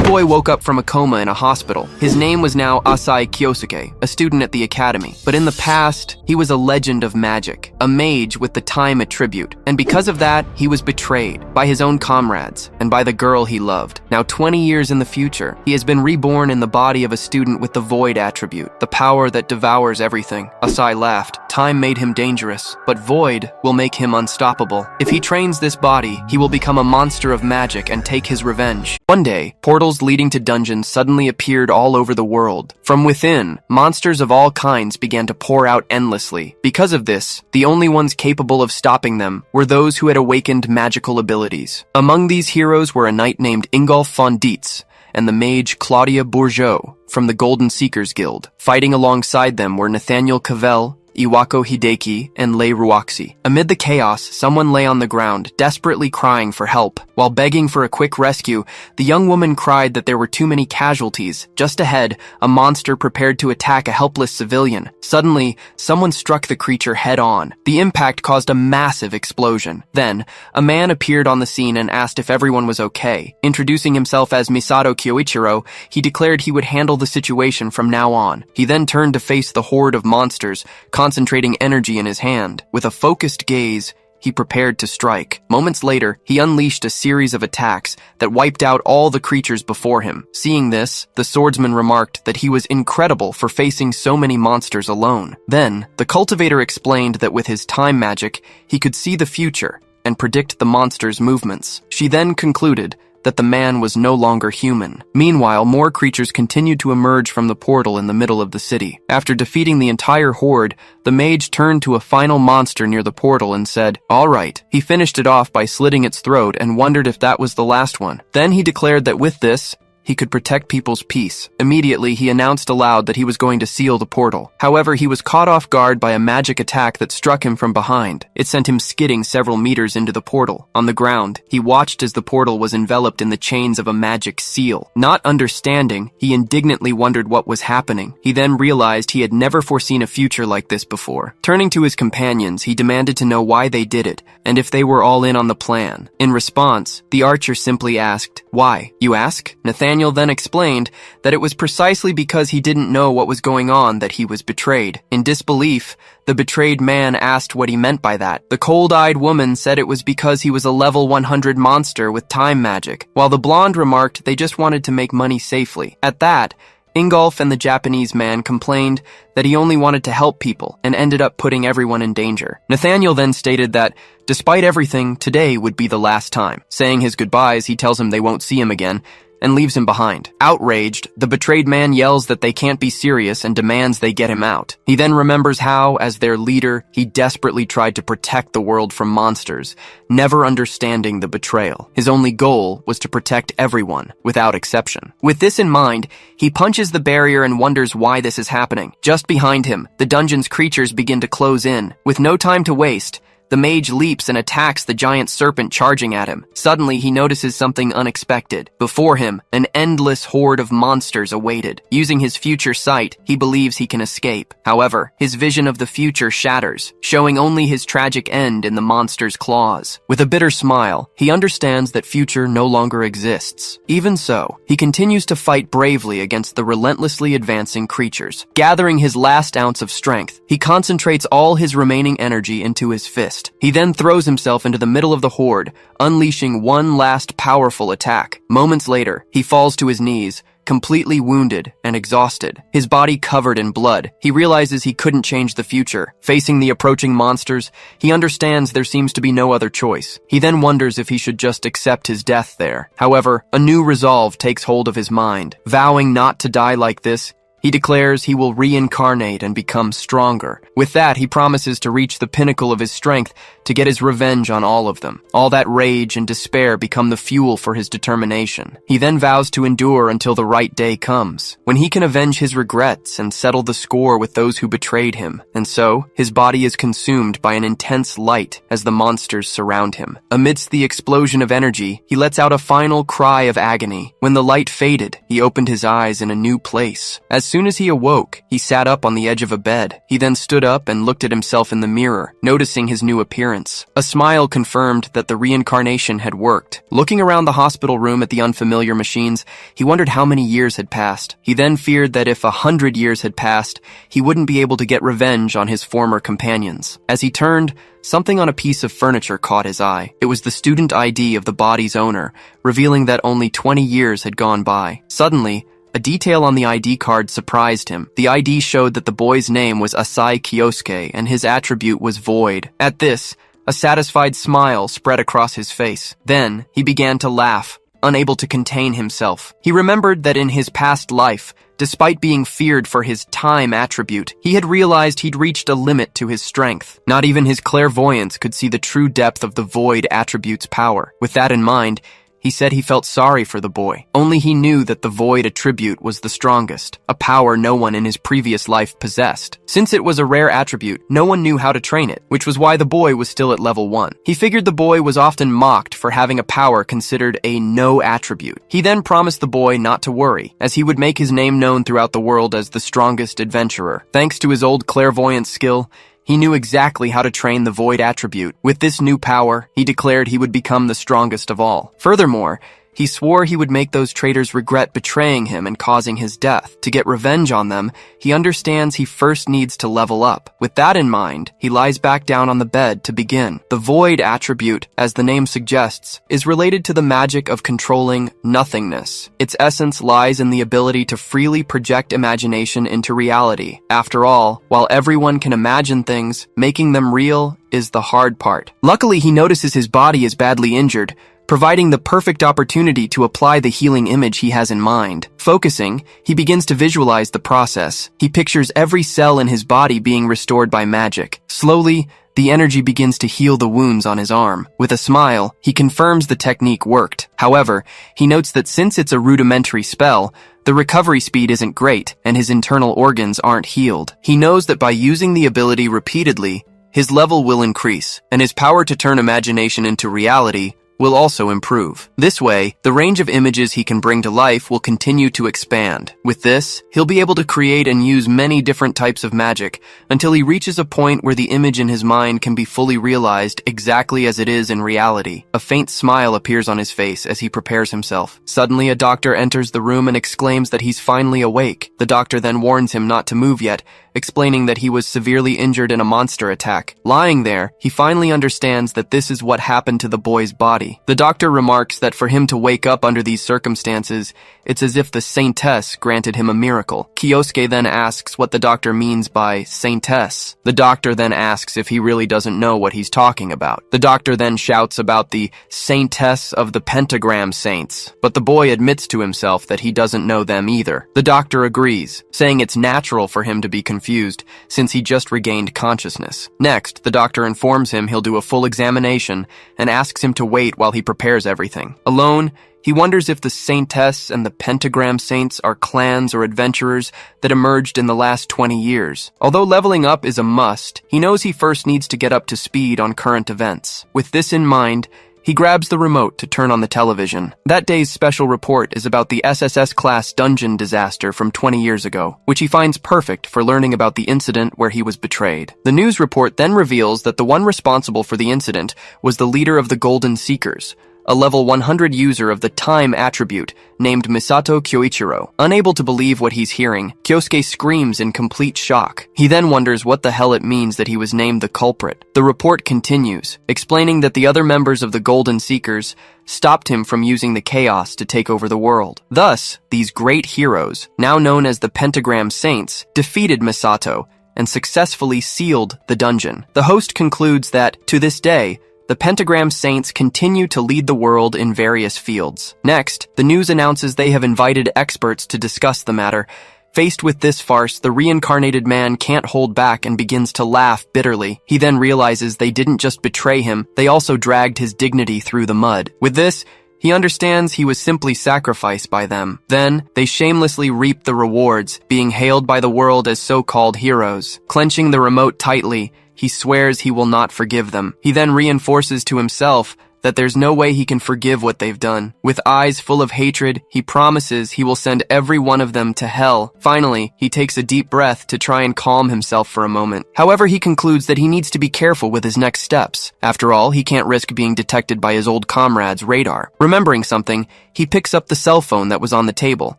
boy woke up from a coma in a hospital. His name was now Asai Kyosuke, a student at the academy. But in the past, he was a legend of magic, a mage with the time attribute. And because of that, he was betrayed by his own comrades and by the girl he loved. Now 20 years in the future, he has been reborn in the body of a student with the void attribute, the power that devours everything. Asai laughed. Time made him dangerous, but void will make him unstoppable. If he trains this body, he will become a monster of magic and take his revenge. One day, portals leading to dungeons suddenly appeared all over the world. From within, monsters of all kinds began to pour out endlessly. Because of this, the only ones capable of stopping them were those who had awakened magical abilities. Among these heroes were a knight named Ingolf von Dietz and the mage Claudia Bourgeot from the Golden Seekers Guild. Fighting alongside them were Nathaniel Cavell, Iwako Hideki, and Lei Ruoxi. Amid the chaos, someone lay on the ground, desperately crying for help. While begging for a quick rescue, the young woman cried that there were too many casualties. Just ahead, a monster prepared to attack a helpless civilian. Suddenly, someone struck the creature head-on. The impact caused a massive explosion. Then, a man appeared on the scene and asked if everyone was okay. Introducing himself as Misato Kyoichiro, he declared he would handle the situation from now on. He then turned to face the horde of monsters, concentrating energy in his hand. With a focused gaze, he prepared to strike. Moments later, he unleashed a series of attacks that wiped out all the creatures before him. Seeing this, the swordsman remarked that he was incredible for facing so many monsters alone. Then, the cultivator explained that with his time magic, he could see the future and predict the monsters' movements. She then concluded that the man was no longer human. Meanwhile, more creatures continued to emerge from the portal in the middle of the city. After defeating the entire horde, the mage turned to a final monster near the portal and said, "All right." He finished it off by slitting its throat and wondered if that was the last one. Then he declared that with this, he could protect people's peace. Immediately, he announced aloud that he was going to seal the portal. However, he was caught off guard by a magic attack that struck him from behind. It sent him skidding several meters into the portal. On the ground, he watched as the portal was enveloped in the chains of a magic seal. Not understanding, he indignantly wondered what was happening. He then realized he had never foreseen a future like this before. Turning to his companions, he demanded to know why they did it, and if they were all in on the plan. In response, the archer simply asked, "Why, you ask?" Nathaniel then explained that it was precisely because he didn't know what was going on that he was betrayed. In disbelief, the betrayed man asked what he meant by that. The cold-eyed woman said it was because he was a level 100 monster with time magic, while the blonde remarked they just wanted to make money safely. At that, Ingolf and the Japanese man complained that he only wanted to help people and ended up putting everyone in danger. Nathaniel then stated that, despite everything, today would be the last time. Saying his goodbyes, he tells him they won't see him again, and leaves him behind. Outraged, the betrayed man yells that they can't be serious and demands they get him out. He then remembers how, as their leader, he desperately tried to protect the world from monsters, never understanding the betrayal. His only goal was to protect everyone, without exception. With this in mind, he punches the barrier and wonders why this is happening. Just behind him, the dungeon's creatures begin to close in. With no time to waste, the mage leaps and attacks the giant serpent charging at him. Suddenly, he notices something unexpected. Before him, an endless horde of monsters awaited. Using his future sight, he believes he can escape. However, his vision of the future shatters, showing only his tragic end in the monster's claws. With a bitter smile, he understands that future no longer exists. Even so, he continues to fight bravely against the relentlessly advancing creatures. Gathering his last ounce of strength, he concentrates all his remaining energy into his fist. He then throws himself into the middle of the horde, unleashing one last powerful attack. Moments later, he falls to his knees, completely wounded and exhausted, his body covered in blood. He realizes he couldn't change the future. Facing the approaching monsters, he understands there seems to be no other choice. He then wonders if he should just accept his death there. However, a new resolve takes hold of his mind. Vowing not to die like this, he declares he will reincarnate and become stronger. With that, he promises to reach the pinnacle of his strength to get his revenge on all of them. All that rage and despair become the fuel for his determination. He then vows to endure until the right day comes, when he can avenge his regrets and settle the score with those who betrayed him. And so, his body is consumed by an intense light as the monsters surround him. Amidst the explosion of energy, he lets out a final cry of agony. When the light faded, he opened his eyes in a new place. As soon as he awoke, he sat up on the edge of a bed. He then stood up and looked at himself in the mirror, noticing his new appearance. A smile confirmed that the reincarnation had worked. Looking around the hospital room at the unfamiliar machines, he wondered how many years had passed. He then feared that if 100 years had passed, he wouldn't be able to get revenge on his former companions. As he turned, something on a piece of furniture caught his eye. It was the student ID of the body's owner, revealing that only 20 years had gone by. Suddenly, a detail on the ID card surprised him. The ID showed that the boy's name was Asai Kyosuke and his attribute was void. At this, a satisfied smile spread across his face. Then, he began to laugh, unable to contain himself. He remembered that in his past life, despite being feared for his time attribute, he had realized he'd reached a limit to his strength. Not even his clairvoyance could see the true depth of the void attribute's power. With that in mind, he said he felt sorry for the boy. Only he knew that the void attribute was the strongest, a power no one in his previous life possessed. Since it was a rare attribute, no one knew how to train it, which was why the boy was still at level 1. He figured the boy was often mocked for having a power considered a no attribute. He then promised the boy not to worry, as he would make his name known throughout the world as the strongest adventurer. Thanks to his old clairvoyant skill, he knew exactly how to train the void attribute. With this new power, he declared he would become the strongest of all. Furthermore, he swore he would make those traitors regret betraying him and causing his death. To get revenge on them, he understands he first needs to level up. With that in mind, he lies back down on the bed to begin. The void attribute, as the name suggests, is related to the magic of controlling nothingness. Its essence lies in the ability to freely project imagination into reality. After all, while everyone can imagine things, making them real is the hard part. Luckily, he notices his body is badly injured, providing the perfect opportunity to apply the healing image he has in mind. Focusing, he begins to visualize the process. He pictures every cell in his body being restored by magic. Slowly, the energy begins to heal the wounds on his arm. With a smile, he confirms the technique worked. However, he notes that since it's a rudimentary spell, the recovery speed isn't great, and his internal organs aren't healed. He knows that by using the ability repeatedly, his level will increase, and his power to turn imagination into reality will also improve. This way, the range of images he can bring to life will continue to expand. With this, he'll be able to create and use many different types of magic until he reaches a point where the image in his mind can be fully realized exactly as it is in reality. A faint smile appears on his face as he prepares himself. Suddenly, a doctor enters the room and exclaims that he's finally awake. The doctor then warns him not to move yet, explaining that he was severely injured in a monster attack. Lying there, he finally understands that this is what happened to the boy's body. The doctor remarks that for him to wake up under these circumstances, it's as if the saintess granted him a miracle. Kyosuke then asks what the doctor means by saintess. The doctor then asks if he really doesn't know what he's talking about. The doctor then shouts about the saintess of the pentagram saints, but the boy admits to himself that he doesn't know them either. The doctor agrees, saying it's natural for him to be confused since he just regained consciousness. Next, the doctor informs him he'll do a full examination and asks him to wait while he prepares everything. Alone, he wonders if the saintess and the pentagram saints are clans or adventurers that emerged in the last 20 years. Although leveling up is a must, he knows he first needs to get up to speed on current events. With this in mind, he grabs the remote to turn on the television. That day's special report is about the SSS-class dungeon disaster from 20 years ago, which he finds perfect for learning about the incident where he was betrayed. The news report then reveals that the one responsible for the incident was the leader of the Golden Seekers, a level 100 user of the time attribute named Misato Kyoichiro. Unable to believe what he's hearing, Kyosuke screams in complete shock. He then wonders what the hell it means that he was named the culprit. The report continues, explaining that the other members of the Golden Seekers stopped him from using the chaos to take over the world. Thus, these great heroes, now known as the Pentagram Saints, defeated Misato and successfully sealed the dungeon. The host concludes that, to this day, the Pentagram Saints continue to lead the world in various fields. Next, the news announces they have invited experts to discuss the matter. Faced with this farce, the reincarnated man can't hold back and begins to laugh bitterly. He then realizes they didn't just betray him, they also dragged his dignity through the mud. With this, he understands he was simply sacrificed by them. Then, they shamelessly reap the rewards, being hailed by the world as so-called heroes. Clenching the remote tightly, he swears he will not forgive them. He then reinforces to himself that there's no way he can forgive what they've done. With eyes full of hatred, he promises he will send every one of them to hell. Finally, he takes a deep breath to try and calm himself for a moment. However, he concludes that he needs to be careful with his next steps. After all, he can't risk being detected by his old comrade's radar. Remembering something, he picks up the cell phone that was on the table.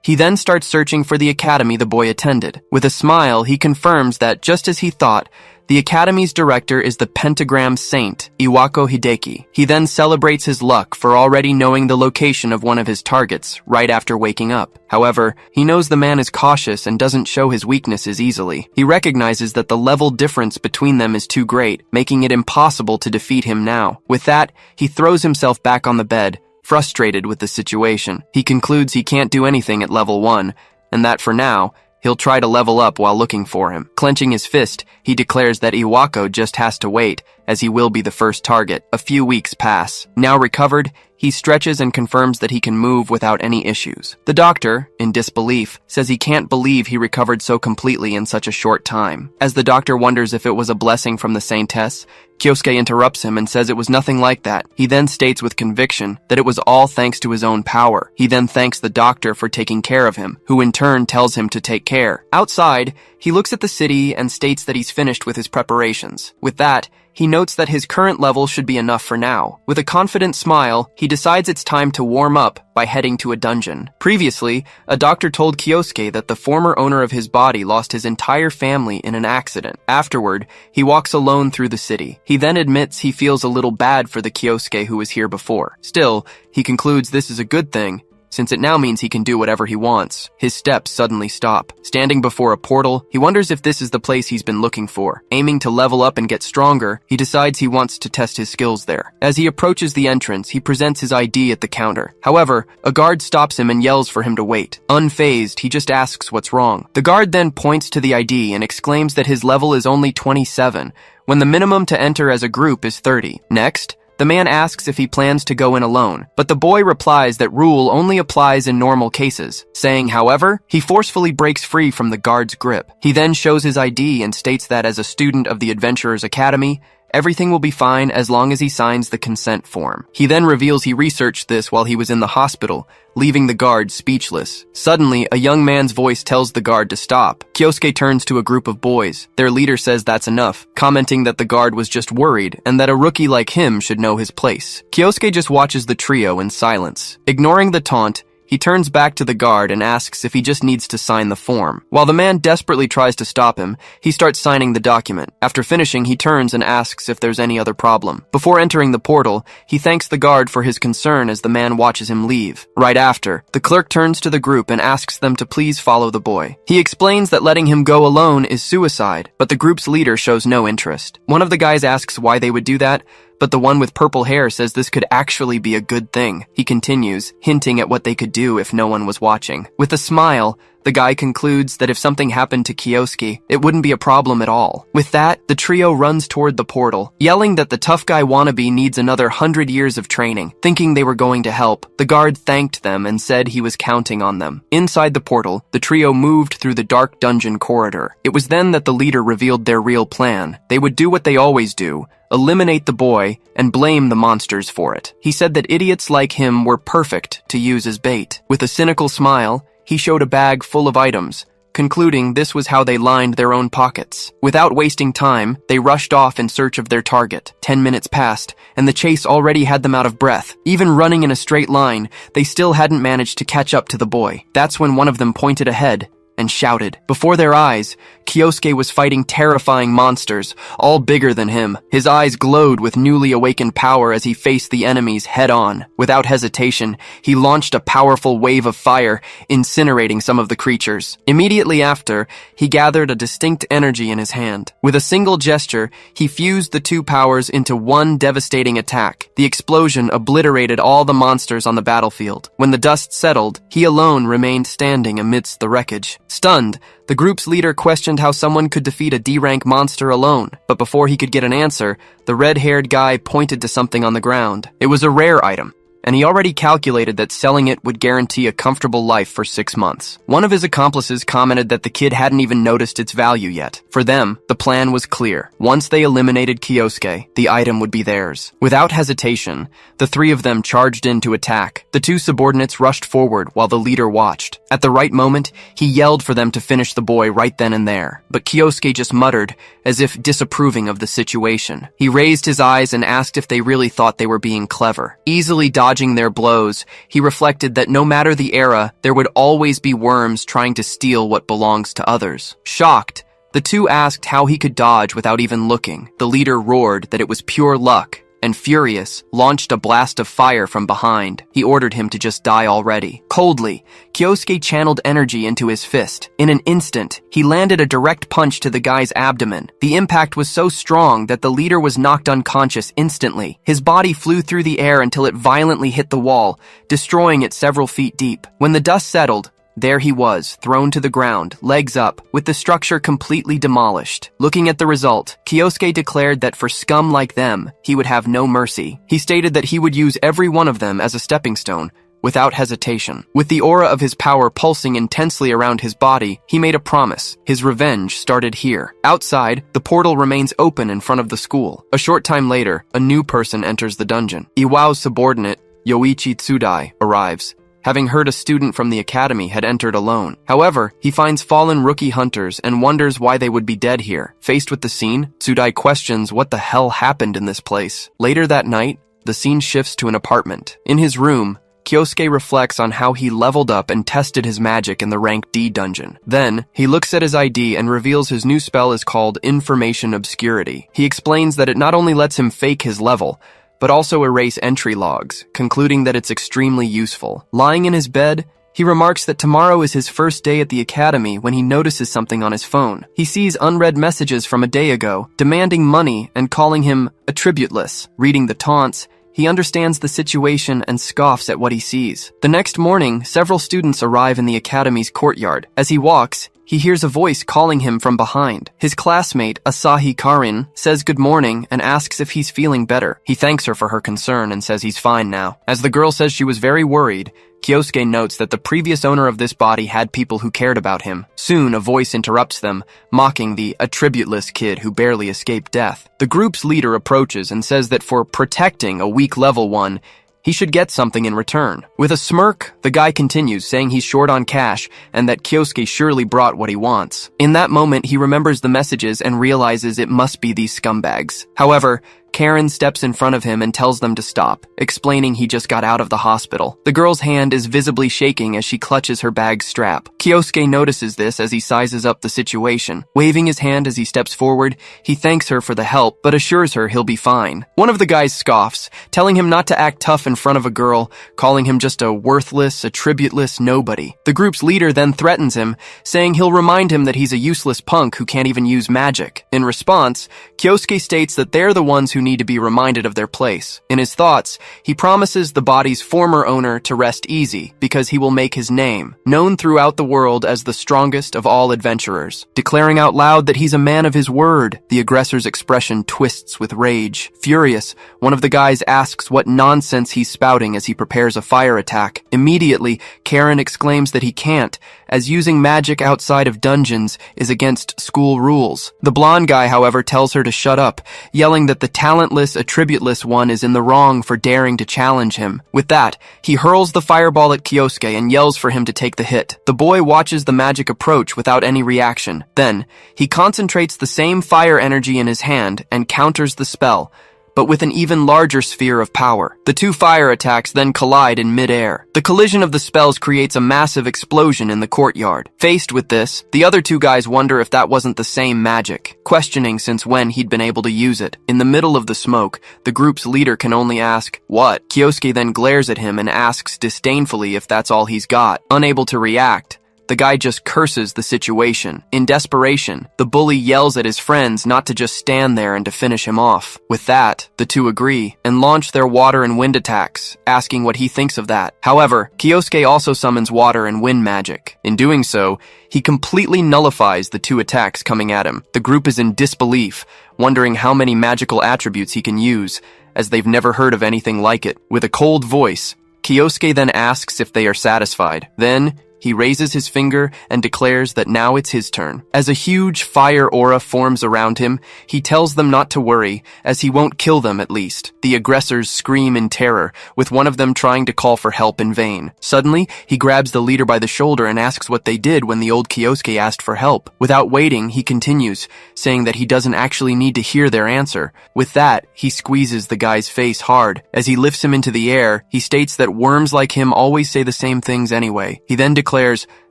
He then starts searching for the academy the boy attended. With a smile, he confirms that, just as he thought, the academy's director is the pentagram saint, Iwako Hideki. He then celebrates his luck for already knowing the location of one of his targets right after waking up. However, he knows the man is cautious and doesn't show his weaknesses easily. He recognizes that the level difference between them is too great, making it impossible to defeat him now. With that, he throws himself back on the bed, frustrated with the situation. He concludes he can't do anything at level 1, and that for now, he'll try to level up while looking for him. Clenching his fist, he declares that Iwako just has to wait, as he will be the first target. A few weeks pass. Now recovered, he stretches and confirms that he can move without any issues. The doctor, in disbelief, says he can't believe he recovered so completely in such a short time. As the doctor wonders if it was a blessing from the saintess, Kyosuke interrupts him and says it was nothing like that. He then states with conviction that it was all thanks to his own power. He then thanks the doctor for taking care of him, who in turn tells him to take care. Outside, he looks at the city and states that he's finished with his preparations. With that, he notes that his current level should be enough for now. With a confident smile, he decides it's time to warm up by heading to a dungeon. Previously, a doctor told Kyosuke that the former owner of his body lost his entire family in an accident. Afterward, he walks alone through the city. He then admits he feels a little bad for the Kyosuke who was here before. Still, he concludes this is a good thing, since it now means he can do whatever he wants. His steps suddenly stop. Standing before a portal, he wonders if this is the place he's been looking for. Aiming to level up and get stronger, he decides he wants to test his skills there. As he approaches the entrance, he presents his ID at the counter. However, a guard stops him and yells for him to wait. Unfazed, he just asks what's wrong. The guard then points to the ID and exclaims that his level is only 27, when the minimum to enter as a group is 30. Next, the man asks if he plans to go in alone, but the boy replies that rule only applies in normal cases. Saying, however, he forcefully breaks free from the guard's grip. He then shows his ID and states that as a student of the Adventurers Academy, everything will be fine as long as he signs the consent form. He then reveals he researched this while he was in the hospital, leaving the guard speechless. Suddenly, a young man's voice tells the guard to stop. Kyosuke turns to a group of boys. Their leader says that's enough, commenting that the guard was just worried and that a rookie like him should know his place. Kyosuke just watches the trio in silence. Ignoring the taunt, he turns back to the guard and asks if he just needs to sign the form. While the man desperately tries to stop him, he starts signing the document. After finishing, he turns and asks if there's any other problem. Before entering the portal, he thanks the guard for his concern as the man watches him leave. Right after, the clerk turns to the group and asks them to please follow the boy. He explains that letting him go alone is suicide, but the group's leader shows no interest. One of the guys asks why they would do that, but the one with purple hair says this could actually be a good thing. He continues, hinting at what they could do if no one was watching. With a smile, the guy concludes that if something happened to Kyosuke, it wouldn't be a problem at all. With that, the trio runs toward the portal, yelling that the tough guy wannabe needs another 100 years of training. Thinking they were going to help, the guard thanked them and said he was counting on them. Inside the portal, the trio moved through the dark dungeon corridor. It was then that the leader revealed their real plan. They would do what they always do, eliminate the boy, and blame the monsters for it. He said that idiots like him were perfect to use as bait. With a cynical smile, he showed a bag full of items, concluding this was how they lined their own pockets. Without wasting time, they rushed off in search of their target. 10 minutes passed, and the chase already had them out of breath. Even running in a straight line, they still hadn't managed to catch up to the boy. That's when one of them pointed ahead and shouted. Before their eyes, Kyosuke was fighting terrifying monsters, all bigger than him. His eyes glowed with newly awakened power as he faced the enemies head-on. Without hesitation, he launched a powerful wave of fire, incinerating some of the creatures. Immediately after, he gathered a distinct energy in his hand. With a single gesture, he fused the two powers into one devastating attack. The explosion obliterated all the monsters on the battlefield. When the dust settled, he alone remained standing amidst the wreckage. Stunned, the group's leader questioned how someone could defeat a D-rank monster alone, but before he could get an answer, the red-haired guy pointed to something on the ground. It was a rare item, and he already calculated that selling it would guarantee a comfortable life for 6 months. One of his accomplices commented that the kid hadn't even noticed its value yet. For them, the plan was clear. Once they eliminated Kyosuke, the item would be theirs. Without hesitation, the three of them charged in to attack. The two subordinates rushed forward while the leader watched. At the right moment, he yelled for them to finish the boy right then and there. But Kyosuke just muttered, as if disapproving of the situation. He raised his eyes and asked if they really thought they were being clever. Easily dodging their blows, he reflected that no matter the era, there would always be worms trying to steal what belongs to others. Shocked, the two asked how he could dodge without even looking. The leader roared that it was pure luck, and furious, launched a blast of fire from behind. He ordered him to just die already. Coldly, Kyosuke channeled energy into his fist. In an instant, he landed a direct punch to the guy's abdomen. The impact was so strong that the leader was knocked unconscious instantly. His body flew through the air until it violently hit the wall, destroying it several feet deep. When the dust settled, there he was, thrown to the ground, legs up, with the structure completely demolished. Looking at the result, Kyosuke declared that for scum like them, he would have no mercy. He stated that he would use every one of them as a stepping stone, without hesitation. With the aura of his power pulsing intensely around his body, he made a promise. His revenge started here. Outside, the portal remains open in front of the school. A short time later, a new person enters the dungeon. Iwao's subordinate, Yoichi Tsudai, arrives, having heard a student from the academy had entered alone. However, he finds fallen rookie hunters and wonders why they would be dead here. Faced with the scene, Tsudai questions what the hell happened in this place. Later that night, the scene shifts to an apartment. In his room, Kyosuke reflects on how he leveled up and tested his magic in the rank D dungeon. Then, he looks at his ID and reveals his new spell is called Information Obscurity. He explains that it not only lets him fake his level, but also erase entry logs, concluding that it's extremely useful. Lying in his bed, he remarks that tomorrow is his first day at the academy when he notices something on his phone. He sees unread messages from a day ago, demanding money and calling him attributeless. Reading the taunts, he understands the situation and scoffs at what he sees. The next morning, several students arrive in the academy's courtyard. As he walks, he hears a voice calling him from behind. His classmate, Asahi Karin, says good morning and asks if he's feeling better. He thanks her for her concern and says he's fine now. As the girl says she was very worried, Kyosuke notes that the previous owner of this body had people who cared about him. Soon, a voice interrupts them, mocking the attributeless kid who barely escaped death. The group's leader approaches and says that for protecting a weak level 1, he should get something in return. With a smirk, the guy continues, saying he's short on cash and that Kyosuke surely brought what he wants. In that moment, he remembers the messages and realizes it must be these scumbags. However, Karen steps in front of him and tells them to stop, explaining he just got out of the hospital. The girl's hand is visibly shaking as she clutches her bag's strap. Kyosuke notices this as he sizes up the situation. Waving his hand as he steps forward, he thanks her for the help, but assures her he'll be fine. One of the guys scoffs, telling him not to act tough in front of a girl, calling him just a worthless, attributeless nobody. The group's leader then threatens him, saying he'll remind him that he's a useless punk who can't even use magic. In response, Kyosuke states that they're the ones who need to be reminded of their place. In his thoughts, he promises the body's former owner to rest easy because he will make his name known throughout the world as the strongest of all adventurers. Declaring out loud that he's a man of his word, the aggressor's expression twists with rage. Furious, one of the guys asks what nonsense he's spouting as he prepares a fire attack. Immediately, Karen exclaims that he can't, as using magic outside of dungeons is against school rules. The blonde guy, however, tells her to shut up, yelling that the talentless, attributeless one is in the wrong for daring to challenge him. With that, he hurls the fireball at Kyosuke and yells for him to take the hit. The boy watches the magic approach without any reaction. Then, he concentrates the same fire energy in his hand and counters the spell, but with an even larger sphere of power. The two fire attacks then collide in mid-air. The collision of the spells creates a massive explosion in the courtyard. Faced with this, the other two guys wonder if that wasn't the same magic, questioning since when he'd been able to use it. In the middle of the smoke, the group's leader can only ask, "What?" Kyosuke then glares at him and asks disdainfully if that's all he's got. Unable to react, the guy just curses the situation. In desperation, the bully yells at his friends not to just stand there and to finish him off. With that, the two agree and launch their water and wind attacks, asking what he thinks of that. However, Kyosuke also summons water and wind magic. In doing so, he completely nullifies the two attacks coming at him. The group is in disbelief, wondering how many magical attributes he can use, as they've never heard of anything like it. With a cold voice, Kyosuke then asks if they are satisfied. Then, he raises his finger and declares that now it's his turn. As a huge fire aura forms around him, he tells them not to worry, as he won't kill them at least. The aggressors scream in terror, with one of them trying to call for help in vain. Suddenly, he grabs the leader by the shoulder and asks what they did when the old Kyosuke asked for help. Without waiting, he continues, saying that he doesn't actually need to hear their answer. With that, he squeezes the guy's face hard. As he lifts him into the air, he states that worms like him always say the same things anyway. He then declares,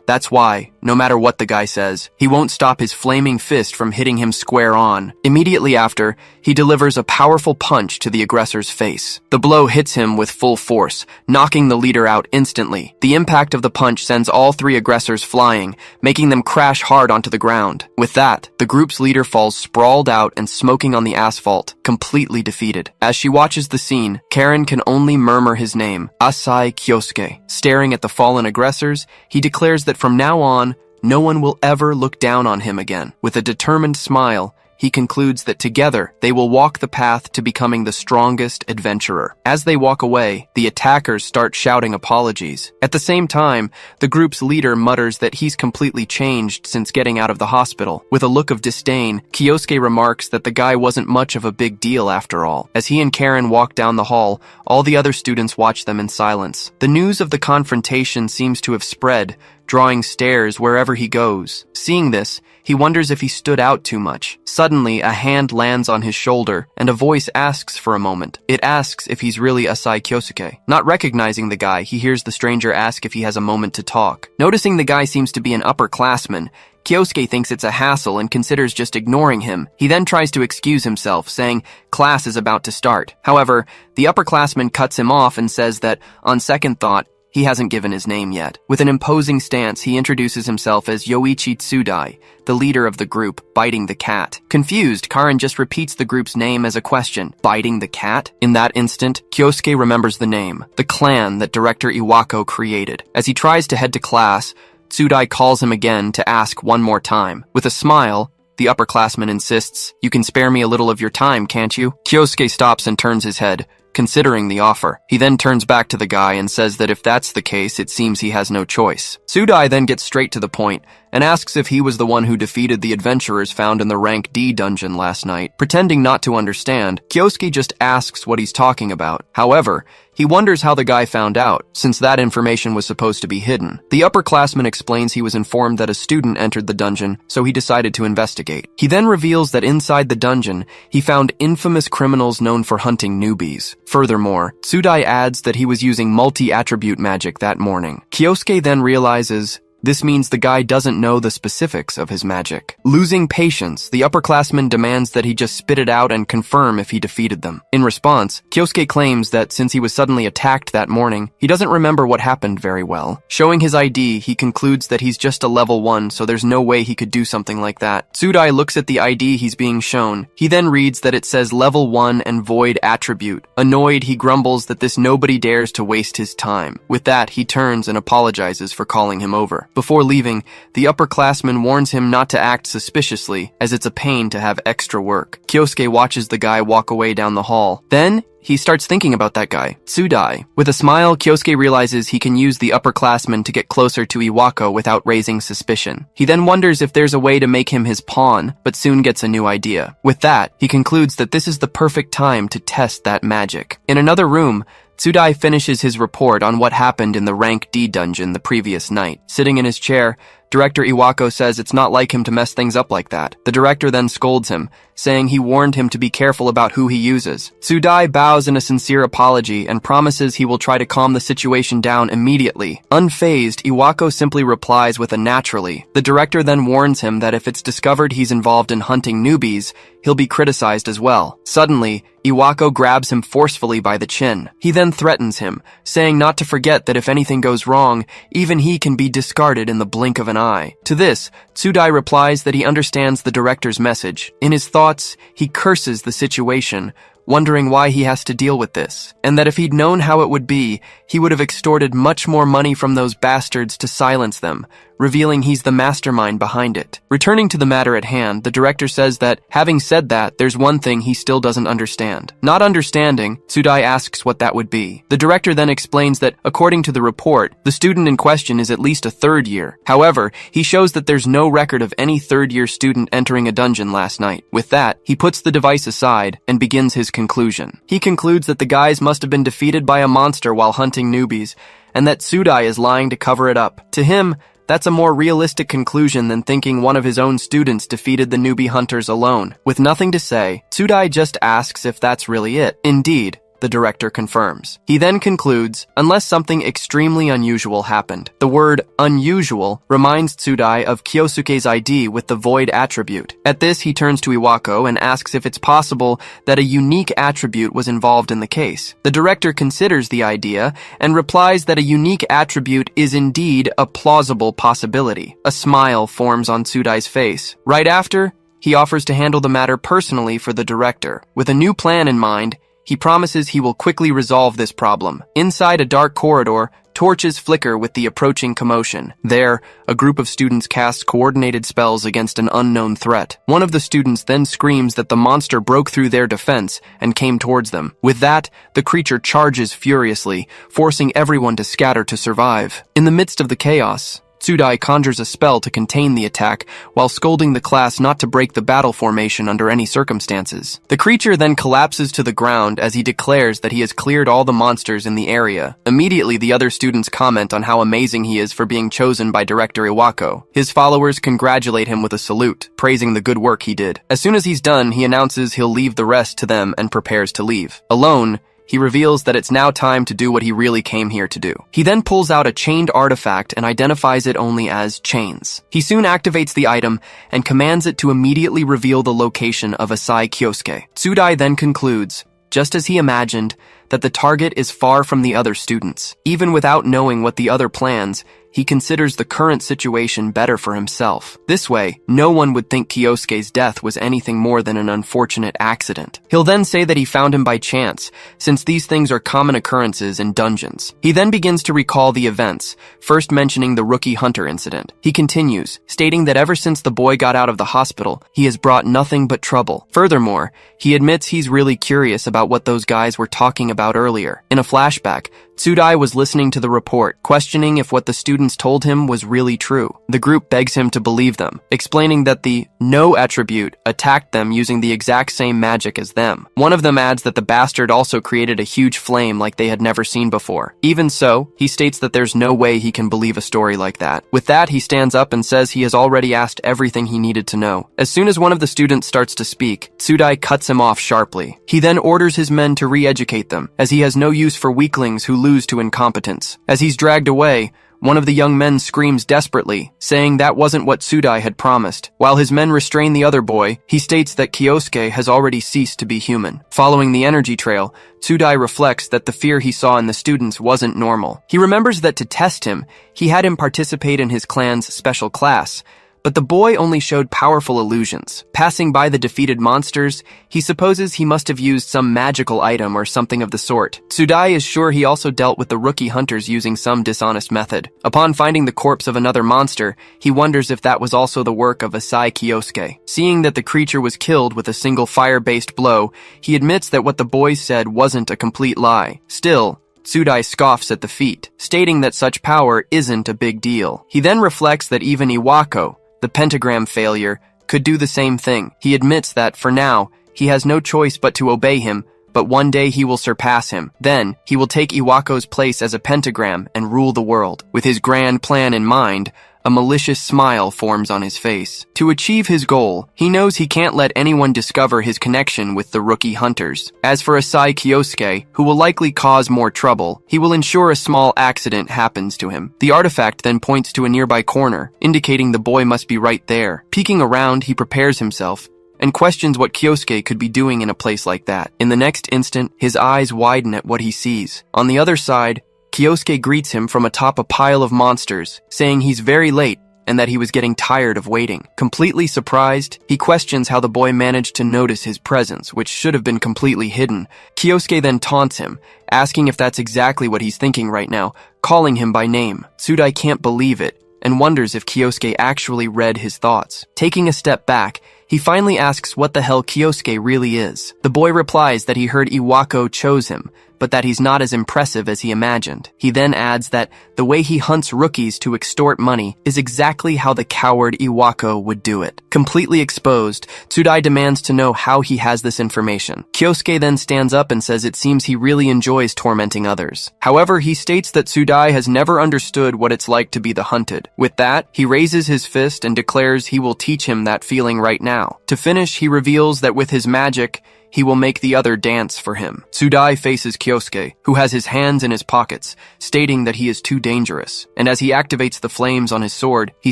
that's why, no matter what the guy says, he won't stop his flaming fist from hitting him square on. Immediately after, he delivers a powerful punch to the aggressor's face. The blow hits him with full force, knocking the leader out instantly. The impact of the punch sends all three aggressors flying, making them crash hard onto the ground. With that, the group's leader falls sprawled out and smoking on the asphalt, completely defeated. As she watches the scene, Karen can only murmur his name, Asai Kyosuke. Staring at the fallen aggressors, he declares that from now on, no one will ever look down on him again. With a determined smile, he concludes that together they will walk the path to becoming the strongest adventurer. As they walk away, the attackers start shouting apologies. At the same time, the group's leader mutters that he's completely changed since getting out of the hospital. With a look of disdain, Kyosuke remarks that the guy wasn't much of a big deal after all. As he and Karen walk down the hall, all the other students watch them in silence. The news of the confrontation seems to have spread, drawing stares wherever he goes. Seeing this, he wonders if he stood out too much. Suddenly, a hand lands on his shoulder, and a voice asks for a moment. It asks if he's really Asai Kyosuke. Not recognizing the guy, he hears the stranger ask if he has a moment to talk. Noticing the guy seems to be an upperclassman, Kyosuke thinks it's a hassle and considers just ignoring him. He then tries to excuse himself, saying class is about to start. However, the upperclassman cuts him off and says that, on second thought, he hasn't given his name yet. With an imposing stance, he introduces himself as Yoichi Tsudai, the leader of the group, biting the cat. Confused, Karen just repeats the group's name as a question, biting the cat? In that instant, Kyosuke remembers the name, the clan that Director Iwako created. As he tries to head to class, Tsudai calls him again to ask one more time. With a smile, the upperclassman insists, "You can spare me a little of your time, can't you?" Kyosuke stops and turns his head, considering the offer. He then turns back to the guy and says that if that's the case, it seems he has no choice. Tsudai then gets straight to the point and asks if he was the one who defeated the adventurers found in the rank D dungeon last night. Pretending not to understand, Kyosuke just asks what he's talking about. However, he wonders how the guy found out, since that information was supposed to be hidden. The upperclassman explains he was informed that a student entered the dungeon, so he decided to investigate. He then reveals that inside the dungeon, he found infamous criminals known for hunting newbies. Furthermore, Tsudai adds that he was using multi-attribute magic that morning. Kyosuke then realizes this means the guy doesn't know the specifics of his magic. Losing patience, the upperclassman demands that he just spit it out and confirm if he defeated them. In response, Kyosuke claims that since he was suddenly attacked that morning, he doesn't remember what happened very well. Showing his ID, he concludes that he's just a level 1, so there's no way he could do something like that. Tsudai looks at the ID he's being shown. He then reads that it says level 1 and void attribute. Annoyed, he grumbles that this nobody dares to waste his time. With that, he turns and apologizes for calling him over. Before leaving, the upperclassman warns him not to act suspiciously, as it's a pain to have extra work. Kyosuke watches the guy walk away down the hall. Then, he starts thinking about that guy, Tsudai. With a smile, Kyosuke realizes he can use the upperclassman to get closer to Iwako without raising suspicion. He then wonders if there's a way to make him his pawn, but soon gets a new idea. With that, he concludes that this is the perfect time to test that magic. In another room, Tsudai finishes his report on what happened in the rank D dungeon the previous night. Sitting in his chair, Director Iwako says it's not like him to mess things up like that. The director then scolds him, saying he warned him to be careful about who he uses. Tsudai bows in a sincere apology and promises he will try to calm the situation down immediately. Unfazed, Iwako simply replies with a naturally. The director then warns him that if it's discovered he's involved in hunting newbies, he'll be criticized as well. Suddenly, Iwako grabs him forcefully by the chin. He then threatens him, saying not to forget that if anything goes wrong, even he can be discarded in the blink of an eye. To this, Tsudai replies that he understands the director's message. In his thoughts, he curses the situation, wondering why he has to deal with this, and that if he'd known how it would be, he would have extorted much more money from those bastards to silence them, revealing he's the mastermind behind it. Returning to the matter at hand, the director says that, having said that, there's one thing he still doesn't understand. Not understanding, Tsudai asks what that would be. The director then explains that, according to the report, the student in question is at least a third year. However, he shows that there's no record of any third-year student entering a dungeon last night. With that, he puts the device aside and begins his conclusion. He concludes that the guys must have been defeated by a monster while hunting newbies, and that Tsudai is lying to cover it up. To him, that's a more realistic conclusion than thinking one of his own students defeated the newbie hunters alone. With nothing to say, Tsudai just asks if that's really it. Indeed, the director confirms. He then concludes, unless something extremely unusual happened. The word unusual reminds Tsudai of Kyosuke's ID with the void attribute. At this, he turns to Iwako and asks if it's possible that a unique attribute was involved in the case. The director considers the idea and replies that a unique attribute is indeed a plausible possibility. A smile forms on Tsudai's face. Right after, he offers to handle the matter personally for the director. With a new plan in mind, he promises he will quickly resolve this problem. Inside a dark corridor, torches flicker with the approaching commotion. There, a group of students cast coordinated spells against an unknown threat. One of the students then screams that the monster broke through their defense and came towards them. With that, the creature charges furiously, forcing everyone to scatter to survive. In the midst of the chaos, Tsudai conjures a spell to contain the attack while scolding the class not to break the battle formation under any circumstances. The creature then collapses to the ground as he declares that he has cleared all the monsters in the area. Immediately, the other students comment on how amazing he is for being chosen by Director Iwako. His followers congratulate him with a salute, praising the good work he did. As soon as he's done, he announces he'll leave the rest to them and prepares to leave. Alone, he reveals that it's now time to do what he really came here to do. He then pulls out a chained artifact and identifies it only as chains. He soon activates the item and commands it to immediately reveal the location of Asai Kyosuke. Tsudai then concludes, just as he imagined, that the target is far from the other students. Even without knowing what the other plans, he considers the current situation better for himself. This way, no one would think Kyosuke's death was anything more than an unfortunate accident. He'll then say that he found him by chance, since these things are common occurrences in dungeons. He then begins to recall the events, first mentioning the rookie hunter incident. He continues, stating that ever since the boy got out of the hospital, he has brought nothing but trouble. Furthermore, he admits he's really curious about what those guys were talking about earlier. In a flashback, Tsudai was listening to the report, questioning if what the students told him was really true. The group begs him to believe them, explaining that the no attribute attacked them using the exact same magic as them. One of them adds that the bastard also created a huge flame like they had never seen before. Even so, he states that there's no way he can believe a story like that. With that, he stands up and says he has already asked everything he needed to know. As soon as one of the students starts to speak, Tsudai cuts him off sharply. He then orders his men to re-educate them, as he has no use for weaklings who lose to incompetence. As he's dragged away, one of the young men screams desperately, saying that wasn't what Tsudai had promised. While his men restrain the other boy, he states that Kyosuke has already ceased to be human. Following the energy trail, Tsudai reflects that the fear he saw in the students wasn't normal. He remembers that to test him, he had him participate in his clan's special class, but the boy only showed powerful illusions. Passing by the defeated monsters, he supposes he must have used some magical item or something of the sort. Tsudai is sure he also dealt with the rookie hunters using some dishonest method. Upon finding the corpse of another monster, he wonders if that was also the work of Asai Kyosuke. Seeing that the creature was killed with a single fire-based blow, he admits that what the boys said wasn't a complete lie. Still, Tsudai scoffs at the feat, stating that such power isn't a big deal. He then reflects that even Iwako, the pentagram failure, could do the same thing. He admits that, for now, he has no choice but to obey him, but one day he will surpass him. Then, he will take Iwako's place as a pentagram and rule the world. With his grand plan in mind, A malicious smile forms on his face. To achieve his goal, he knows he can't let anyone discover his connection with the rookie hunters. As for Asai Kyosuke, who will likely cause more trouble, he will ensure a small accident happens to him. The artifact then points to a nearby corner, indicating the boy must be right there. Peeking around, he prepares himself and questions what Kyosuke could be doing in a place like that. In the next instant, his eyes widen at what he sees. On the other side, Kyosuke greets him from atop a pile of monsters, saying he's very late and that he was getting tired of waiting. Completely surprised, he questions how the boy managed to notice his presence, which should have been completely hidden. Kyosuke then taunts him, asking if that's exactly what he's thinking right now, calling him by name. Tsudai can't believe it and wonders if Kyosuke actually read his thoughts. Taking a step back, he finally asks what the hell Kyosuke really is. The boy replies that he heard Iwako chose him, but that he's not as impressive as he imagined. He then adds that the way he hunts rookies to extort money is exactly how the coward Iwako would do it. Completely exposed, Tsudai demands to know how he has this information. Kyosuke then stands up and says it seems he really enjoys tormenting others. However, he states that Tsudai has never understood what it's like to be the hunted. With that, he raises his fist and declares he will teach him that feeling right now. To finish, he reveals that with his magic, he will make the other dance for him. Tsudai faces Kyosuke, who has his hands in his pockets, stating that he is too dangerous. And as he activates the flames on his sword, he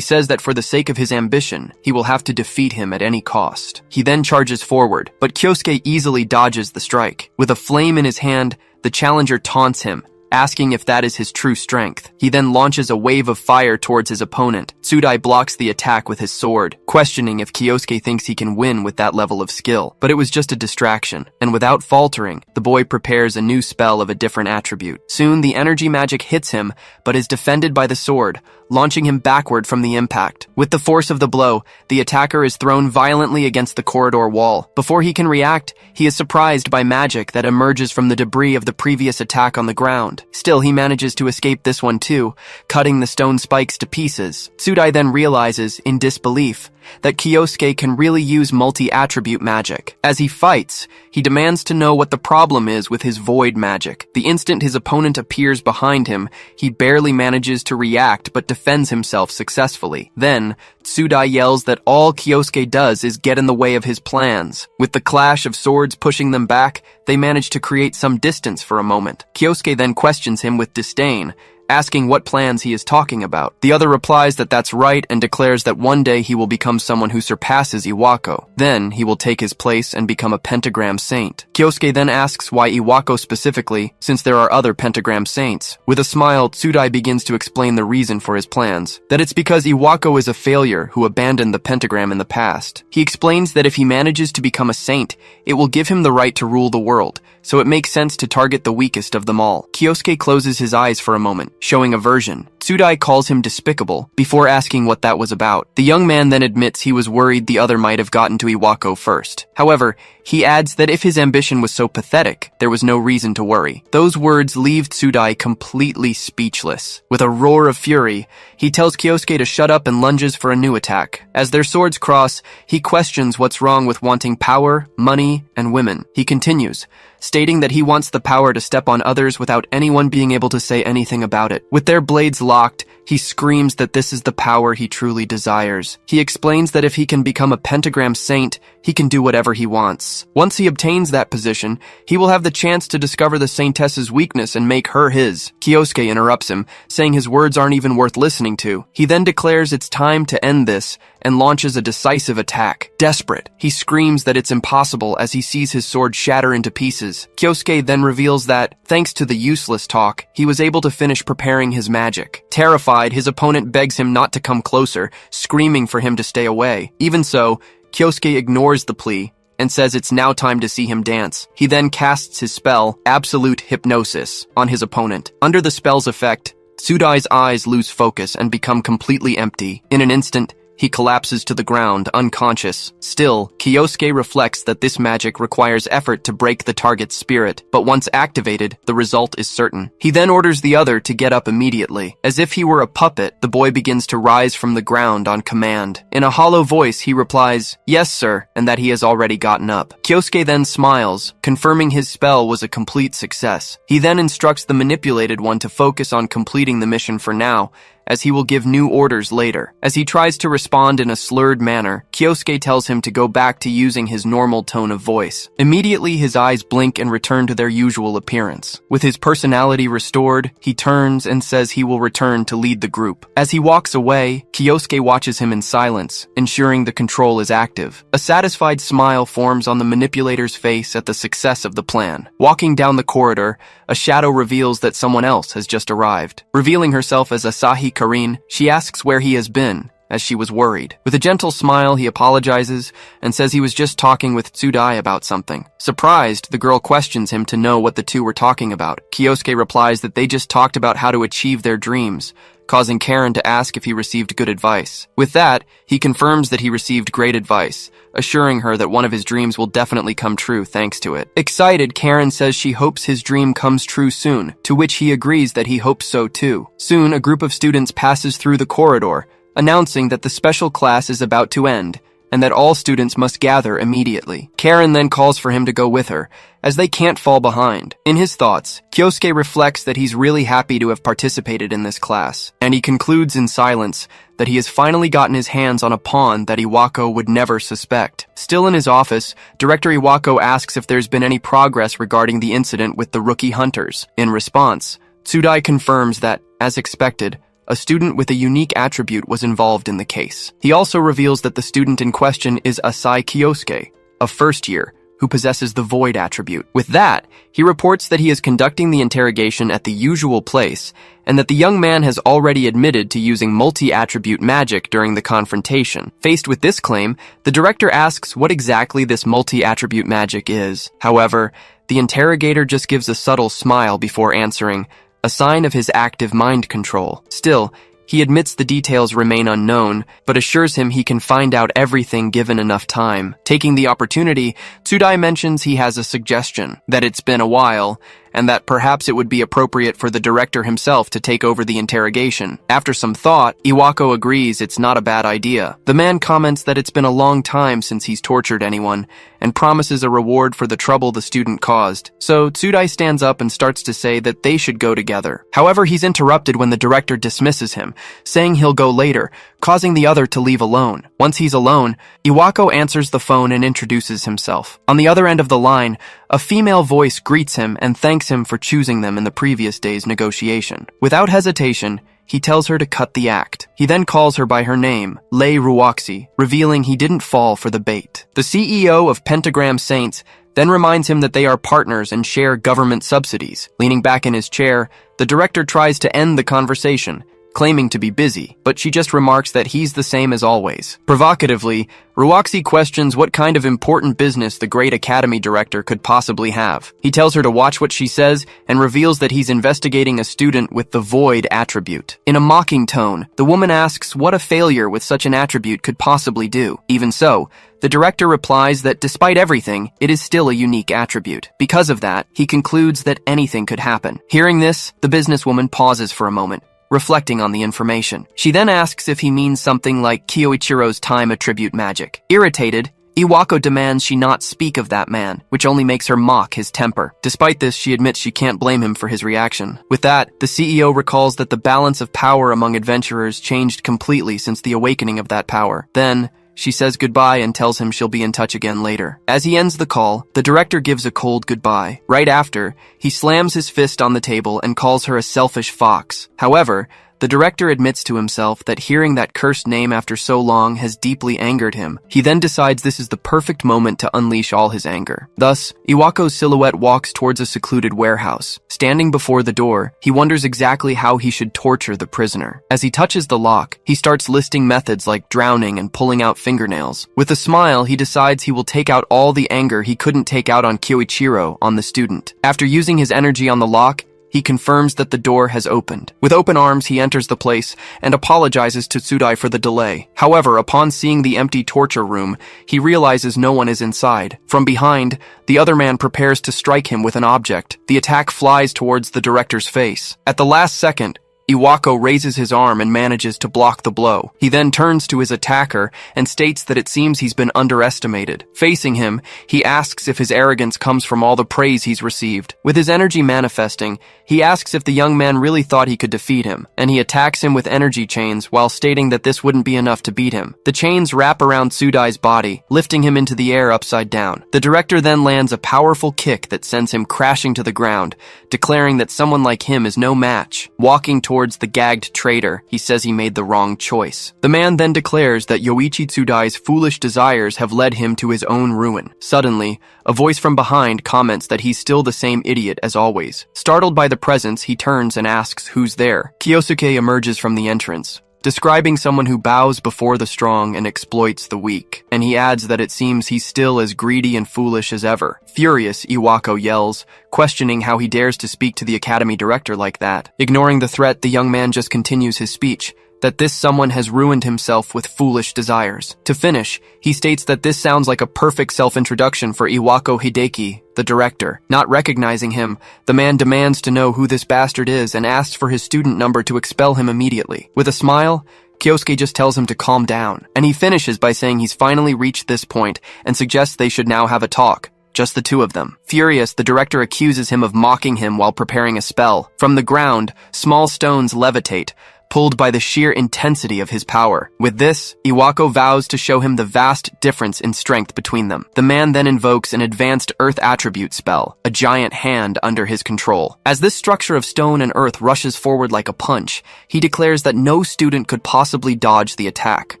says that for the sake of his ambition, he will have to defeat him at any cost. He then charges forward, but Kyosuke easily dodges the strike. With a flame in his hand, the challenger taunts him, asking if that is his true strength. He then launches a wave of fire towards his opponent. Tsudai blocks the attack with his sword, questioning if Kyosuke thinks he can win with that level of skill. But it was just a distraction, and without faltering, the boy prepares a new spell of a different attribute. Soon, the energy magic hits him, but is defended by the sword, launching him backward from the impact. With the force of the blow, the attacker is thrown violently against the corridor wall. Before he can react, he is surprised by magic that emerges from the debris of the previous attack on the ground. Still, he manages to escape this one too, cutting the stone spikes to pieces. Tsudai then realizes, in disbelief, that Kyosuke can really use multi-attribute magic. As he fights, he demands to know what the problem is with his void magic. The instant his opponent appears behind him, he barely manages to react but defends himself successfully. Then, Tsudai yells that all Kyosuke does is get in the way of his plans. With the clash of swords pushing them back, they manage to create some distance for a moment. Kyosuke then questions him with disdain, asking what plans he is talking about. The other replies that that's right and declares that one day he will become someone who surpasses Iwako. Then he will take his place and become a pentagram saint. Kyosuke then asks why Iwako specifically, since there are other pentagram saints. With a smile, Tsudai begins to explain the reason for his plans, that it's because Iwako is a failure who abandoned the pentagram in the past. He explains that if he manages to become a saint, it will give him the right to rule the world, so it makes sense to target the weakest of them all. Kyosuke closes his eyes for a moment, showing aversion. Tsudai calls him despicable, before asking what that was about. The young man then admits he was worried the other might have gotten to Iwako first. However, he adds that if his ambition was so pathetic, there was no reason to worry. Those words leave Tsudai completely speechless. With a roar of fury, he tells Kyosuke to shut up and lunges for a new attack. As their swords cross, he questions what's wrong with wanting power, money, and women. He continues, stating that he wants the power to step on others without anyone being able to say anything about it. With their blades locked, he screams that this is the power he truly desires. He explains that if he can become a pentagram saint, he can do whatever he wants. Once he obtains that position, he will have the chance to discover the saintess's weakness and make her his. Kyosuke interrupts him, saying his words aren't even worth listening to. He then declares it's time to end this and launches a decisive attack. Desperate, he screams that it's impossible as he sees his sword shatter into pieces. Kyosuke then reveals that, thanks to the useless talk, he was able to finish preparing his magic. Terrified, his opponent begs him not to come closer, screaming for him to stay away. Even so, Kyosuke ignores the plea and says it's now time to see him dance. He then casts his spell, Absolute Hypnosis, on his opponent. Under the spell's effect, Tsudai's eyes lose focus and become completely empty. In an instant, he collapses to the ground, unconscious. Still, Kyosuke reflects that this magic requires effort to break the target's spirit, but once activated, the result is certain. He then orders the other to get up immediately. As if he were a puppet, the boy begins to rise from the ground on command. In a hollow voice, he replies, "Yes, sir," and that he has already gotten up. Kyosuke then smiles, confirming his spell was a complete success. He then instructs the manipulated one to focus on completing the mission for now, as he will give new orders later. As he tries to respond in a slurred manner, Kyosuke tells him to go back to using his normal tone of voice. Immediately, his eyes blink and return to their usual appearance. With his personality restored, he turns and says he will return to lead the group. As he walks away, Kyosuke watches him in silence, ensuring the control is active. A satisfied smile forms on the manipulator's face at the success of the plan. Walking down the corridor, a shadow reveals that someone else has just arrived. Revealing herself as Asahi Karin, she asks where he has been, as she was worried. With a gentle smile, he apologizes and says he was just talking with Tsudai about something. Surprised, the girl questions him to know what the two were talking about. Kyosuke replies that they just talked about how to achieve their dreams, causing Karen to ask if he received good advice. With that, he confirms that he received great advice, assuring her that one of his dreams will definitely come true thanks to it. Excited, Karen says she hopes his dream comes true soon, to which he agrees that he hopes so too. Soon, a group of students passes through the corridor, announcing that the special class is about to end, and that all students must gather immediately. Karen then calls for him to go with her, as they can't fall behind. In his thoughts, Kyosuke reflects that he's really happy to have participated in this class, and he concludes in silence that he has finally gotten his hands on a pawn that Iwako would never suspect. Still in his office, Director Iwako asks if there's been any progress regarding the incident with the rookie hunters. In response, Tsudai confirms that, as expected, a student with a unique attribute was involved in the case. He also reveals that the student in question is Asai Kyosuke, a first year, who possesses the Void attribute. With that, he reports that he is conducting the interrogation at the usual place, and that the young man has already admitted to using multi-attribute magic during the confrontation. Faced with this claim, the director asks what exactly this multi-attribute magic is. However, the interrogator just gives a subtle smile before answering, a sign of his active mind control. Still, he admits the details remain unknown, but assures him he can find out everything given enough time. Taking the opportunity, Tsudai mentions he has a suggestion, that it's been a while, and that perhaps it would be appropriate for the director himself to take over the interrogation. After some thought, Iwako agrees it's not a bad idea. The man comments that it's been a long time since he's tortured anyone, and promises a reward for the trouble the student caused. So Tsudai stands up and starts to say that they should go together. However, he's interrupted when the director dismisses him, saying he'll go later, causing the other to leave alone. Once he's alone, Iwako answers the phone and introduces himself. On the other end of the line, a female voice greets him and thanks him for choosing them in the previous day's negotiation. Without hesitation, he tells her to cut the act. He then calls her by her name, Lei Ruoxi, revealing he didn't fall for the bait. The CEO of Pentagram Saints then reminds him that they are partners and share government subsidies. Leaning back in his chair, the director tries to end the conversation, claiming to be busy, but she just remarks that he's the same as always. Provocatively, Ruoxi questions what kind of important business the great academy director could possibly have. He tells her to watch what she says and reveals that he's investigating a student with the Void attribute. In a mocking tone, the woman asks what a failure with such an attribute could possibly do. Even so, the director replies that despite everything, it is still a unique attribute. Because of that, he concludes that anything could happen. Hearing this, the businesswoman pauses for a moment, reflecting on the information. She then asks if he means something like Kyoichiro's time attribute magic. Irritated, Iwako demands she not speak of that man, which only makes her mock his temper. Despite this, she admits she can't blame him for his reaction. With that, the CEO recalls that the balance of power among adventurers changed completely since the awakening of that power. Then, she says goodbye and tells him she'll be in touch again later. As he ends the call, the director gives a cold goodbye. Right after, he slams his fist on the table and calls her a selfish fox. However, the director admits to himself that hearing that cursed name after so long has deeply angered him. He then decides this is the perfect moment to unleash all his anger. Thus, Iwako's silhouette walks towards a secluded warehouse. Standing before the door, he wonders exactly how he should torture the prisoner. As he touches the lock, he starts listing methods like drowning and pulling out fingernails. With a smile, he decides he will take out all the anger he couldn't take out on Kyoichiro on the student. After using his energy on the lock, he confirms that the door has opened. With open arms, he enters the place and apologizes to Tsudai for the delay. However, upon seeing the empty torture room, he realizes no one is inside. From behind, the other man prepares to strike him with an object. The attack flies towards the director's face. At the last second, Iwako raises his arm and manages to block the blow. He then turns to his attacker and states that it seems he's been underestimated. Facing him, he asks if his arrogance comes from all the praise he's received. With his energy manifesting, he asks if the young man really thought he could defeat him, and he attacks him with energy chains while stating that this wouldn't be enough to beat him. The chains wrap around Sudai's body, lifting him into the air upside down. The director then lands a powerful kick that sends him crashing to the ground, declaring that someone like him is no match. Walking towards the gagged traitor, he says he made the wrong choice. The man then declares that Yoichi Tsudai's foolish desires have led him to his own ruin. Suddenly, a voice from behind comments that he's still the same idiot as always. Startled by the presence, he turns and asks who's there. Kyosuke emerges from the entrance, describing someone who bows before the strong and exploits the weak, and he adds that it seems he's still as greedy and foolish as ever. Furious, Iwako yells, questioning how he dares to speak to the academy director like that. Ignoring the threat, the young man just continues his speech, that this someone has ruined himself with foolish desires. To finish, he states that this sounds like a perfect self-introduction for Iwako Hideki, the director. Not recognizing him, the man demands to know who this bastard is and asks for his student number to expel him immediately. With a smile, Kyosuke just tells him to calm down, and he finishes by saying he's finally reached this point and suggests they should now have a talk. Just the two of them. Furious, the director accuses him of mocking him while preparing a spell. From the ground, small stones levitate, pulled by the sheer intensity of his power. With this, Iwako vows to show him the vast difference in strength between them. The man then invokes an advanced earth attribute spell, a giant hand under his control. As this structure of stone and earth rushes forward like a punch, he declares that no student could possibly dodge the attack.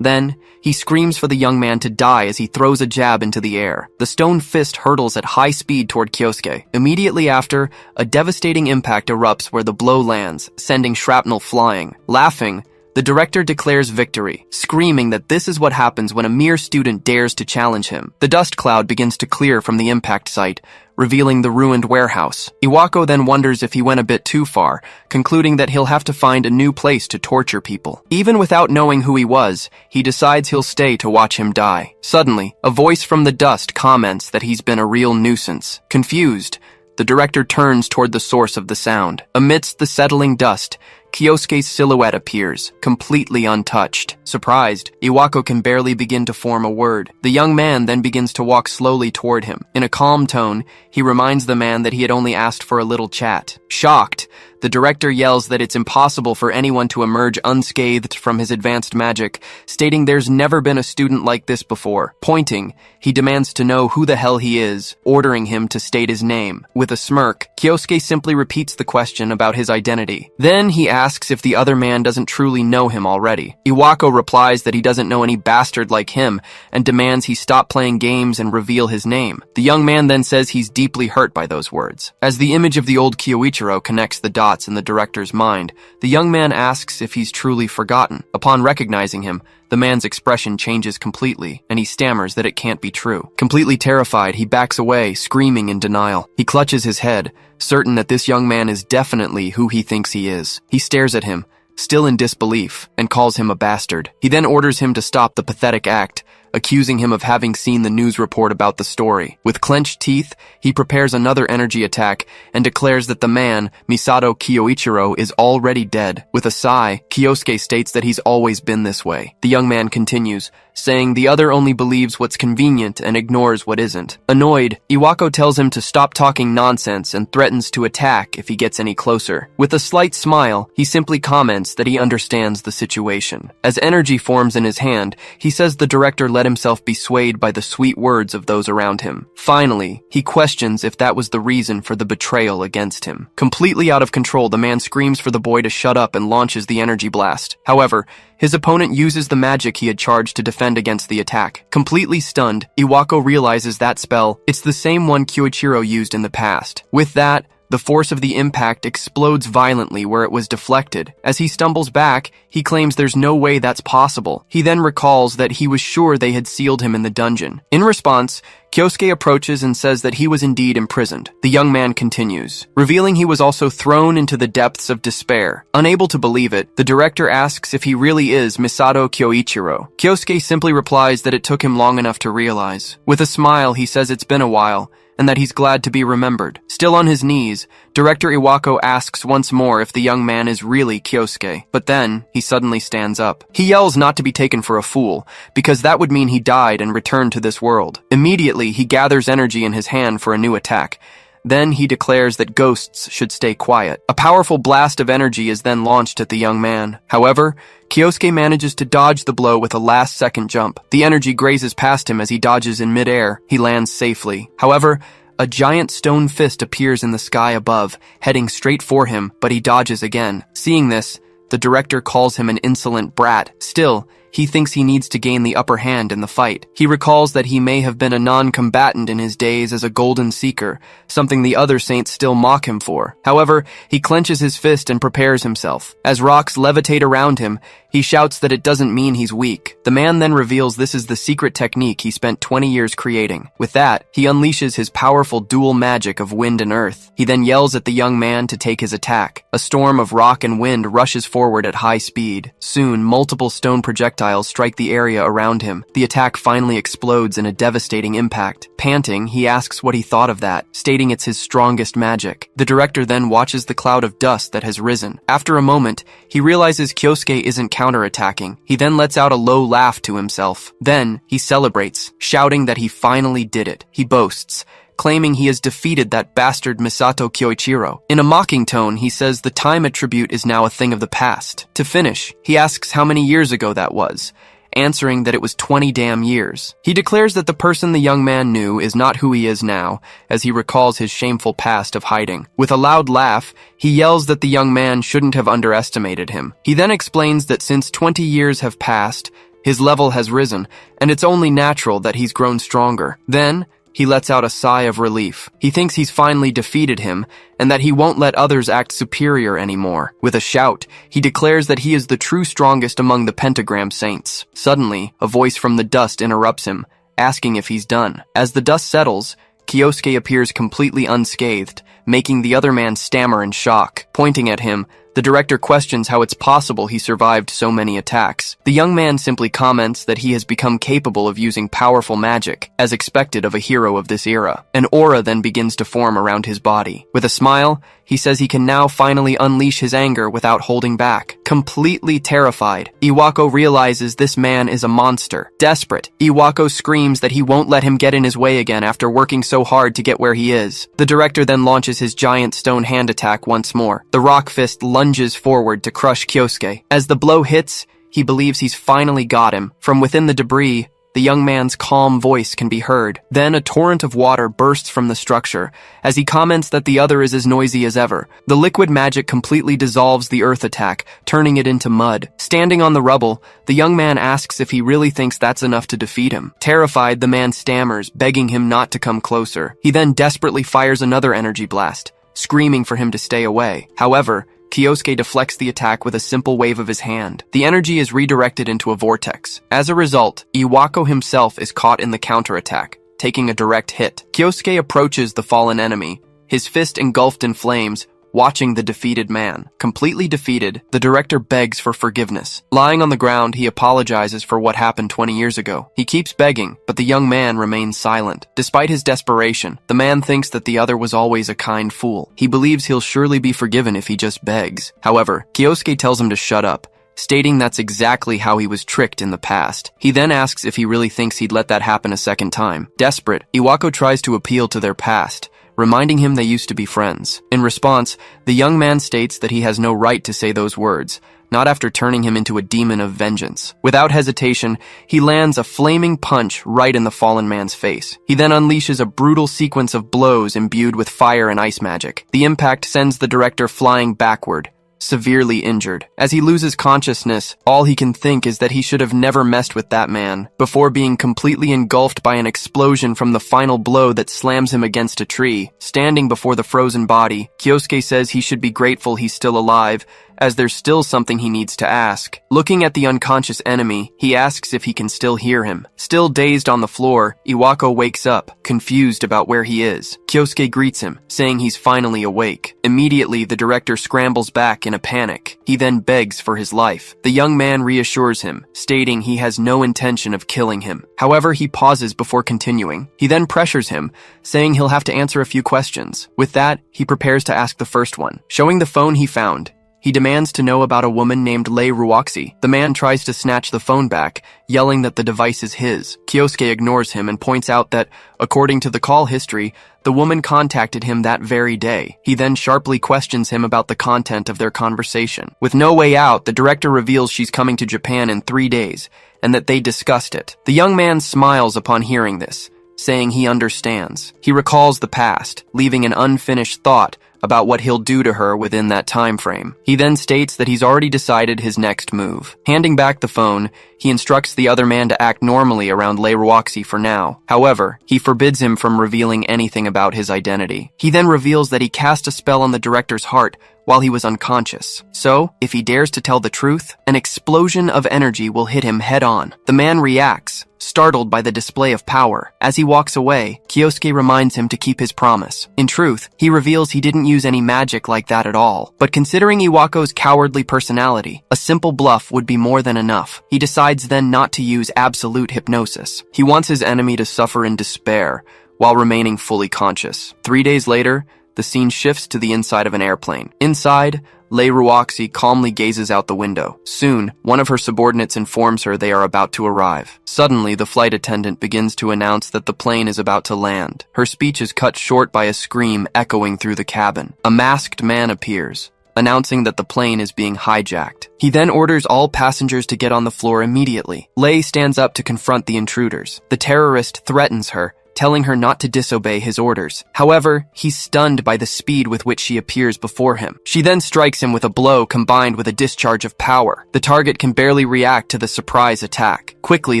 Then, he screams for the young man to die as he throws a jab into the air. The stone fist hurtles at high speed toward Kyosuke. Immediately after, a devastating impact erupts where the blow lands, sending shrapnel flying. Laughing, the director declares victory, screaming that this is what happens when a mere student dares to challenge him. The dust cloud begins to clear from the impact site, revealing the ruined warehouse. Iwako then wonders if he went a bit too far, concluding that he'll have to find a new place to torture people. Even without knowing who he was, he decides he'll stay to watch him die. Suddenly, a voice from the dust comments that he's been a real nuisance. Confused, the director turns toward the source of the sound. Amidst the settling dust, Kyosuke's silhouette appears, completely untouched. Surprised, Iwako can barely begin to form a word. The young man then begins to walk slowly toward him. In a calm tone, he reminds the man that he had only asked for a little chat. Shocked, the director yells that it's impossible for anyone to emerge unscathed from his advanced magic, stating there's never been a student like this before. Pointing, he demands to know who the hell he is, ordering him to state his name. With a smirk, Kyosuke simply repeats the question about his identity. Then he asks if the other man doesn't truly know him already. Iwako replies that he doesn't know any bastard like him and demands he stop playing games and reveal his name. The young man then says he's deeply hurt by those words. As the image of the old Kyoichiro connects the dots in the director's mind, the young man asks if he's truly forgotten. Upon recognizing him, the man's expression changes completely, and he stammers that it can't be true. Completely terrified, he backs away, screaming in denial. He clutches his head, certain that this young man is definitely who he thinks he is. He stares at him, still in disbelief, and calls him a bastard. He then orders him to stop the pathetic act, accusing him of having seen the news report about the story. With clenched teeth, he prepares another energy attack and declares that the man, Misato Kyoichiro, is already dead. With a sigh, Kyosuke states that he's always been this way. The young man continues, saying the other only believes what's convenient and ignores what isn't. Annoyed, Iwako tells him to stop talking nonsense and threatens to attack if he gets any closer. With a slight smile, he simply comments that he understands the situation. As energy forms in his hand, he says the director let himself be swayed by the sweet words of those around him. Finally, he questions if that was the reason for the betrayal against him. Completely out of control, the man screams for the boy to shut up and launches the energy blast. However, his opponent uses the magic he had charged to defend against the attack. Completely stunned, Iwako realizes that spell, it's the same one Kyoichiro used in the past. With that, the force of the impact explodes violently where it was deflected. As he stumbles back, he claims there's no way that's possible. He then recalls that he was sure they had sealed him in the dungeon. In response, Kyosuke approaches and says that he was indeed imprisoned. The young man continues, revealing he was also thrown into the depths of despair. Unable to believe it, the director asks if he really is Misato Kyoichiro. Kyosuke simply replies that it took him long enough to realize. With a smile, he says it's been a while, and that he's glad to be remembered. Still on his knees, Director Iwako asks once more if the young man is really Kyosuke, but then he suddenly stands up. He yells not to be taken for a fool, because that would mean he died and returned to this world. Immediately, he gathers energy in his hand for a new attack. Then he declares that ghosts should stay quiet. A powerful blast of energy is then launched at the young man. However, Kyosuke manages to dodge the blow with a last-second jump. The energy grazes past him as he dodges in midair. He lands safely. However, a giant stone fist appears in the sky above, heading straight for him, but he dodges again. Seeing this, the director calls him an insolent brat. Still, he thinks he needs to gain the upper hand in the fight. He recalls that he may have been a non-combatant in his days as a golden seeker, something the other saints still mock him for. However, he clenches his fist and prepares himself. As rocks levitate around him, he shouts that it doesn't mean he's weak. The man then reveals this is the secret technique he spent 20 years creating. With that, he unleashes his powerful dual magic of wind and earth. He then yells at the young man to take his attack. A storm of rock and wind rushes forward at high speed. Soon, multiple stone projectiles strike the area around him. The attack finally explodes in a devastating impact. Panting, he asks what he thought of that, stating it's his strongest magic. The director then watches the cloud of dust that has risen. After a moment, he realizes Kyosuke isn't counterattacking. He then lets out a low laugh to himself. Then, he celebrates, shouting that he finally did it. He boasts, claiming he has defeated that bastard Misato Kyoichiro. In a mocking tone, he says the time attribute is now a thing of the past. To finish, he asks how many years ago that was, answering that it was 20 damn years. He declares that the person the young man knew is not who he is now, as he recalls his shameful past of hiding. With a loud laugh, he yells that the young man shouldn't have underestimated him. He then explains that since 20 years have passed, his level has risen, and it's only natural that he's grown stronger. Then, he lets out a sigh of relief. He thinks he's finally defeated him, and that he won't let others act superior anymore. With a shout, he declares that he is the true strongest among the pentagram saints. Suddenly, a voice from the dust interrupts him, asking if he's done. As the dust settles, Kyosuke appears completely unscathed, making the other man stammer in shock. Pointing at him, the director questions how it's possible he survived so many attacks. The young man simply comments that he has become capable of using powerful magic, as expected of a hero of this era. An aura then begins to form around his body. With a smile, he says he can now finally unleash his anger without holding back. Completely terrified, Iwako realizes this man is a monster. Desperate, Iwako screams that he won't let him get in his way again after working so hard to get where he is. The director then launches his giant stone hand attack once more. The rock fist lunges forward to crush Kyosuke. As the blow hits, he believes he's finally got him. From within the debris, the young man's calm voice can be heard. Then a torrent of water bursts from the structure, as he comments that the other is as noisy as ever. The liquid magic completely dissolves the earth attack, turning it into mud. Standing on the rubble, the young man asks if he really thinks that's enough to defeat him. Terrified, the man stammers, begging him not to come closer. He then desperately fires another energy blast, screaming for him to stay away. However, Kyosuke deflects the attack with a simple wave of his hand. The energy is redirected into a vortex. As a result, Iwako himself is caught in the counterattack, taking a direct hit. Kyosuke approaches the fallen enemy, his fist engulfed in flames, watching the defeated man. Completely defeated, the director begs for forgiveness. Lying on the ground, he apologizes for what happened 20 years ago. He keeps begging, but the young man remains silent. Despite his desperation, the man thinks that the other was always a kind fool. He believes he'll surely be forgiven if he just begs. However, Kyosuke tells him to shut up, stating that's exactly how he was tricked in the past. He then asks if he really thinks he'd let that happen a second time. Desperate, Iwako tries to appeal to their past, reminding him they used to be friends. In response, the young man states that he has no right to say those words, not after turning him into a demon of vengeance. Without hesitation, he lands a flaming punch right in the fallen man's face. He then unleashes a brutal sequence of blows imbued with fire and ice magic. The impact sends the director flying backward, severely injured. As he loses consciousness, all he can think is that he should have never messed with that man, before being completely engulfed by an explosion from the final blow that slams him against a tree. Standing before the frozen body, Kyosuke says he should be grateful he's still alive, as there's still something he needs to ask. Looking at the unconscious enemy, he asks if he can still hear him. Still dazed on the floor, Iwako wakes up, confused about where he is. Kyosuke greets him, saying he's finally awake. Immediately, the director scrambles back in a panic. He then begs for his life. The young man reassures him, stating he has no intention of killing him. However, he pauses before continuing. He then pressures him, saying he'll have to answer a few questions. With that, he prepares to ask the first one. Showing the phone he found, he demands to know about a woman named Lei Ruoxi. The man tries to snatch the phone back, yelling that the device is his. Kyosuke ignores him and points out that, according to the call history, the woman contacted him that very day. He then sharply questions him about the content of their conversation. With no way out, the director reveals she's coming to Japan in 3 days, and that they discussed it. The young man smiles upon hearing this, saying he understands. He recalls the past, leaving an unfinished thought about what he'll do to her within that time frame. He then states that he's already decided his next move. Handing back the phone, he instructs the other man to act normally around Lei Ruoxi for now. However, he forbids him from revealing anything about his identity. He then reveals that he cast a spell on the director's heart while he was unconscious. So, if he dares to tell the truth, an explosion of energy will hit him head on. The man reacts, startled by the display of power. As he walks away, Kyosuke reminds him to keep his promise. In truth, he reveals he didn't use any magic like that at all. But considering Iwako's cowardly personality, a simple bluff would be more than enough. He decides then not to use absolute hypnosis. He wants his enemy to suffer in despair while remaining fully conscious. 3 days later, the scene shifts to the inside of an airplane. Inside, Lei Ruoxi calmly gazes out the window. Soon, one of her subordinates informs her they are about to arrive. Suddenly, the flight attendant begins to announce that the plane is about to land. Her speech is cut short by a scream echoing through the cabin. A masked man appears, announcing that the plane is being hijacked. He then orders all passengers to get on the floor immediately. Lei stands up to confront the intruders. The terrorist threatens her, telling her not to disobey his orders. However, he's stunned by the speed with which she appears before him. She then strikes him with a blow combined with a discharge of power. The target can barely react to the surprise attack. Quickly,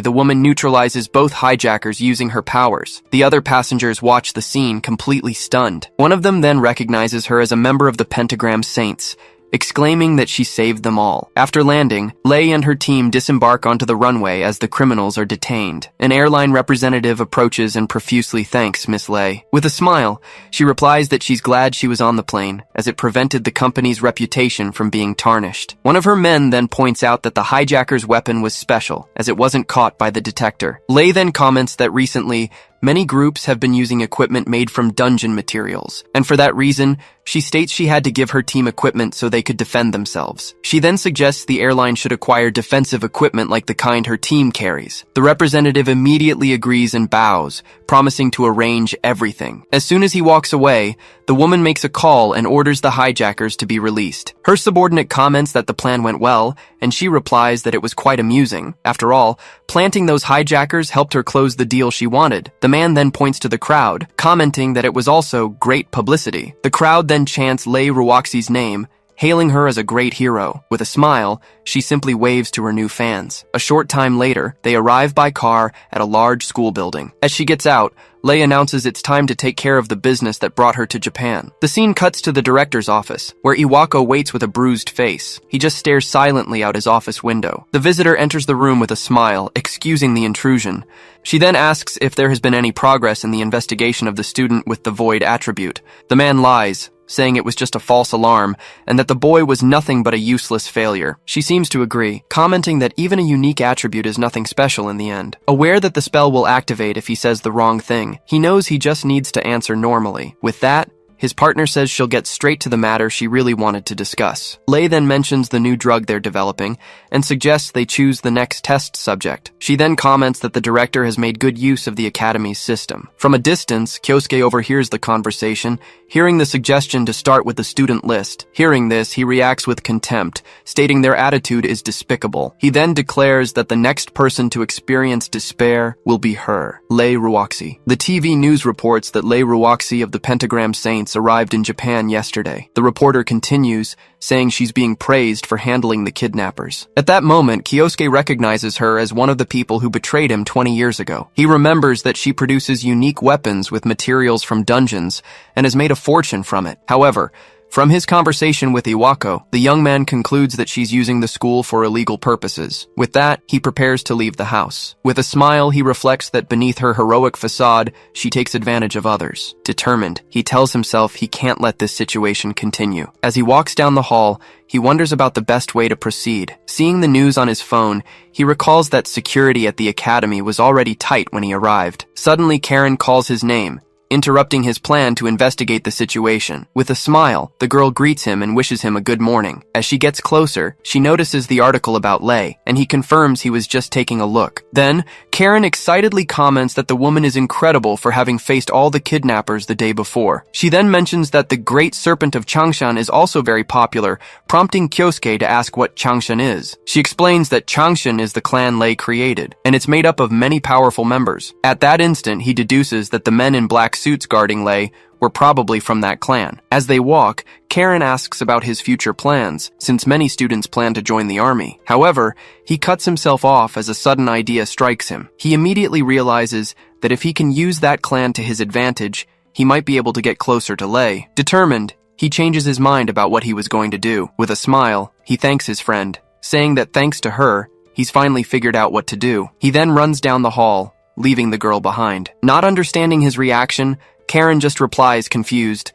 the woman neutralizes both hijackers using her powers. The other passengers watch the scene completely stunned. One of them then recognizes her as a member of the Pentagram Saints, exclaiming that she saved them all. After landing, Lei and her team disembark onto the runway as the criminals are detained. An airline representative approaches and profusely thanks Miss Lei. With a smile, she replies that she's glad she was on the plane, as it prevented the company's reputation from being tarnished. One of her men then points out that the hijacker's weapon was special, as it wasn't caught by the detector. Lei then comments that recently, many groups have been using equipment made from dungeon materials, and for that reason, she states she had to give her team equipment so they could defend themselves. She then suggests the airline should acquire defensive equipment like the kind her team carries. The representative immediately agrees and bows, promising to arrange everything. As soon as he walks away, the woman makes a call and orders the hijackers to be released. Her subordinate comments that the plan went well, and she replies that it was quite amusing. After all, planting those hijackers helped her close the deal she wanted. The man then points to the crowd, commenting that it was also great publicity. The crowd then chants Lei Ruoxi's name, hailing her as a great hero. With a smile, she simply waves to her new fans. A short time later, they arrive by car at a large school building. As she gets out, Lei announces it's time to take care of the business that brought her to Japan. The scene cuts to the director's office, where Iwako waits with a bruised face. He just stares silently out his office window. The visitor enters the room with a smile, excusing the intrusion. She then asks if there has been any progress in the investigation of the student with the void attribute. The man lies, saying it was just a false alarm, and that the boy was nothing but a useless failure. She seems to agree, commenting that even a unique attribute is nothing special in the end. Aware that the spell will activate if he says the wrong thing, he knows he just needs to answer normally. With that, his partner says she'll get straight to the matter she really wanted to discuss. Lei then mentions the new drug they're developing and suggests they choose the next test subject. She then comments that the director has made good use of the academy's system. From a distance, Kyosuke overhears the conversation, hearing the suggestion to start with the student list. Hearing this, he reacts with contempt, stating their attitude is despicable. He then declares that the next person to experience despair will be her, Lei Ruoxi. The TV news reports that Lei Ruoxi of the Pentagram Saints arrived in Japan yesterday. The reporter continues, saying she's being praised for handling the kidnappers. At that moment, Kyosuke recognizes her as one of the people who betrayed him 20 years ago. He remembers that she produces unique weapons with materials from dungeons and has made a fortune from it. However, From his conversation with Iwako, the young man concludes that she's using the school for illegal purposes. With that, he prepares to leave the house. With a smile, he reflects that beneath her heroic facade, she takes advantage of others. Determined, he tells himself he can't let this situation continue. As he walks down the hall, he wonders about the best way to proceed. Seeing the news on his phone, he recalls that security at the academy was already tight when he arrived. Suddenly, Karen calls his name, interrupting his plan to investigate the situation. With a smile, the girl greets him and wishes him a good morning. As she gets closer, she notices the article about Lei, and he confirms he was just taking a look. Then, Karen excitedly comments that the woman is incredible for having faced all the kidnappers the day before. She then mentions that the Great Serpent of Changshan is also very popular, prompting Kyosuke to ask what Changshan is. She explains that Changshan is the clan Lei created, and it's made up of many powerful members. At that instant, he deduces that the men in black suits guarding Lei were probably from that clan. As they walk, Karen asks about his future plans, since many students plan to join the army. However, he cuts himself off as a sudden idea strikes him. He immediately realizes that if he can use that clan to his advantage, he might be able to get closer to Lei. Determined, he changes his mind about what he was going to do. With a smile, he thanks his friend, saying that thanks to her, he's finally figured out what to do. He then runs down the hall, leaving the girl behind. Not understanding his reaction, Karen just replies confused,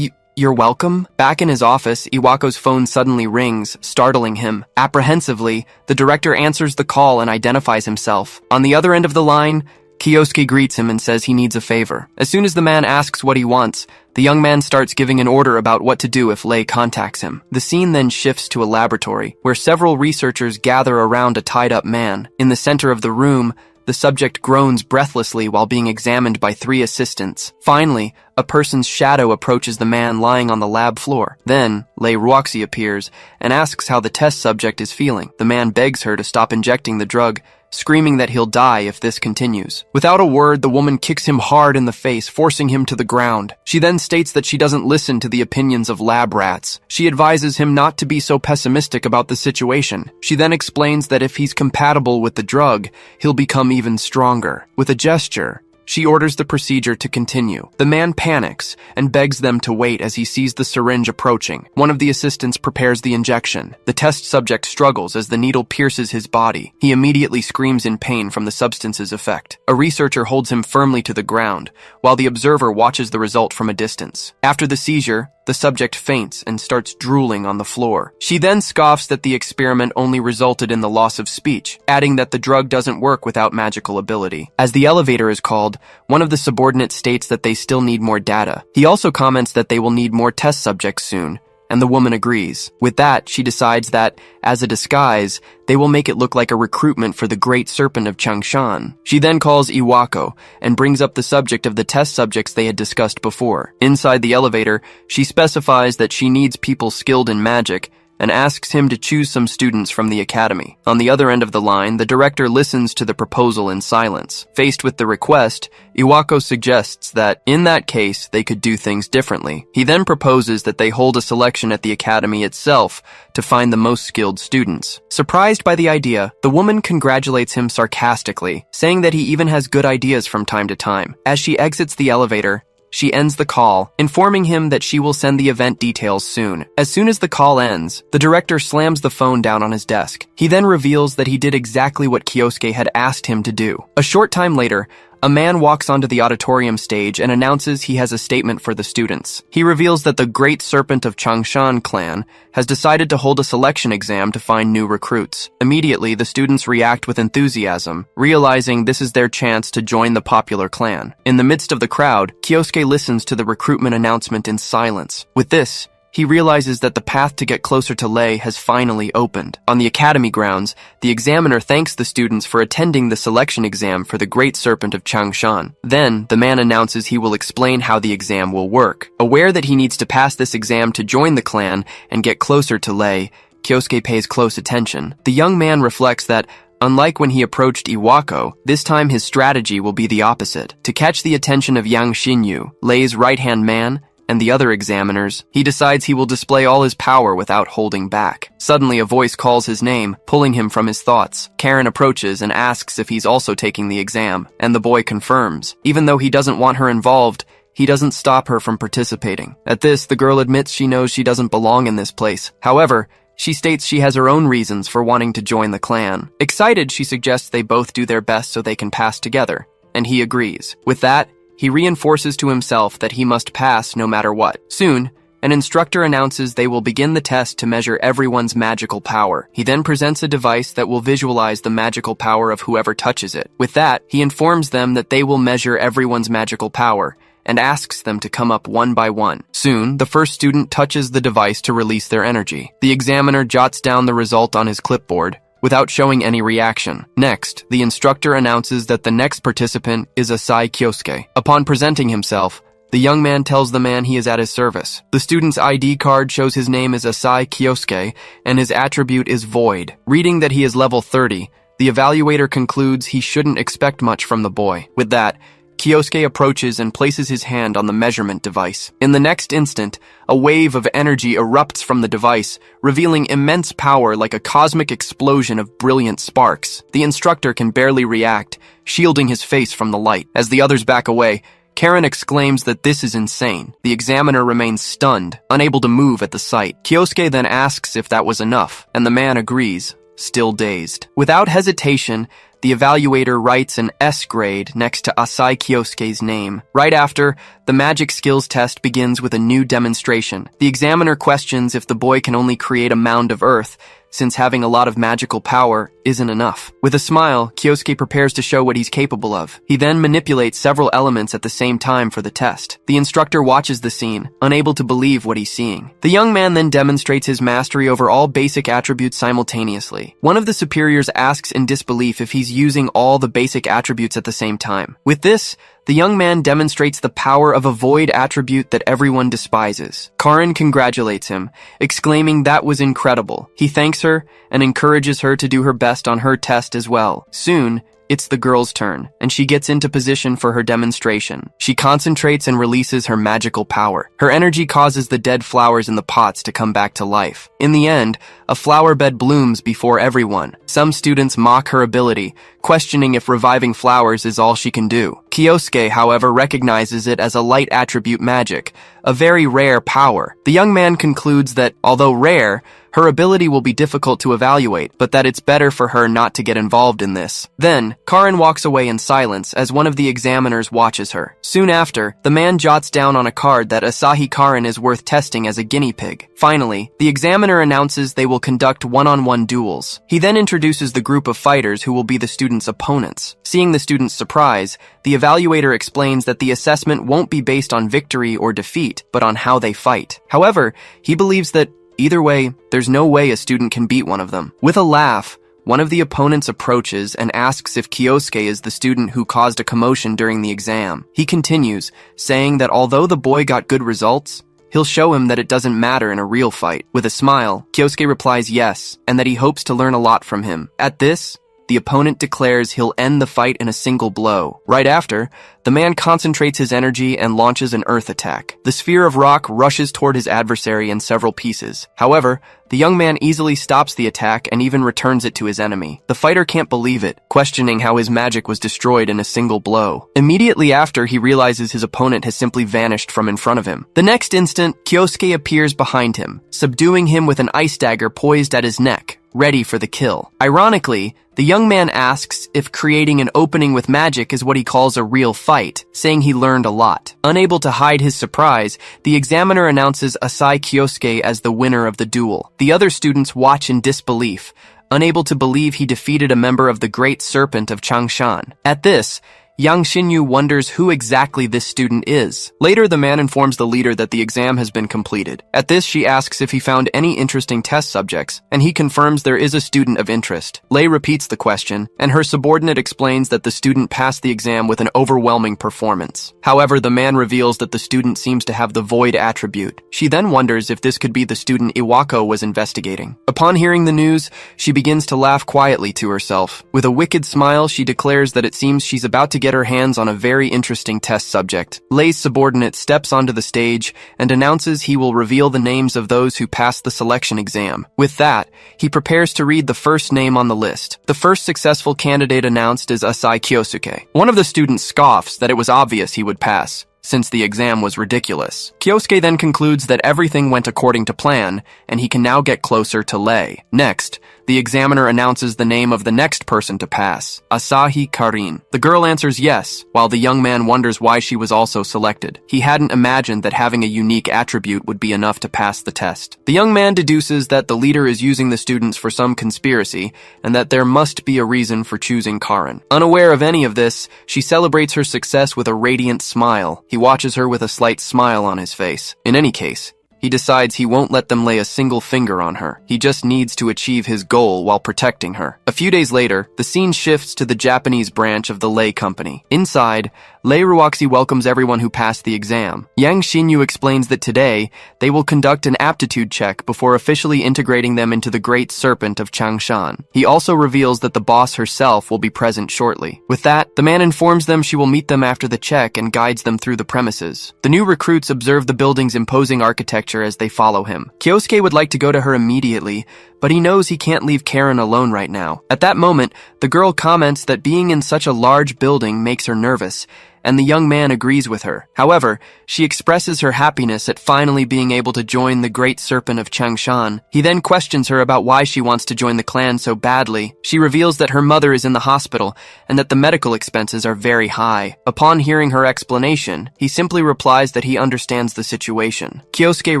"You're welcome?" Back in his office, Iwako's phone suddenly rings, startling him. Apprehensively, the director answers the call and identifies himself. On the other end of the line, Kyosuke greets him and says he needs a favor. As soon as the man asks what he wants, the young man starts giving an order about what to do if Lei contacts him. The scene then shifts to a laboratory, where several researchers gather around a tied-up man. In the center of the room, the subject groans breathlessly while being examined by 3 assistants. Finally, a person's shadow approaches the man lying on the lab floor. Then, Lei Ruoxi appears and asks how the test subject is feeling. The man begs her to stop injecting the drug, screaming that he'll die if this continues. Without a word, the woman kicks him hard in the face, forcing him to the ground. She then states that she doesn't listen to the opinions of lab rats. She advises him not to be so pessimistic about the situation. She then explains that if he's compatible with the drug, he'll become even stronger. With a gesture, she orders the procedure to continue. The man panics and begs them to wait as he sees the syringe approaching. One of the assistants prepares the injection. The test subject struggles as the needle pierces his body. He immediately screams in pain from the substance's effect. A researcher holds him firmly to the ground, while the observer watches the result from a distance. After the seizure, the subject faints and starts drooling on the floor. She then scoffs that the experiment only resulted in the loss of speech, adding that the drug doesn't work without magical ability. As the elevator is called, one of the subordinates states that they still need more data. He also comments that they will need more test subjects soon, and the woman agrees. With that, she decides that, as a disguise, they will make it look like a recruitment for the Great Serpent of Changshan. She then calls Iwako and brings up the subject of the test subjects they had discussed before. Inside the elevator, she specifies that she needs people skilled in magic and asks him to choose some students from the academy. On the other end of the line, the director listens to the proposal in silence. Faced with the request, Iwako suggests that, in that case, they could do things differently. He then proposes that they hold a selection at the academy itself to find the most skilled students. Surprised by the idea, the woman congratulates him sarcastically, saying that he even has good ideas from time to time. As she exits the elevator, she ends the call, informing him that she will send the event details soon. As soon as the call ends, the director slams the phone down on his desk. He then reveals that he did exactly what Kyosuke had asked him to do. A short time later, a man walks onto the auditorium stage and announces he has a statement for the students. He reveals that the Great Serpent of Changshan clan has decided to hold a selection exam to find new recruits. Immediately, the students react with enthusiasm, realizing this is their chance to join the popular clan. In the midst of the crowd, Kyosuke listens to the recruitment announcement in silence. With this, he realizes that the path to get closer to Lei has finally opened. On the academy grounds, the examiner thanks the students for attending the selection exam for the Great Serpent of Changshan. Then, the man announces he will explain how the exam will work. Aware that he needs to pass this exam to join the clan and get closer to Lei, Kyosuke pays close attention. The young man reflects that, unlike when he approached Iwako, this time his strategy will be the opposite. To catch the attention of Yang Xinyu, Lei's right-hand man, and the other examiners, he decides he will display all his power without holding back. Suddenly, a voice calls his name, pulling him from his thoughts. Karen approaches and asks if he's also taking the exam, and the boy confirms. Even though he doesn't want her involved, he doesn't stop her from participating. At this, the girl admits she knows she doesn't belong in this place. However, she states she has her own reasons for wanting to join the clan. Excited, she suggests they both do their best so they can pass together, and he agrees. With that, he reinforces to himself that he must pass no matter what. Soon, an instructor announces they will begin the test to measure everyone's magical power. He then presents a device that will visualize the magical power of whoever touches it. With that, he informs them that they will measure everyone's magical power and asks them to come up one by one. Soon, the first student touches the device to release their energy. The examiner jots down the result on his clipboard without showing any reaction. Next, the instructor announces that the next participant is Asai Kyosuke. Upon presenting himself, the young man tells the man he is at his service. The student's ID card shows his name is Asai Kyosuke and his attribute is Void. Reading that he is level 30, the evaluator concludes he shouldn't expect much from the boy. With that, Kyosuke approaches and places his hand on the measurement device. In the next instant, a wave of energy erupts from the device, revealing immense power like a cosmic explosion of brilliant sparks. The instructor can barely react, shielding his face from the light. As the others back away, Karen exclaims that this is insane. The examiner remains stunned, unable to move at the sight. Kyosuke then asks if that was enough, and the man agrees, still dazed. Without hesitation, the evaluator writes an S grade next to Asai Kyosuke's name. Right after, the magic skills test begins with a new demonstration. The examiner questions if the boy can only create a mound of earth, since having a lot of magical power isn't enough. With a smile, Kyosuke prepares to show what he's capable of. He then manipulates several elements at the same time for the test. The instructor watches the scene, unable to believe what he's seeing. The young man then demonstrates his mastery over all basic attributes simultaneously. One of the superiors asks in disbelief if he's using all the basic attributes at the same time. With this, the young man demonstrates the power of a void attribute that everyone despises. Karin congratulates him, exclaiming that was incredible. He thanks her and encourages her to do her best on her test as well. Soon, it's the girl's turn, and she gets into position for her demonstration. She concentrates and releases her magical power. Her energy causes the dead flowers in the pots to come back to life. In the end, a flower bed blooms before everyone. Some students mock her ability, questioning if reviving flowers is all she can do. Kyosuke, however, recognizes it as a light attribute magic, a very rare power. The young man concludes that, although rare, her ability will be difficult to evaluate, but that it's better for her not to get involved in this. Then, Karin walks away in silence as one of the examiners watches her. Soon after, the man jots down on a card that Asahi Karin is worth testing as a guinea pig. Finally, the examiner announces they will conduct one-on-one duels. He then introduces the group of fighters who will be the students' opponents. Seeing the students' surprise, the evaluator explains that the assessment won't be based on victory or defeat, but on how they fight. However, he believes that either way, there's no way a student can beat one of them. With a laugh, one of the opponents approaches and asks if Kyosuke is the student who caused a commotion during the exam. He continues, saying that although the boy got good results, he'll show him that it doesn't matter in a real fight. With a smile, Kyosuke replies yes, and that he hopes to learn a lot from him. At this, the opponent declares he'll end the fight in a single blow. Right after, the man concentrates his energy and launches an earth attack. The sphere of rock rushes toward his adversary in several pieces. However, the young man easily stops the attack and even returns it to his enemy. The fighter can't believe it, questioning how his magic was destroyed in a single blow. Immediately after, he realizes his opponent has simply vanished from in front of him. The next instant, Kyosuke appears behind him, subduing him with an ice dagger poised at his neck, ready for the kill. Ironically, the young man asks if creating an opening with magic is what he calls a real fight, saying he learned a lot. Unable to hide his surprise, the examiner announces Asai Kyosuke as the winner of the duel. The other students watch in disbelief, unable to believe he defeated a member of the Great Serpent of Changshan. At this, Yang Xinyu wonders who exactly this student is. Later, the man informs the leader that the exam has been completed. At this, she asks if he found any interesting test subjects, and he confirms there is a student of interest. Lei repeats the question, and her subordinate explains that the student passed the exam with an overwhelming performance. However, the man reveals that the student seems to have the void attribute. She then wonders if this could be the student Iwako was investigating. Upon hearing the news, she begins to laugh quietly to herself. With a wicked smile, she declares that it seems she's about to get her hands on a very interesting test subject. Lei's subordinate steps onto the stage and announces he will reveal the names of those who passed the selection exam. With that, he prepares to read the first name on the list. The first successful candidate announced is Asai Kyosuke. One of the students scoffs that it was obvious he would pass, since the exam was ridiculous. Kyosuke then concludes that everything went according to plan, and he can now get closer to Lei. Next, the examiner announces the name of the next person to pass, Asahi Karin. The girl answers yes, while the young man wonders why she was also selected. He hadn't imagined that having a unique attribute would be enough to pass the test. The young man deduces that the leader is using the students for some conspiracy, and that there must be a reason for choosing Karin. Unaware of any of this, she celebrates her success with a radiant smile. He watches her with a slight smile on his face. In any case, he decides he won't let them lay a single finger on her. He just needs to achieve his goal while protecting her. A few days later, the scene shifts to the Japanese branch of the Lei Company. Inside, Lei Ruoxi welcomes everyone who passed the exam. Yang Xinyu explains that today, they will conduct an aptitude check before officially integrating them into the Great Serpent of Changshan. He also reveals that the boss herself will be present shortly. With that, the man informs them she will meet them after the check and guides them through the premises. The new recruits observe the building's imposing architecture as they follow him. Kyosuke would like to go to her immediately, but he knows he can't leave Karen alone right now. At that moment, the girl comments that being in such a large building makes her nervous, and the young man agrees with her. However, she expresses her happiness at finally being able to join the Great Serpent of Changshan. He then questions her about why she wants to join the clan so badly. She reveals that her mother is in the hospital and that the medical expenses are very high. Upon hearing her explanation, he simply replies that he understands the situation. Kyosuke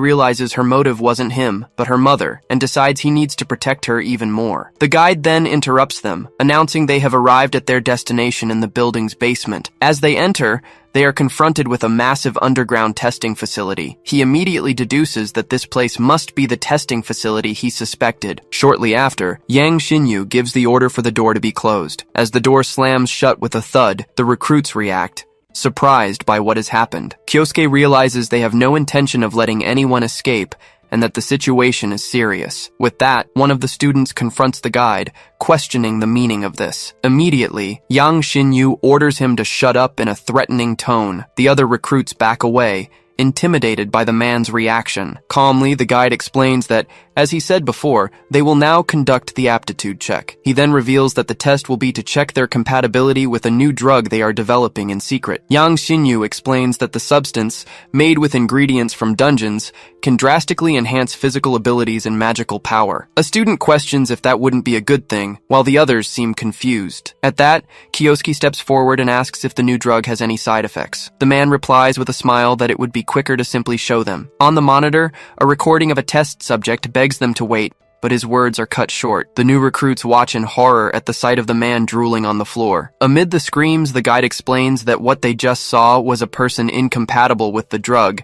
realizes her motive wasn't him, but her mother, and decides he needs to protect her even more. The guide then interrupts them, announcing they have arrived at their destination in the building's basement. As they enter, they are confronted with a massive underground testing facility. He immediately deduces that this place must be the testing facility he suspected. Shortly after, Yang Xinyu gives the order for the door to be closed. As the door slams shut with a thud, the recruits react, surprised by what has happened. Kyosuke realizes they have no intention of letting anyone escape, and that the situation is serious. With that, one of the students confronts the guide, questioning the meaning of this. Immediately, Yang Xinyu orders him to shut up in a threatening tone. The other recruits back away, intimidated by the man's reaction. Calmly, the guide explains that, as he said before, they will now conduct the aptitude check. He then reveals that the test will be to check their compatibility with a new drug they are developing in secret. Yang Xinyu explains that the substance, made with ingredients from dungeons, can drastically enhance physical abilities and magical power. A student questions if that wouldn't be a good thing, while the others seem confused. At that, Kyosuke steps forward and asks if the new drug has any side effects. The man replies with a smile that it would be quicker to simply show them. On the monitor, a recording of a test subject begs them to wait, but his words are cut short. The new recruits watch in horror at the sight of the man drooling on the floor. Amid the screams, the guide explains that what they just saw was a person incompatible with the drug,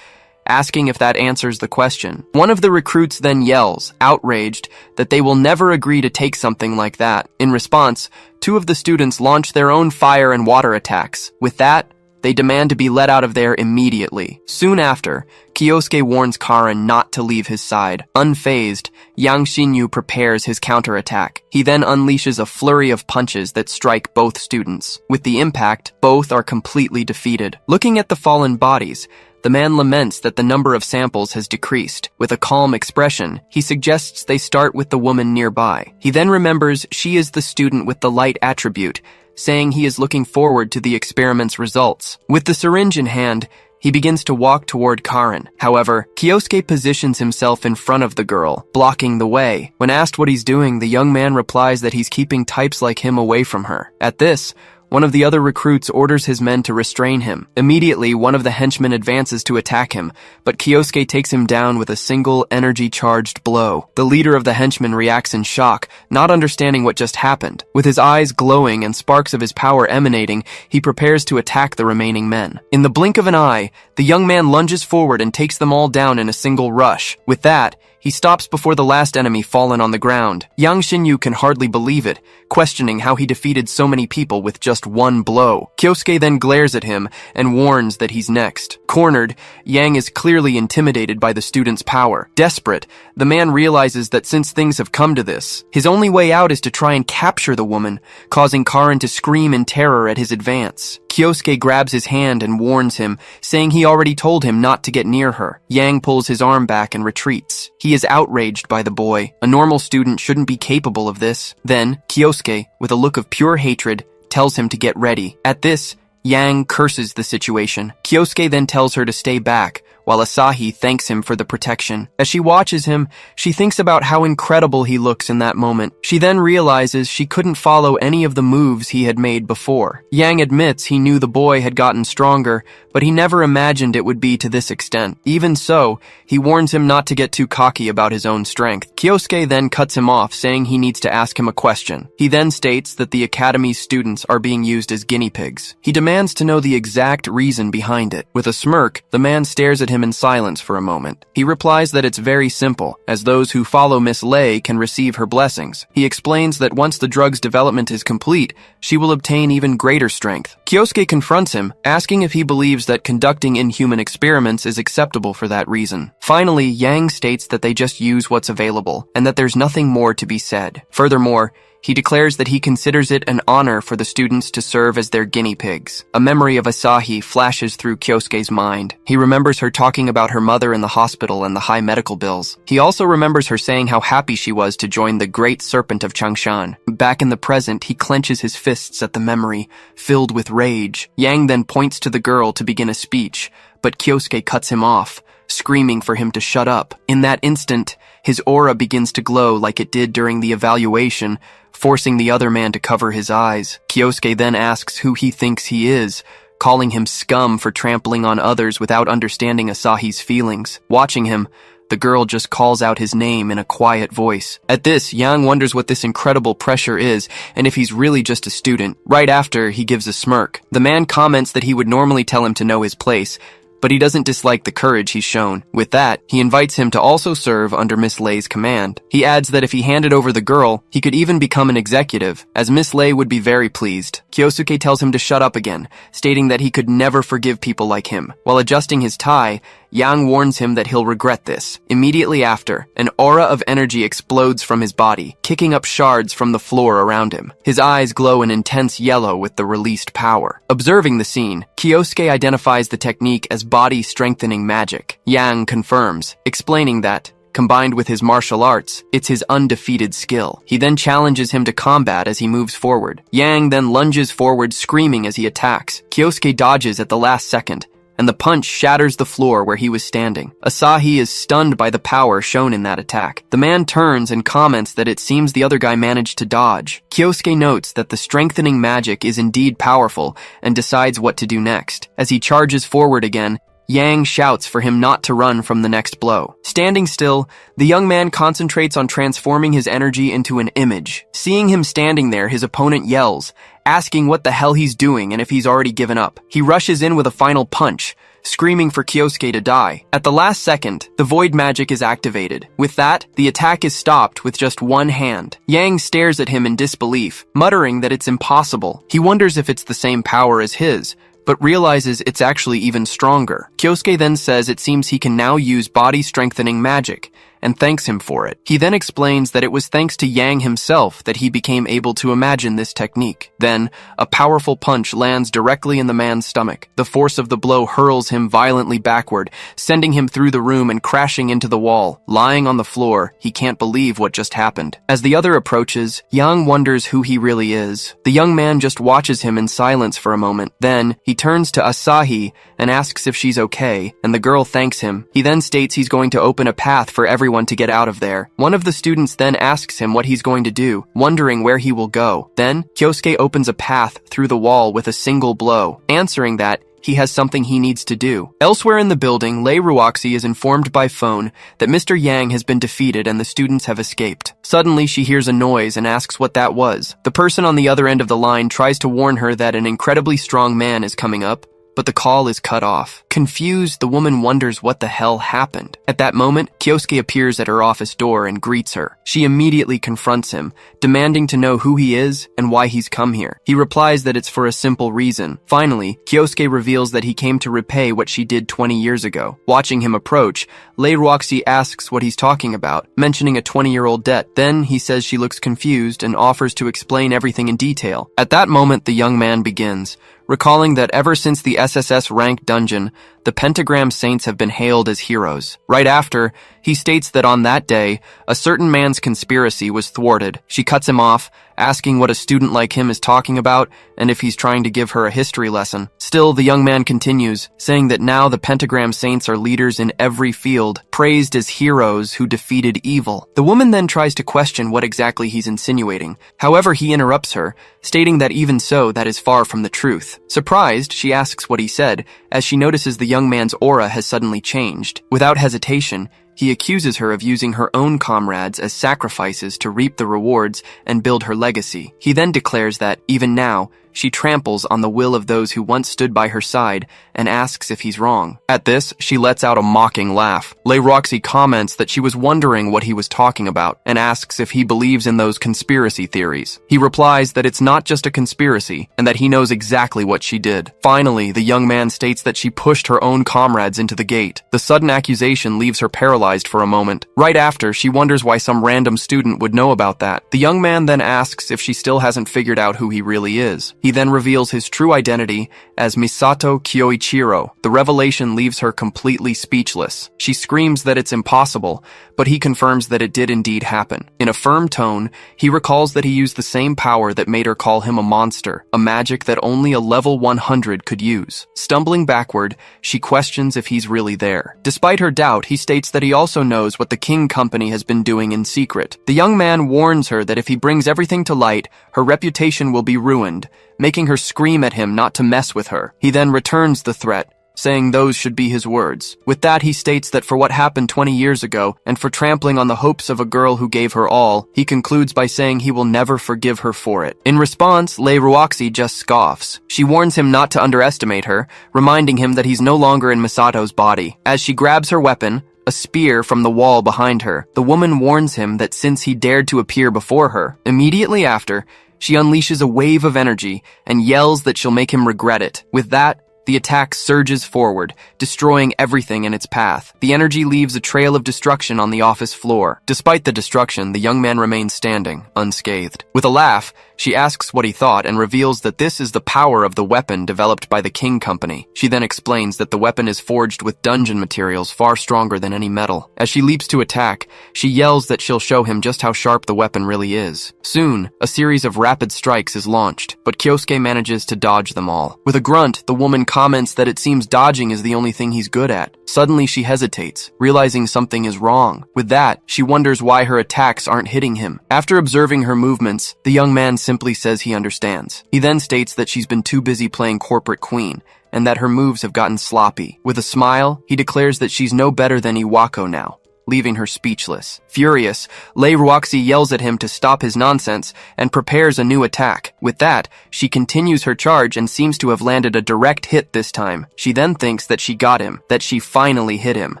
asking if that answers the question. One of the recruits then yells, outraged, that they will never agree to take something like that. In response, two of the students launch their own fire and water attacks. With that, they demand to be let out of there immediately. Soon after, Kyosuke warns Karin not to leave his side. Unfazed, Yang Xinyu prepares his counterattack. He then unleashes a flurry of punches that strike both students. With the impact, both are completely defeated. Looking at the fallen bodies, the man laments that the number of samples has decreased. With a calm expression, he suggests they start with the woman nearby. He then remembers she is the student with the light attribute, saying he is looking forward to the experiment's results. With the syringe in hand, he begins to walk toward Karin. However, Kyosuke positions himself in front of the girl, blocking the way. When asked what he's doing, the young man replies that he's keeping types like him away from her. At this, one of the other recruits orders his men to restrain him. Immediately, one of the henchmen advances to attack him, but Kyosuke takes him down with a single energy-charged blow. The leader of the henchmen reacts in shock, not understanding what just happened. With his eyes glowing and sparks of his power emanating, he prepares to attack the remaining men. In the blink of an eye, the young man lunges forward and takes them all down in a single rush. With that, he stops before the last enemy fallen on the ground. Yang Xinyu can hardly believe it, questioning how he defeated so many people with just one blow. Kyosuke then glares at him and warns that he's next. Cornered, Yang is clearly intimidated by the student's power. Desperate, the man realizes that since things have come to this, his only way out is to try and capture the woman, causing Karin to scream in terror at his advance. Kyosuke grabs his hand and warns him, saying he already told him not to get near her. Yang pulls his arm back and retreats. He is outraged by the boy. A normal student shouldn't be capable of this. Then, Kyosuke, with a look of pure hatred, tells him to get ready. At this, Yang curses the situation. Kyosuke then tells her to stay back, while Asahi thanks him for the protection. As she watches him, she thinks about how incredible he looks in that moment. She then realizes she couldn't follow any of the moves he had made before. Yang admits he knew the boy had gotten stronger, but he never imagined it would be to this extent. Even so, he warns him not to get too cocky about his own strength. Kyosuke then cuts him off, saying he needs to ask him a question. He then states that the Academy's students are being used as guinea pigs. He demands to know the exact reason behind it. With a smirk, the man stares at him in silence for a moment. He replies that it's very simple, as those who follow Miss Lei can receive her blessings. He explains that once the drug's development is complete, she will obtain even greater strength. Kyosuke confronts him, asking if he believes that conducting inhuman experiments is acceptable for that reason. Finally, Yang states that they just use what's available, and that there's nothing more to be said. Furthermore, he declares that he considers it an honor for the students to serve as their guinea pigs. A memory of Asahi flashes through Kyosuke's mind. He remembers her talking about her mother in the hospital and the high medical bills. He also remembers her saying how happy she was to join the Great Serpent of Changshan. Back in the present, he clenches his fists at the memory, filled with rage. Yang then points to the girl to begin a speech, but Kyosuke cuts him off, screaming for him to shut up. In that instant, his aura begins to glow like it did during the evaluation, forcing the other man to cover his eyes. Kyosuke then asks who he thinks he is, calling him scum for trampling on others without understanding Asahi's feelings. Watching him, the girl just calls out his name in a quiet voice. At this, Yang wonders what this incredible pressure is, and if he's really just a student. Right after, he gives a smirk. The man comments that he would normally tell him to know his place, but he doesn't dislike the courage he's shown. With that, he invites him to also serve under Miss Lei's command. He adds that if he handed over the girl, he could even become an executive, as Miss Lei would be very pleased. Kyosuke tells him to shut up again, stating that he could never forgive people like him. While adjusting his tie, Yang warns him that he'll regret this. Immediately after, an aura of energy explodes from his body, kicking up shards from the floor around him. His eyes glow an intense yellow with the released power. Observing the scene, Kyosuke identifies the technique as body-strengthening magic. Yang confirms, explaining that, combined with his martial arts, it's his undefeated skill. He then challenges him to combat as he moves forward. Yang then lunges forward, screaming as he attacks. Kyosuke dodges at the last second, and the punch shatters the floor where he was standing. Asahi is stunned by the power shown in that attack. The man turns and comments that it seems the other guy managed to dodge. Kyosuke notes that the strengthening magic is indeed powerful and decides what to do next. As he charges forward again, Yang shouts for him not to run from the next blow. Standing still, the young man concentrates on transforming his energy into an image. Seeing him standing there, his opponent yells, asking what the hell he's doing and if he's already given up. He rushes in with a final punch, screaming for Kyosuke to die. At the last second, the void magic is activated. With that, the attack is stopped with just one hand. Yang stares at him in disbelief, muttering that it's impossible. He wonders if it's the same power as his, but realizes it's actually even stronger. Kyosuke then says it seems he can now use body-strengthening magic, and thanks him for it. He then explains that it was thanks to Yang himself that he became able to imagine this technique. Then, a powerful punch lands directly in the man's stomach. The force of the blow hurls him violently backward, sending him through the room and crashing into the wall. Lying on the floor, he can't believe what just happened. As the other approaches, Yang wonders who he really is. The young man just watches him in silence for a moment. Then, he turns to Asahi and asks if she's okay, and the girl thanks him. He then states he's going to open a path for everyone to get out of there. One of the students then asks him what he's going to do, wondering where he will go. Then, Kyosuke opens a path through the wall with a single blow, answering that he has something he needs to do. Elsewhere in the building, Lei Ruoxi is informed by phone that Mr. Yang has been defeated and the students have escaped. Suddenly, she hears a noise and asks what that was. The person on the other end of the line tries to warn her that an incredibly strong man is coming up, but the call is cut off. Confused, the woman wonders what the hell happened. At that moment, Kyosuke appears at her office door and greets her. She immediately confronts him, demanding to know who he is and why he's come here. He replies that it's for a simple reason. Finally, Kyosuke reveals that he came to repay what she did 20 years ago. Watching him approach, Lei Ruoxi asks what he's talking about, mentioning a 20-year-old debt. Then he says she looks confused and offers to explain everything in detail. At that moment, the young man begins, recalling that ever since the SSS rank dungeon, the Pentagram Saints have been hailed as heroes. Right after, he states that on that day, a certain man's conspiracy was thwarted. She cuts him off, asking what a student like him is talking about and if he's trying to give her a history lesson. Still, the young man continues, saying that now the Pentagram Saints are leaders in every field, praised as heroes who defeated evil. The woman then tries to question what exactly he's insinuating. However, he interrupts her, stating that even so, that is far from the truth. Surprised, she asks what he said, as she notices the young man's aura has suddenly changed. Without hesitation, he accuses her of using her own comrades as sacrifices to reap the rewards and build her legacy. He then declares that, even now, she tramples on the will of those who once stood by her side and asks if he's wrong. At this, she lets out a mocking laugh. Roxy comments that she was wondering what he was talking about and asks if he believes in those conspiracy theories. He replies that it's not just a conspiracy and that he knows exactly what she did. Finally, the young man states that she pushed her own comrades into the gate. The sudden accusation leaves her paralyzed for a moment. Right after, she wonders why some random student would know about that. The young man then asks if she still hasn't figured out who he really is. He then reveals his true identity as Misato Kyoichiro. The revelation leaves her completely speechless. She screams that it's impossible, but he confirms that it did indeed happen. In a firm tone, he recalls that he used the same power that made her call him a monster, a magic that only a level 100 could use. Stumbling backward, she questions if he's really there. Despite her doubt, he states that he also knows what the King Company has been doing in secret. The young man warns her that if he brings everything to light, her reputation will be ruined, making her scream at him not to mess with her. He then returns the threat, saying those should be his words. With that, he states that for what happened 20 years ago, and for trampling on the hopes of a girl who gave her all, he concludes by saying he will never forgive her for it. In response, Roxy just scoffs. She warns him not to underestimate her, reminding him that he's no longer in Misato's body. As she grabs her weapon, a spear from the wall behind her, the woman warns him that since he dared to appear before her, immediately after, she unleashes a wave of energy and yells that she'll make him regret it. With that, the attack surges forward, destroying everything in its path. The energy leaves a trail of destruction on the office floor. Despite the destruction, the young man remains standing, unscathed. With a laugh, she asks what he thought and reveals that this is the power of the weapon developed by the King Company. She then explains that the weapon is forged with dungeon materials far stronger than any metal. As she leaps to attack, she yells that she'll show him just how sharp the weapon really is. Soon, a series of rapid strikes is launched, but Kyosuke manages to dodge them all. With a grunt, the woman comments that it seems dodging is the only thing he's good at. Suddenly, she hesitates, realizing something is wrong. With that, she wonders why her attacks aren't hitting him. After observing her movements, the young man simply says he understands. He then states that she's been too busy playing corporate queen, and that her moves have gotten sloppy. With a smile, he declares that she's no better than Iwako now, leaving her speechless. Furious, Roxy yells at him to stop his nonsense and prepares a new attack. With that, she continues her charge and seems to have landed a direct hit this time. She then thinks that she got him, that she finally hit him.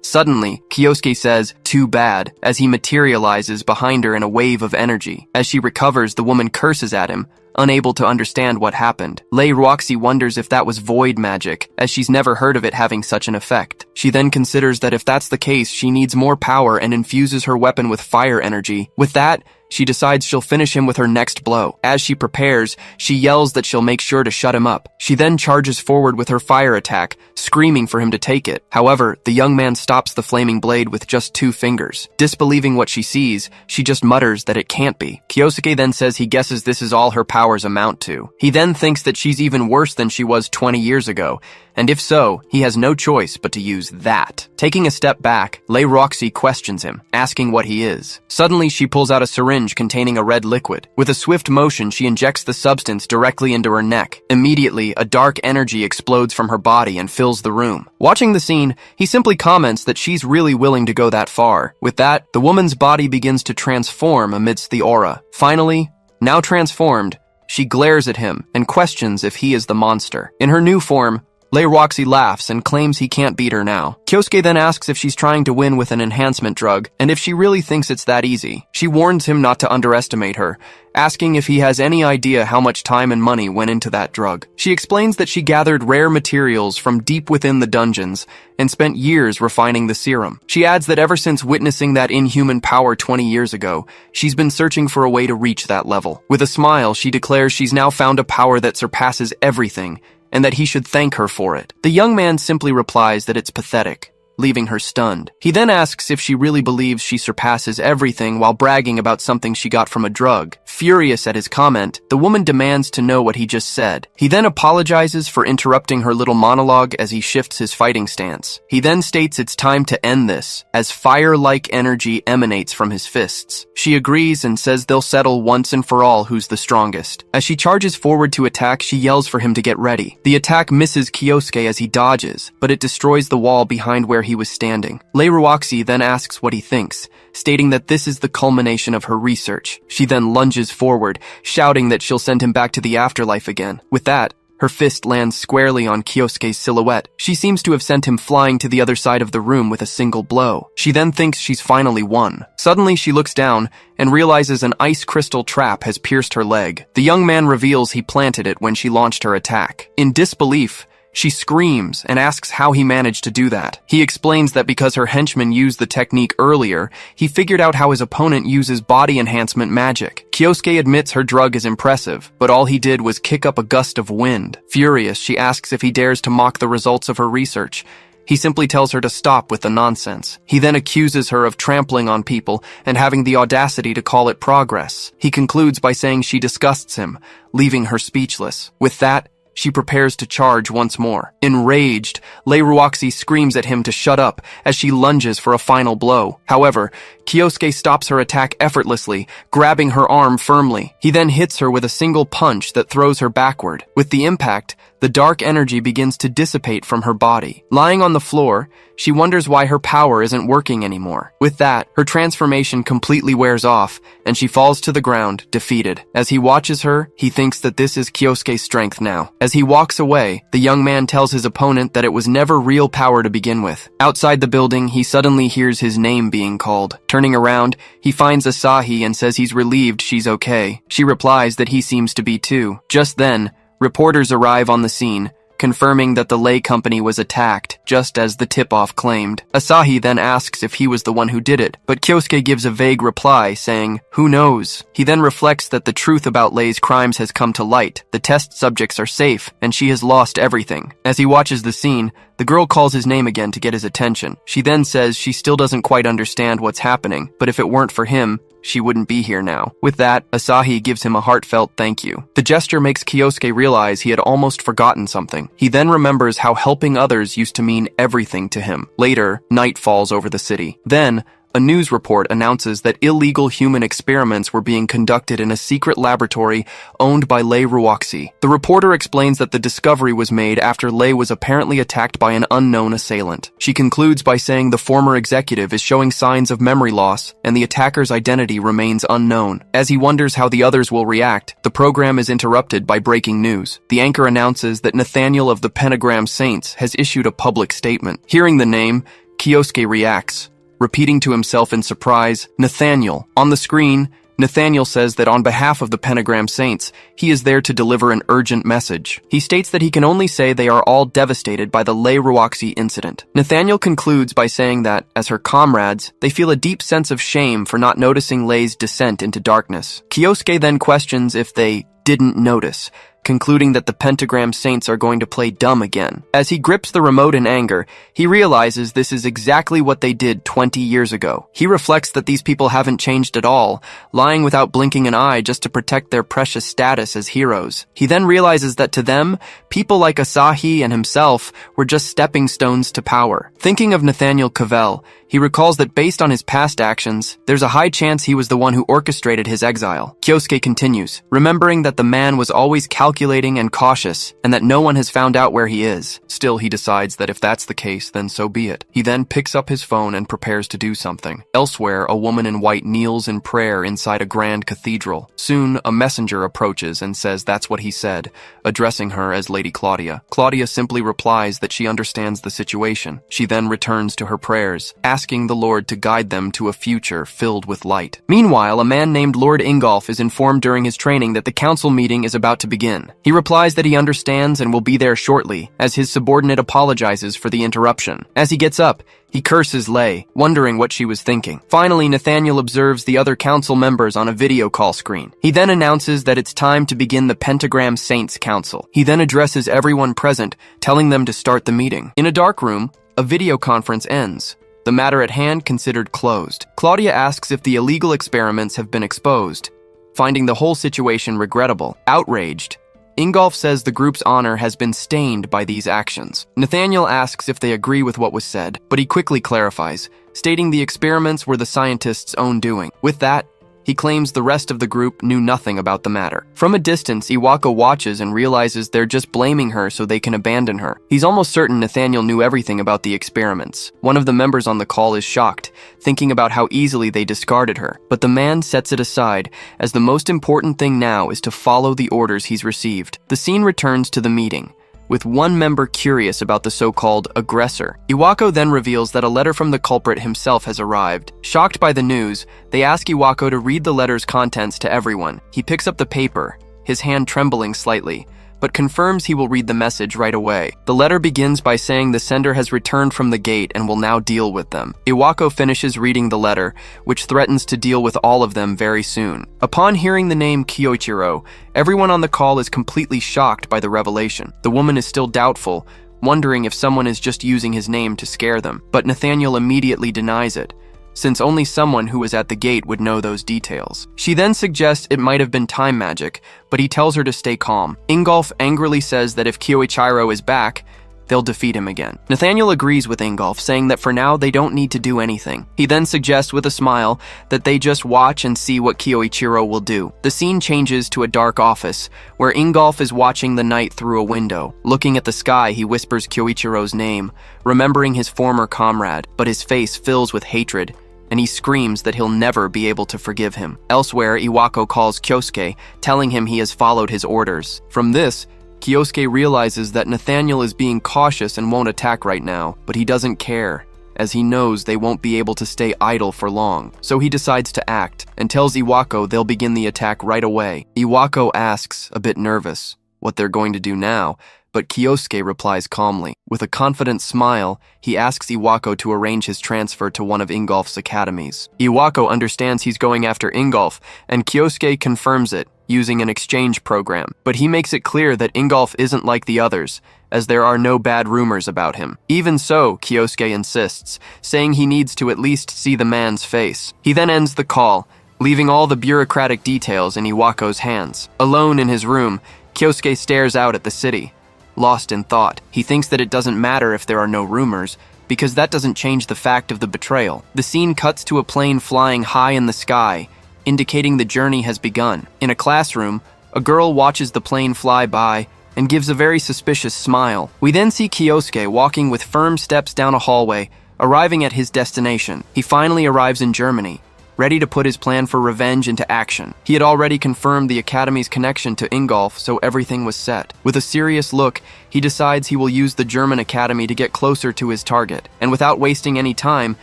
Suddenly, Kyosuke says, "Too bad," as he materializes behind her in a wave of energy. As she recovers, the woman curses at him, unable to understand what happened. Roxy wonders if that was void magic, as she's never heard of it having such an effect. She then considers that if that's the case, she needs more power and infuses her weapon with fire energy. With that, she decides she'll finish him with her next blow. As she prepares, she yells that she'll make sure to shut him up. She then charges forward with her fire attack, screaming for him to take it. However, the young man stops the flaming blade with just 2 fingers. Disbelieving what she sees, she just mutters that it can't be. Kyosuke then says he guesses this is all her powers amount to. He then thinks that she's even worse than she was 20 years ago, and if so, he has no choice but to use that. Taking a step back, Roxy questions him, asking what he is. Suddenly, she pulls out a syringe containing a red liquid. With a swift motion, she injects the substance directly into her neck. Immediately, a dark energy explodes from her body and fills the room. Watching the scene, he simply comments that she's really willing to go that far. With that, the woman's body begins to transform amidst the aura. Finally, now transformed, she glares at him and questions if he is the monster. In her new form, Roxy laughs and claims he can't beat her now. Kyosuke then asks if she's trying to win with an enhancement drug, and if she really thinks it's that easy. She warns him not to underestimate her, asking if he has any idea how much time and money went into that drug. She explains that she gathered rare materials from deep within the dungeons and spent years refining the serum. She adds that ever since witnessing that inhuman power 20 years ago, she's been searching for a way to reach that level. With a smile, she declares she's now found a power that surpasses everything, and that he should thank her for it. The young man simply replies that it's pathetic, leaving her stunned. He then asks if she really believes she surpasses everything while bragging about something she got from a drug. Furious at his comment, the woman demands to know what he just said. He then apologizes for interrupting her little monologue as he shifts his fighting stance. He then states it's time to end this, as fire-like energy emanates from his fists. She agrees and says they'll settle once and for all who's the strongest. As she charges forward to attack, she yells for him to get ready. The attack misses Kyosuke as he dodges, but it destroys the wall behind where he was standing. Leiruoxi then asks what he thinks, stating that this is the culmination of her research. She then lunges forward, shouting that she'll send him back to the afterlife again. With that, her fist lands squarely on Kyosuke's silhouette. She seems to have sent him flying to the other side of the room with a single blow. She then thinks she's finally won. Suddenly, she looks down and realizes an ice crystal trap has pierced her leg. The young man reveals he planted it when she launched her attack. In disbelief, she screams and asks how he managed to do that. He explains that because her henchman used the technique earlier, he figured out how his opponent uses body enhancement magic. Kyosuke admits her drug is impressive, but all he did was kick up a gust of wind. Furious, she asks if he dares to mock the results of her research. He simply tells her to stop with the nonsense. He then accuses her of trampling on people and having the audacity to call it progress. He concludes by saying she disgusts him, leaving her speechless. With that, she prepares to charge once more. Enraged, Leiruoxi screams at him to shut up as she lunges for a final blow. However, Kyosuke stops her attack effortlessly, grabbing her arm firmly. He then hits her with a single punch that throws her backward. With the impact, the dark energy begins to dissipate from her body. Lying on the floor, she wonders why her power isn't working anymore. With that, her transformation completely wears off, and she falls to the ground, defeated. As he watches her, he thinks that this is Kyosuke's strength now. As he walks away, the young man tells his opponent that it was never real power to begin with. Outside the building, he suddenly hears his name being called. Turning around, he finds Asahi and says he's relieved she's okay. She replies that he seems to be too. Just then, reporters arrive on the scene, confirming that the lei company was attacked, just as the tip-off claimed. Asahi then asks if he was the one who did it, but Kyosuke gives a vague reply, saying, "Who knows?" He then reflects that the truth about Lei's crimes has come to light. The test subjects are safe, and she has lost everything. As he watches the scene, the girl calls his name again to get his attention. She then says she still doesn't quite understand what's happening, but if it weren't for him, she wouldn't be here now. With that, Asahi gives him a heartfelt thank you. The gesture makes Kyosuke realize he had almost forgotten something. He then remembers how helping others used to mean everything to him. Later, night falls over the city. Then, a news report announces that illegal human experiments were being conducted in a secret laboratory owned by Leiruoxi. The reporter explains that the discovery was made after Lei was apparently attacked by an unknown assailant. She concludes by saying the former executive is showing signs of memory loss and the attacker's identity remains unknown. As he wonders how the others will react, the program is interrupted by breaking news. The anchor announces that Nathaniel of the Pentagram Saints has issued a public statement. Hearing the name, Kyosuke reacts, repeating to himself in surprise, "Nathaniel." On the screen, Nathaniel says that on behalf of the Pentagram Saints, he is there to deliver an urgent message. He states that he can only say they are all devastated by the Leiruoxi incident. Nathaniel concludes by saying that, as her comrades, they feel a deep sense of shame for not noticing Lei's descent into darkness. Kyosuke then questions if they didn't notice, concluding that the Pentagram Saints are going to play dumb again. As he grips the remote in anger, he realizes this is exactly what they did 20 years ago. He reflects that these people haven't changed at all, lying without blinking an eye just to protect their precious status as heroes. He then realizes that to them, people like Asahi and himself were just stepping stones to power. Thinking of Nathaniel Cavell, he recalls that based on his past actions, there's a high chance he was the one who orchestrated his exile. Kyosuke continues, remembering that the man was always calculating and cautious, and that no one has found out where he is. Still, he decides that if that's the case, then so be it. He then picks up his phone and prepares to do something. Elsewhere, a woman in white kneels in prayer inside a grand cathedral. Soon, a messenger approaches and says that's what he said, addressing her as Lady Claudia. Claudia simply replies that she understands the situation. She then returns to her prayers, asking the Lord to guide them to a future filled with light. Meanwhile, a man named Lord Ingolf is informed during his training that the council meeting is about to begin. He replies that he understands and will be there shortly, as his subordinate apologizes for the interruption. As he gets up, he curses Lei, wondering what she was thinking. Finally, Nathaniel observes the other council members on a video call screen. He then announces that it's time to begin the Pentagram Saints Council. He then addresses everyone present, telling them to start the meeting. In a dark room, A video conference ends. The matter at hand considered closed. Claudia asks if the illegal experiments have been exposed, finding the whole situation regrettable. Outraged, Ingolf says the group's honor has been stained by these actions. Nathaniel asks if they agree with what was said, but he quickly clarifies, stating the experiments were the scientists' own doing. With that, he claims the rest of the group knew nothing about the matter. From a distance, Iwako watches and realizes they're just blaming her so they can abandon her. He's almost certain Nathaniel knew everything about the experiments. One of the members on the call is shocked, thinking about how easily they discarded her. But the man sets it aside, as the most important thing now is to follow the orders he's received. The scene returns to the meeting, with one member curious about the so-called aggressor. Iwako then reveals that a letter from the culprit himself has arrived. Shocked by the news, they ask Iwako to read the letter's contents to everyone. He picks up the paper, his hand trembling slightly, but confirms he will read the message right away. The letter begins by saying the sender has returned from the gate and will now deal with them. Iwako finishes reading the letter, which threatens to deal with all of them very soon. Upon hearing the name Kyoichiro, everyone on the call is completely shocked by the revelation. The woman is still doubtful, wondering if someone is just using his name to scare them, but Nathaniel immediately denies it, since only someone who was at the gate would know those details. She then suggests it might have been time magic, but he tells her to stay calm. Ingolf angrily says that if Kyoichiro is back, they'll defeat him again. Nathaniel agrees with Ingolf, saying that for now they don't need to do anything. He then suggests with a smile that they just watch and see what Kyoichiro will do. The scene changes to a dark office, where Ingolf is watching the night through a window. Looking at the sky, he whispers Kyoichiro's name, remembering his former comrade, but his face fills with hatred, and he screams that he'll never be able to forgive him. Elsewhere, Iwako calls Kyosuke, telling him he has followed his orders. From this, Kyosuke realizes that Nathaniel is being cautious and won't attack right now, but he doesn't care, as he knows they won't be able to stay idle for long. So he decides to act, and tells Iwako they'll begin the attack right away. Iwako asks, a bit nervous, what they're going to do now, but Kyosuke replies calmly. With a confident smile, he asks Iwako to arrange his transfer to one of Ingolf's academies. Iwako understands he's going after Ingolf, and Kyosuke confirms it, using an exchange program. But he makes it clear that Ingolf isn't like the others, as there are no bad rumors about him. Even so, Kyosuke insists, saying he needs to at least see the man's face. He then ends the call, leaving all the bureaucratic details in Iwako's hands. Alone in his room, Kyosuke stares out at the city, lost in thought. He thinks that it doesn't matter if there are no rumors, because that doesn't change the fact of the betrayal. The scene cuts to a plane flying high in the sky, indicating the journey has begun. In a classroom, a girl watches the plane fly by and gives a very suspicious smile. We then see Kyosuke walking with firm steps down a hallway, arriving at his destination. He finally arrives in Germany, ready to put his plan for revenge into action. He had already confirmed the Academy's connection to Ingolf, so everything was set. With a serious look, he decides he will use the German Academy to get closer to his target. And without wasting any time,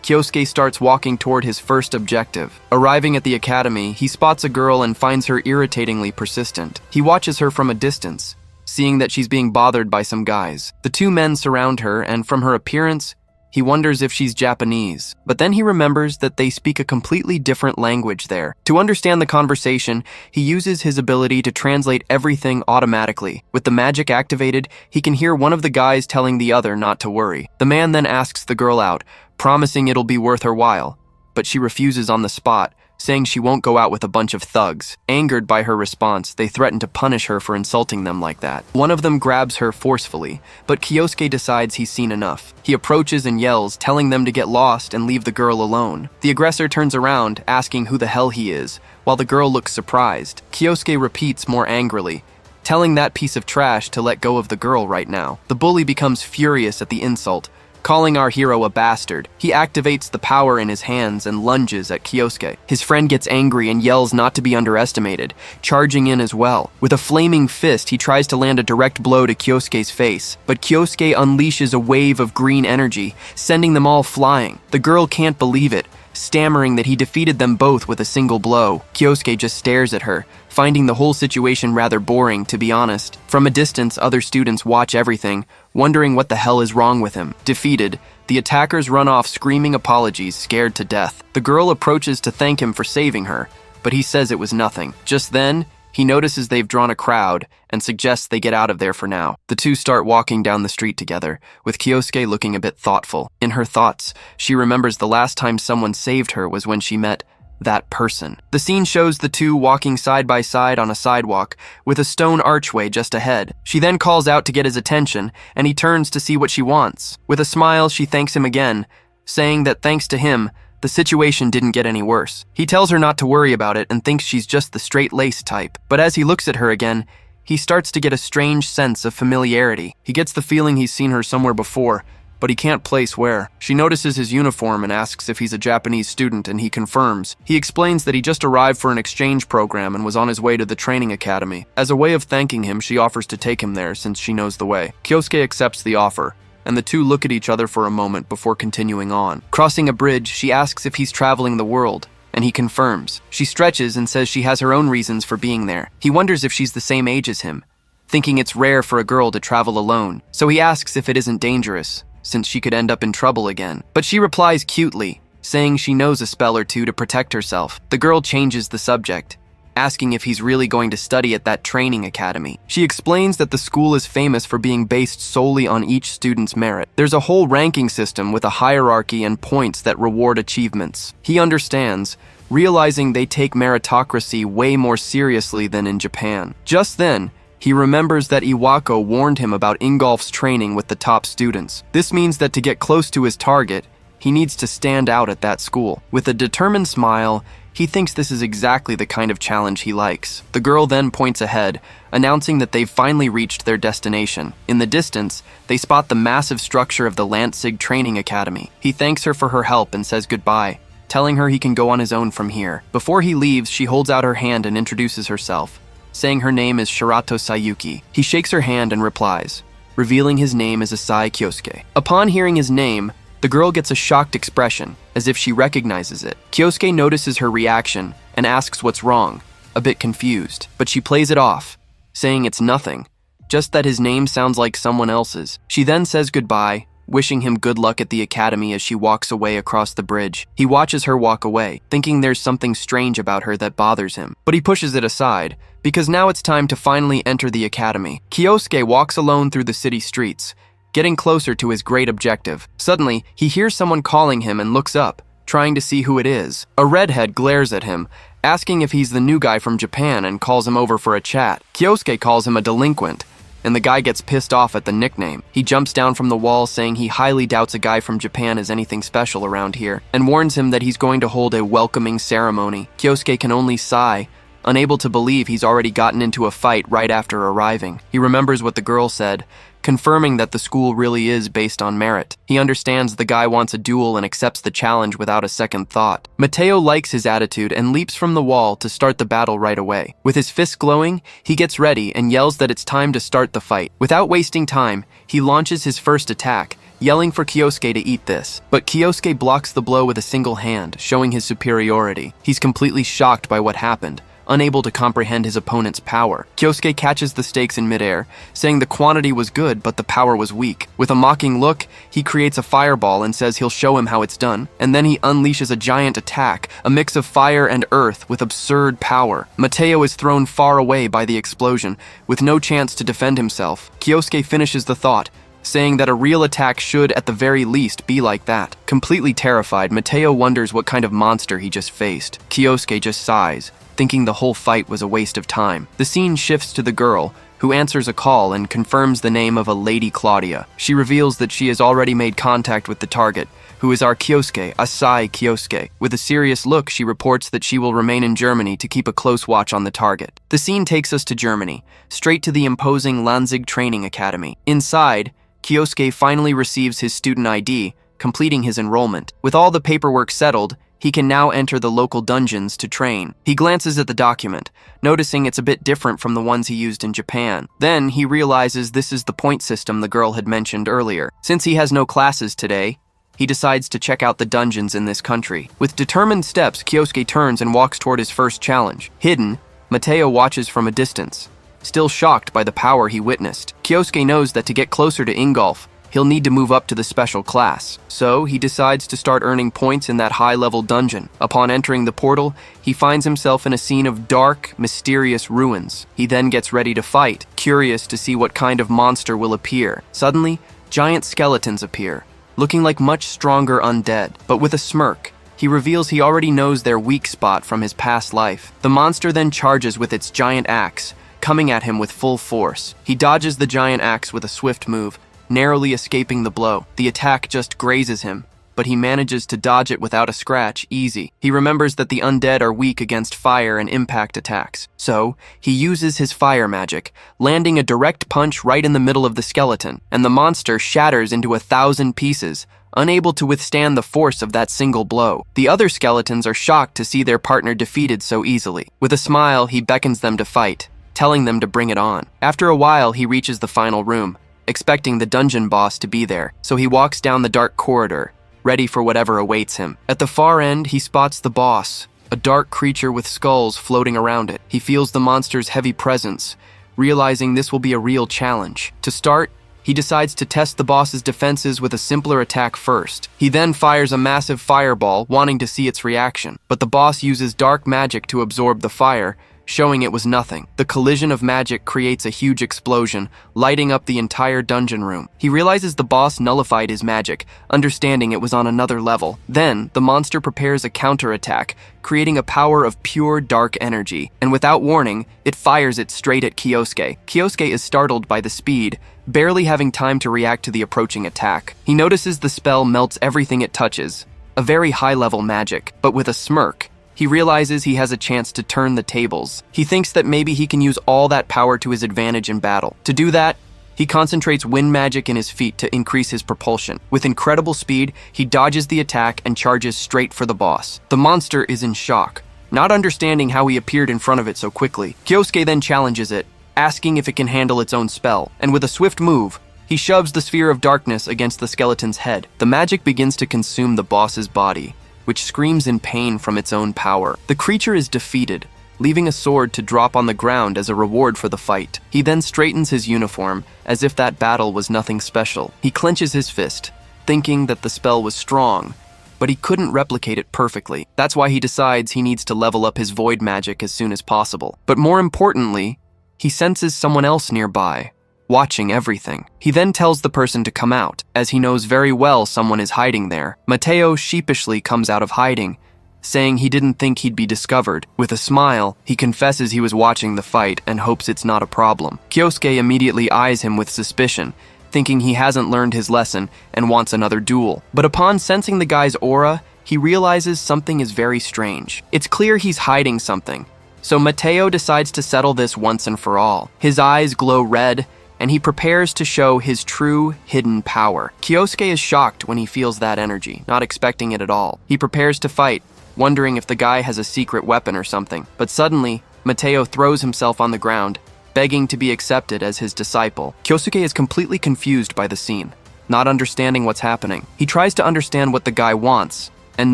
Kyosuke starts walking toward his first objective. Arriving at the Academy, he spots a girl and finds her irritatingly persistent. He watches her from a distance, seeing that she's being bothered by some guys. The two men surround her, and from her appearance, he wonders if she's Japanese, but then he remembers that they speak a completely different language there. To understand the conversation, he uses his ability to translate everything automatically. With the magic activated, he can hear one of the guys telling the other not to worry. The man then asks the girl out, promising it'll be worth her while, but she refuses on the spot, saying she won't go out with a bunch of thugs. Angered by her response, they threaten to punish her for insulting them like that. One of them grabs her forcefully, but Kyosuke decides he's seen enough. He approaches and yells, telling them to get lost and leave the girl alone. The aggressor turns around, asking who the hell he is, while the girl looks surprised. Kyosuke repeats more angrily, telling that piece of trash to let go of the girl right now. The bully becomes furious at the insult, calling our hero a bastard. He activates the power in his hands and lunges at Kyosuke. His friend gets angry and yells not to be underestimated, charging in as well. With a flaming fist, he tries to land a direct blow to Kyosuke's face, but Kyosuke unleashes a wave of green energy, sending them all flying. The girl can't believe it, stammering that he defeated them both with a single blow. Kyosuke just stares at her, finding the whole situation rather boring, to be honest. From a distance, other students watch everything, wondering what the hell is wrong with him. Defeated, the attackers run off screaming apologies, scared to death. The girl approaches to thank him for saving her, but he says it was nothing. Just then, He notices they've drawn a crowd and suggests they get out of there for now. The two start walking down the street together, with Kyosuke looking a bit thoughtful. In her thoughts, she remembers the last time someone saved her was when she met that person. The scene shows the two walking side by side on a sidewalk with a stone archway just ahead. She then calls out to get his attention, and he turns to see what she wants. With a smile, she thanks him again, saying that thanks to him, the situation didn't get any worse. He tells her not to worry about it and thinks she's just the straight-laced type. But as he looks at her again, he starts to get a strange sense of familiarity. He gets the feeling he's seen her somewhere before, but he can't place where. She notices his uniform and asks if he's a Japanese student, and he confirms. He explains that he just arrived for an exchange program and was on his way to the training academy. As a way of thanking him, she offers to take him there since she knows the way. Kyosuke accepts the offer, and the two look at each other for a moment before continuing on. Crossing a bridge, she asks if he's traveling the world, and he confirms. She stretches and says she has her own reasons for being there. He wonders if she's the same age as him, thinking it's rare for a girl to travel alone, so he asks if it isn't dangerous, since she could end up in trouble again. But she replies cutely, saying she knows a spell or two to protect herself. The girl changes the subject, asking if he's really going to study at that training academy. She explains that the school is famous for being based solely on each student's merit. There's a whole ranking system with a hierarchy and points that reward achievements. He understands, realizing they take meritocracy way more seriously than in Japan. Just then, he remembers that Iwako warned him about Ingolf's training with the top students. This means that to get close to his target, he needs to stand out at that school. With a determined smile, he thinks this is exactly the kind of challenge he likes. The girl then points ahead, announcing that they've finally reached their destination. In the distance, they spot the massive structure of the Lanzig Training Academy. He thanks her for her help and says goodbye, telling her he can go on his own from here. Before he leaves, she holds out her hand and introduces herself, saying her name is Shirato Sayuki. He shakes her hand and replies, revealing his name as Asai Kyosuke. Upon hearing his name, the girl gets a shocked expression, as if she recognizes it. Kyosuke notices her reaction and asks what's wrong, a bit confused, but she plays it off, saying it's nothing, just that his name sounds like someone else's. She then says goodbye, wishing him good luck at the academy as she walks away across the bridge. He watches her walk away, thinking there's something strange about her that bothers him, but he pushes it aside, because now it's time to finally enter the academy. Kyosuke walks alone through the city streets, getting closer to his great objective. Suddenly, he hears someone calling him and looks up, trying to see who it is. A redhead glares at him, asking if he's the new guy from Japan and calls him over for a chat. Kyosuke calls him a delinquent, and the guy gets pissed off at the nickname. He jumps down from the wall, saying he highly doubts a guy from Japan is anything special around here, and warns him that he's going to hold a welcoming ceremony. Kyosuke can only sigh, unable to believe he's already gotten into a fight right after arriving. He remembers what the girl said, confirming that the school really is based on merit. He understands the guy wants a duel and accepts the challenge without a second thought. Mateo likes his attitude and leaps from the wall to start the battle right away. With his fists glowing, he gets ready and yells that it's time to start the fight. Without wasting time, he launches his first attack, yelling for Kyosuke to eat this. But Kyosuke blocks the blow with a single hand, showing his superiority. He's completely shocked by what happened, unable to comprehend his opponent's power. Kyosuke catches the stakes in midair, saying the quantity was good but the power was weak. With a mocking look, he creates a fireball and says he'll show him how it's done. And then he unleashes a giant attack, a mix of fire and earth with absurd power. Mateo is thrown far away by the explosion, with no chance to defend himself. Kyosuke finishes the thought, saying that a real attack should, at the very least, be like that. Completely terrified, Mateo wonders what kind of monster he just faced. Kyosuke just sighs, thinking the whole fight was a waste of time. The scene shifts to the girl, who answers a call and confirms the name of a Lady Claudia. She reveals that she has already made contact with the target, who is our Kyosuke, Asai Kyosuke. With a serious look, she reports that she will remain in Germany to keep a close watch on the target. The scene takes us to Germany, straight to the imposing Lanzig Training Academy. Inside, Kyosuke finally receives his student ID, completing his enrollment. With all the paperwork settled, he can now enter the local dungeons to train. He glances at the document, noticing it's a bit different from the ones he used in Japan. Then he realizes this is the point system the girl had mentioned earlier. Since he has no classes today, he decides to check out the dungeons in this country. With determined steps, Kyosuke turns and walks toward his first challenge. Hidden, Mateo watches from a distance, still shocked by the power he witnessed. Kyosuke knows that to get closer to Ingolf, he'll need to move up to the special class. So he decides to start earning points in that high-level dungeon. Upon entering the portal, he finds himself in a scene of dark, mysterious ruins. He then gets ready to fight, curious to see what kind of monster will appear. Suddenly, giant skeletons appear, looking like much stronger undead, but with a smirk. He reveals he already knows their weak spot from his past life. The monster then charges with its giant axe, coming at him with full force. He dodges the giant axe with a swift move, narrowly escaping the blow. The attack just grazes him, but he manages to dodge it without a scratch, easy. He remembers that the undead are weak against fire and impact attacks, so he uses his fire magic, landing a direct punch right in the middle of the skeleton, and the monster shatters into 1,000 pieces, unable to withstand the force of that single blow. The other skeletons are shocked to see their partner defeated so easily. With a smile, he beckons them to fight, telling them to bring it on. After a while, he reaches the final room, expecting the dungeon boss to be there, so he walks down the dark corridor, ready for whatever awaits him. At the far end, he spots the boss, a dark creature with skulls floating around it. He feels the monster's heavy presence, realizing this will be a real challenge. To start, he decides to test the boss's defenses with a simpler attack first. He then fires a massive fireball, wanting to see its reaction, but the boss uses dark magic to absorb the fire, showing it was nothing. The collision of magic creates a huge explosion, lighting up the entire dungeon room. He realizes the boss nullified his magic, understanding it was on another level. Then, the monster prepares a counterattack, creating a power of pure dark energy, and without warning, it fires it straight at Kyosuke. Kyosuke is startled by the speed, barely having time to react to the approaching attack. He notices the spell melts everything it touches, a very high-level magic, but with a smirk, he realizes he has a chance to turn the tables. He thinks that maybe he can use all that power to his advantage in battle. To do that, he concentrates wind magic in his feet to increase his propulsion. With incredible speed, he dodges the attack and charges straight for the boss. The monster is in shock, not understanding how he appeared in front of it so quickly. Kyosuke then challenges it, asking if it can handle its own spell, and with a swift move, he shoves the sphere of darkness against the skeleton's head. The magic begins to consume the boss's body, which screams in pain from its own power. The creature is defeated, leaving a sword to drop on the ground as a reward for the fight. He then straightens his uniform, as if that battle was nothing special. He clenches his fist, thinking that the spell was strong, but he couldn't replicate it perfectly. That's why he decides he needs to level up his void magic as soon as possible. But more importantly, he senses someone else nearby, watching everything. He then tells the person to come out, as he knows very well someone is hiding there. Mateo sheepishly comes out of hiding, saying he didn't think he'd be discovered. With a smile, he confesses he was watching the fight and hopes it's not a problem. Kyosuke immediately eyes him with suspicion, thinking he hasn't learned his lesson and wants another duel. But upon sensing the guy's aura, he realizes something is very strange. It's clear he's hiding something, so Mateo decides to settle this once and for all. His eyes glow red, and he prepares to show his true, hidden power. Kyosuke is shocked when he feels that energy, not expecting it at all. He prepares to fight, wondering if the guy has a secret weapon or something. But suddenly, Mateo throws himself on the ground, begging to be accepted as his disciple. Kyosuke is completely confused by the scene, not understanding what's happening. He tries to understand what the guy wants, and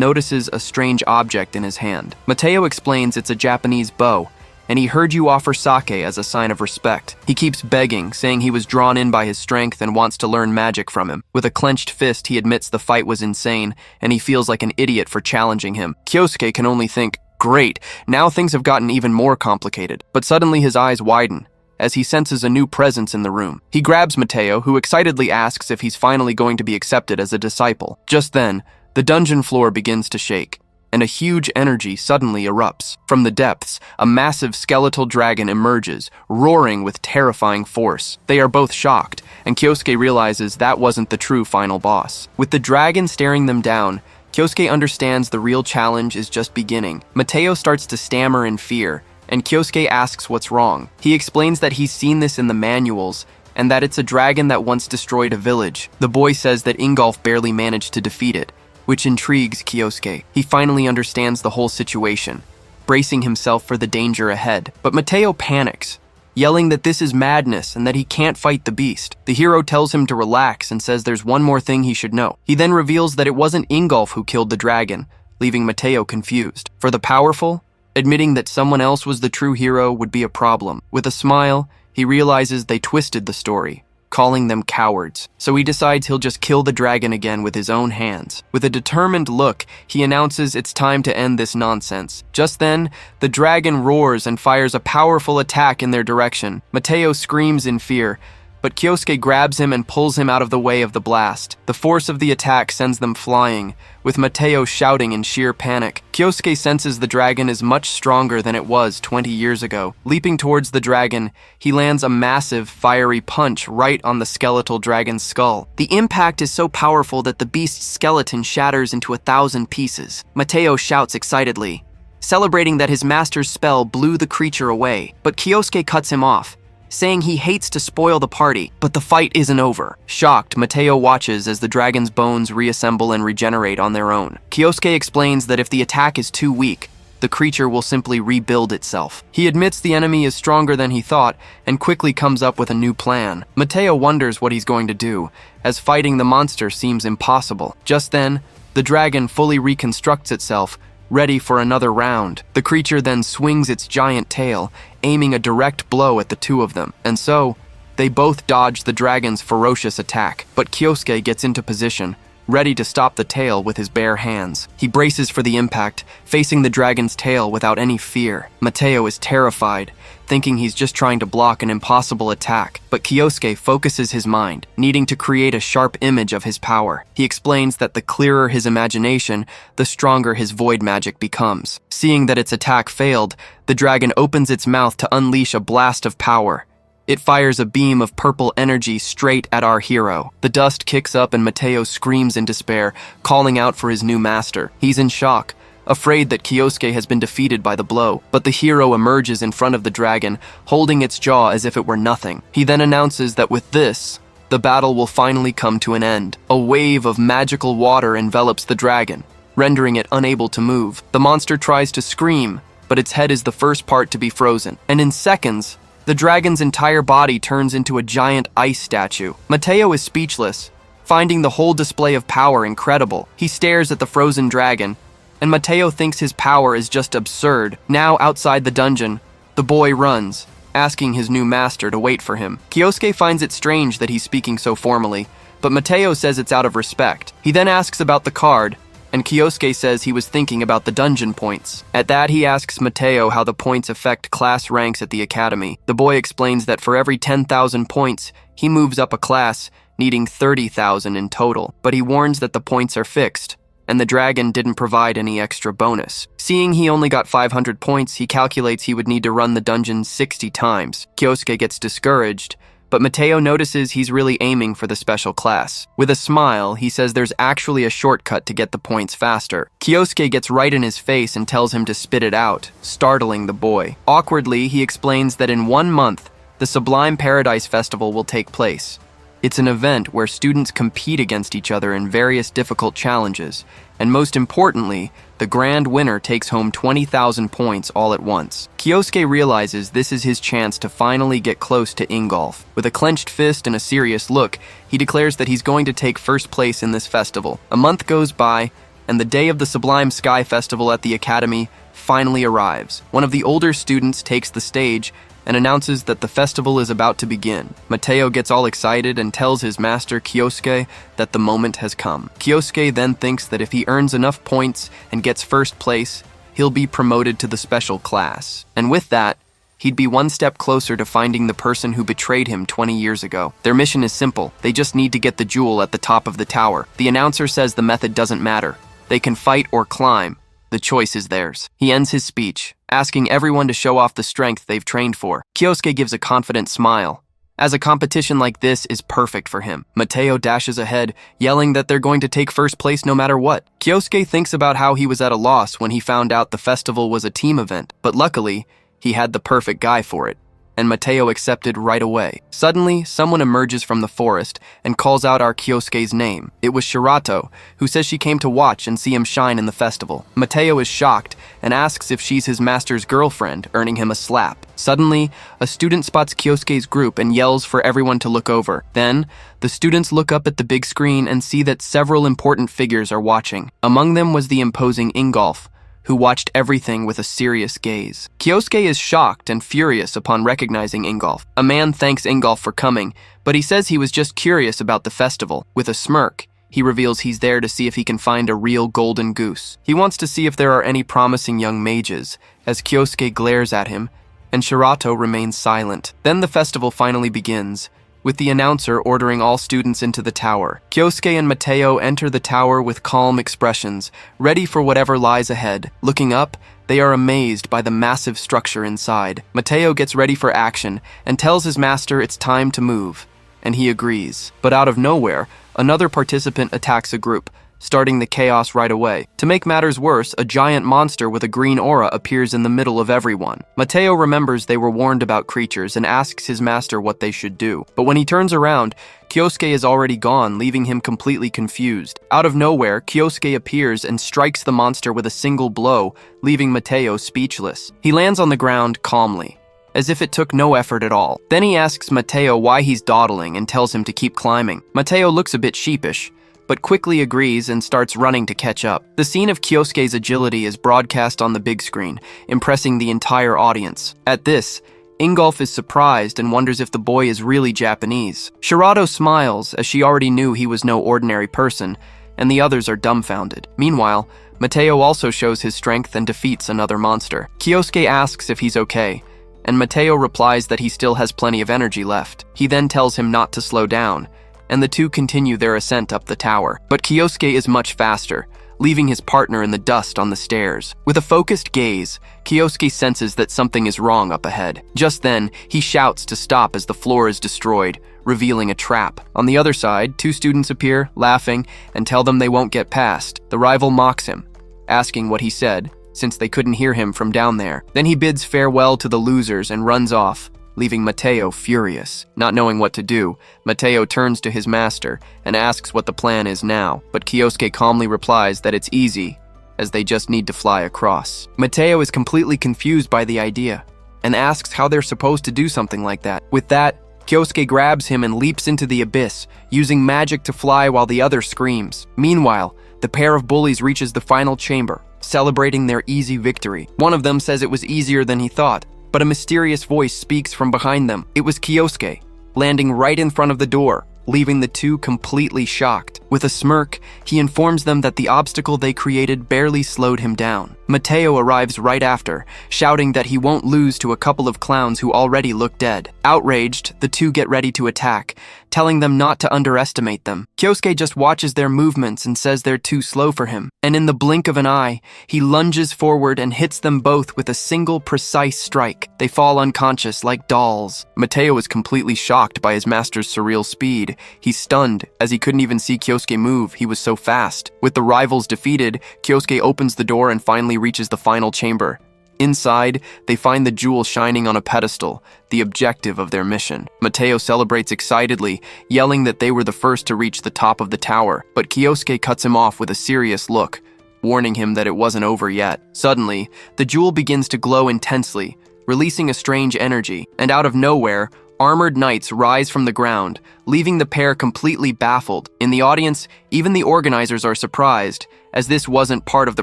notices a strange object in his hand. Mateo explains it's a Japanese bow, and he heard you offer sake as a sign of respect. He keeps begging, saying he was drawn in by his strength and wants to learn magic from him. With a clenched fist, he admits the fight was insane, and he feels like an idiot for challenging him. Kyosuke can only think, great, now things have gotten even more complicated. But suddenly his eyes widen, as he senses a new presence in the room. He grabs Mateo, who excitedly asks if he's finally going to be accepted as a disciple. Just then, the dungeon floor begins to shake, and a huge energy suddenly erupts. From the depths, a massive skeletal dragon emerges, roaring with terrifying force. They are both shocked, and Kyosuke realizes that wasn't the true final boss. With the dragon staring them down, Kyosuke understands the real challenge is just beginning. Mateo starts to stammer in fear, and Kyosuke asks what's wrong. He explains that he's seen this in the manuals, and that it's a dragon that once destroyed a village. The boy says that Ingolf barely managed to defeat it, which intrigues Kyosuke. He finally understands the whole situation, bracing himself for the danger ahead. But Mateo panics, yelling that this is madness and that he can't fight the beast. The hero tells him to relax and says there's one more thing he should know. He then reveals that it wasn't Ingolf who killed the dragon, leaving Mateo confused. For the powerful, admitting that someone else was the true hero would be a problem. With a smile, he realizes they twisted the story, calling them cowards. So he decides he'll just kill the dragon again with his own hands. With a determined look, he announces it's time to end this nonsense. Just then, the dragon roars and fires a powerful attack in their direction. Mateo screams in fear, but Kyosuke grabs him and pulls him out of the way of the blast. The force of the attack sends them flying, with Mateo shouting in sheer panic. Kyosuke senses the dragon is much stronger than it was 20 years ago. Leaping towards the dragon, he lands a massive, fiery punch right on the skeletal dragon's skull. The impact is so powerful that the beast's skeleton shatters into 1,000 pieces. Mateo shouts excitedly, celebrating that his master's spell blew the creature away, but Kyosuke cuts him off, saying he hates to spoil the party, but the fight isn't over. Shocked, Mateo watches as the dragon's bones reassemble and regenerate on their own. Kyosuke explains that if the attack is too weak, the creature will simply rebuild itself. He admits the enemy is stronger than he thought and quickly comes up with a new plan. Mateo wonders what he's going to do, as fighting the monster seems impossible. Just then, the dragon fully reconstructs itself, ready for another round. The creature then swings its giant tail, aiming a direct blow at the two of them. And so, they both dodge the dragon's ferocious attack. But Kyosuke gets into position, ready to stop the tail with his bare hands. He braces for the impact, facing the dragon's tail without any fear. Mateo is terrified, thinking he's just trying to block an impossible attack. But Kyosuke focuses his mind, needing to create a sharp image of his power. He explains that the clearer his imagination, the stronger his void magic becomes. Seeing that its attack failed, the dragon opens its mouth to unleash a blast of power. It fires a beam of purple energy straight at our hero. The dust kicks up and Mateo screams in despair, calling out for his new master. He's in shock, afraid that Kyosuke has been defeated by the blow, but the hero emerges in front of the dragon, holding its jaw as if it were nothing. He then announces that with this, the battle will finally come to an end. A wave of magical water envelops the dragon, rendering it unable to move. The monster tries to scream, but its head is the first part to be frozen, and in seconds, the dragon's entire body turns into a giant ice statue. Mateo is speechless, finding the whole display of power incredible. He stares at the frozen dragon, and Mateo thinks his power is just absurd. Now outside the dungeon, the boy runs, asking his new master to wait for him. Kyosuke finds it strange that he's speaking so formally, but Mateo says it's out of respect. He then asks about the card, and Kyosuke says he was thinking about the dungeon points. At that, he asks Mateo how the points affect class ranks at the academy. The boy explains that for every 10,000 points, he moves up a class, needing 30,000 in total. But he warns that the points are fixed, and the dragon didn't provide any extra bonus. Seeing he only got 500 points, he calculates he would need to run the dungeon 60 times. Kyosuke gets discouraged, but Mateo notices he's really aiming for the special class. With a smile, he says there's actually a shortcut to get the points faster. Kyosuke gets right in his face and tells him to spit it out, startling the boy. Awkwardly, he explains that in 1 month, the Sublime Paradise Festival will take place. It's an event where students compete against each other in various difficult challenges, and most importantly, the grand winner takes home 20,000 points all at once. Kyosuke realizes this is his chance to finally get close to Ingolf. With a clenched fist and a serious look, he declares that he's going to take first place in this festival. A month goes by, and the day of the Sublime Sky Festival at the Academy finally arrives. One of the older students takes the stage and announces that the festival is about to begin. Mateo gets all excited and tells his master Kyosuke that the moment has come. Kyosuke then thinks that if he earns enough points and gets first place, he'll be promoted to the special class. And with that, he'd be one step closer to finding the person who betrayed him 20 years ago. Their mission is simple. They just need to get the jewel at the top of the tower. The announcer says the method doesn't matter. They can fight or climb. The choice is theirs. He ends his speech, asking everyone to show off the strength they've trained for. Kyosuke gives a confident smile, as a competition like this is perfect for him. Mateo dashes ahead, yelling that they're going to take first place no matter what. Kyosuke thinks about how he was at a loss when he found out the festival was a team event, but luckily, he had the perfect guy for it, and Mateo accepted right away. Suddenly, someone emerges from the forest and calls out our Kyosuke's name. It was Shirato, who says she came to watch and see him shine in the festival. Mateo is shocked and asks if she's his master's girlfriend, earning him a slap. Suddenly, a student spots Kyosuke's group and yells for everyone to look over. Then, the students look up at the big screen and see that several important figures are watching. Among them was the imposing Ingolf, who watched everything with a serious gaze. Kyosuke is shocked and furious upon recognizing Ingolf. A man thanks Ingolf for coming, but he says he was just curious about the festival. With a smirk, he reveals he's there to see if he can find a real golden goose. He wants to see if there are any promising young mages, as Kyosuke glares at him, and Shirato remains silent. Then the festival finally begins, with the announcer ordering all students into the tower. Kyosuke and Mateo enter the tower with calm expressions, ready for whatever lies ahead. Looking up, they are amazed by the massive structure inside. Mateo gets ready for action and tells his master it's time to move, and he agrees. But out of nowhere, another participant attacks a group, starting the chaos right away. To make matters worse, a giant monster with a green aura appears in the middle of everyone. Mateo remembers they were warned about creatures and asks his master what they should do. But when he turns around, Kyosuke is already gone, leaving him completely confused. Out of nowhere, Kyosuke appears and strikes the monster with a single blow, leaving Mateo speechless. He lands on the ground calmly, as if it took no effort at all. Then he asks Mateo why he's dawdling and tells him to keep climbing. Mateo looks a bit sheepish, but quickly agrees and starts running to catch up. The scene of Kyosuke's agility is broadcast on the big screen, impressing the entire audience. At this, Ingolf is surprised and wonders if the boy is really Japanese. Shirato smiles, as she already knew he was no ordinary person, and the others are dumbfounded. Meanwhile, Mateo also shows his strength and defeats another monster. Kyosuke asks if he's okay, and Mateo replies that he still has plenty of energy left. He then tells him not to slow down, and the two continue their ascent up the tower. But Kyosuke is much faster, leaving his partner in the dust on the stairs. With a focused gaze, Kyosuke senses that something is wrong up ahead. Just then, he shouts to stop as the floor is destroyed, revealing a trap. On the other side, two students appear, laughing, and tell them they won't get past. The rival mocks him, asking what he said, since they couldn't hear him from down there. Then he bids farewell to the losers and runs off, leaving Mateo furious. Not knowing what to do, Mateo turns to his master and asks what the plan is now, but Kyosuke calmly replies that it's easy, as they just need to fly across. Mateo is completely confused by the idea and asks how they're supposed to do something like that. With that, Kyosuke grabs him and leaps into the abyss, using magic to fly while the other screams. Meanwhile, the pair of bullies reaches the final chamber, celebrating their easy victory. One of them says it was easier than he thought, but a mysterious voice speaks from behind them. It was Kyosuke, landing right in front of the door, leaving the two completely shocked. With a smirk, he informs them that the obstacle they created barely slowed him down. Mateo arrives right after, shouting that he won't lose to a couple of clowns who already look dead. Outraged, the two get ready to attack, telling them not to underestimate them. Kyosuke just watches their movements and says they're too slow for him. And in the blink of an eye, he lunges forward and hits them both with a single precise strike. They fall unconscious like dolls. Mateo is completely shocked by his master's surreal speed. He's stunned, as he couldn't even see Kyosuke move, he was so fast. With the rivals defeated, Kyosuke opens the door and finally reaches the final chamber. Inside, they find the jewel shining on a pedestal, the objective of their mission. Mateo celebrates excitedly, yelling that they were the first to reach the top of the tower, but Kyosuke cuts him off with a serious look, warning him that it wasn't over yet. Suddenly, the jewel begins to glow intensely, releasing a strange energy, and out of nowhere, armored knights rise from the ground, leaving the pair completely baffled. In the audience, even the organizers are surprised, as this wasn't part of the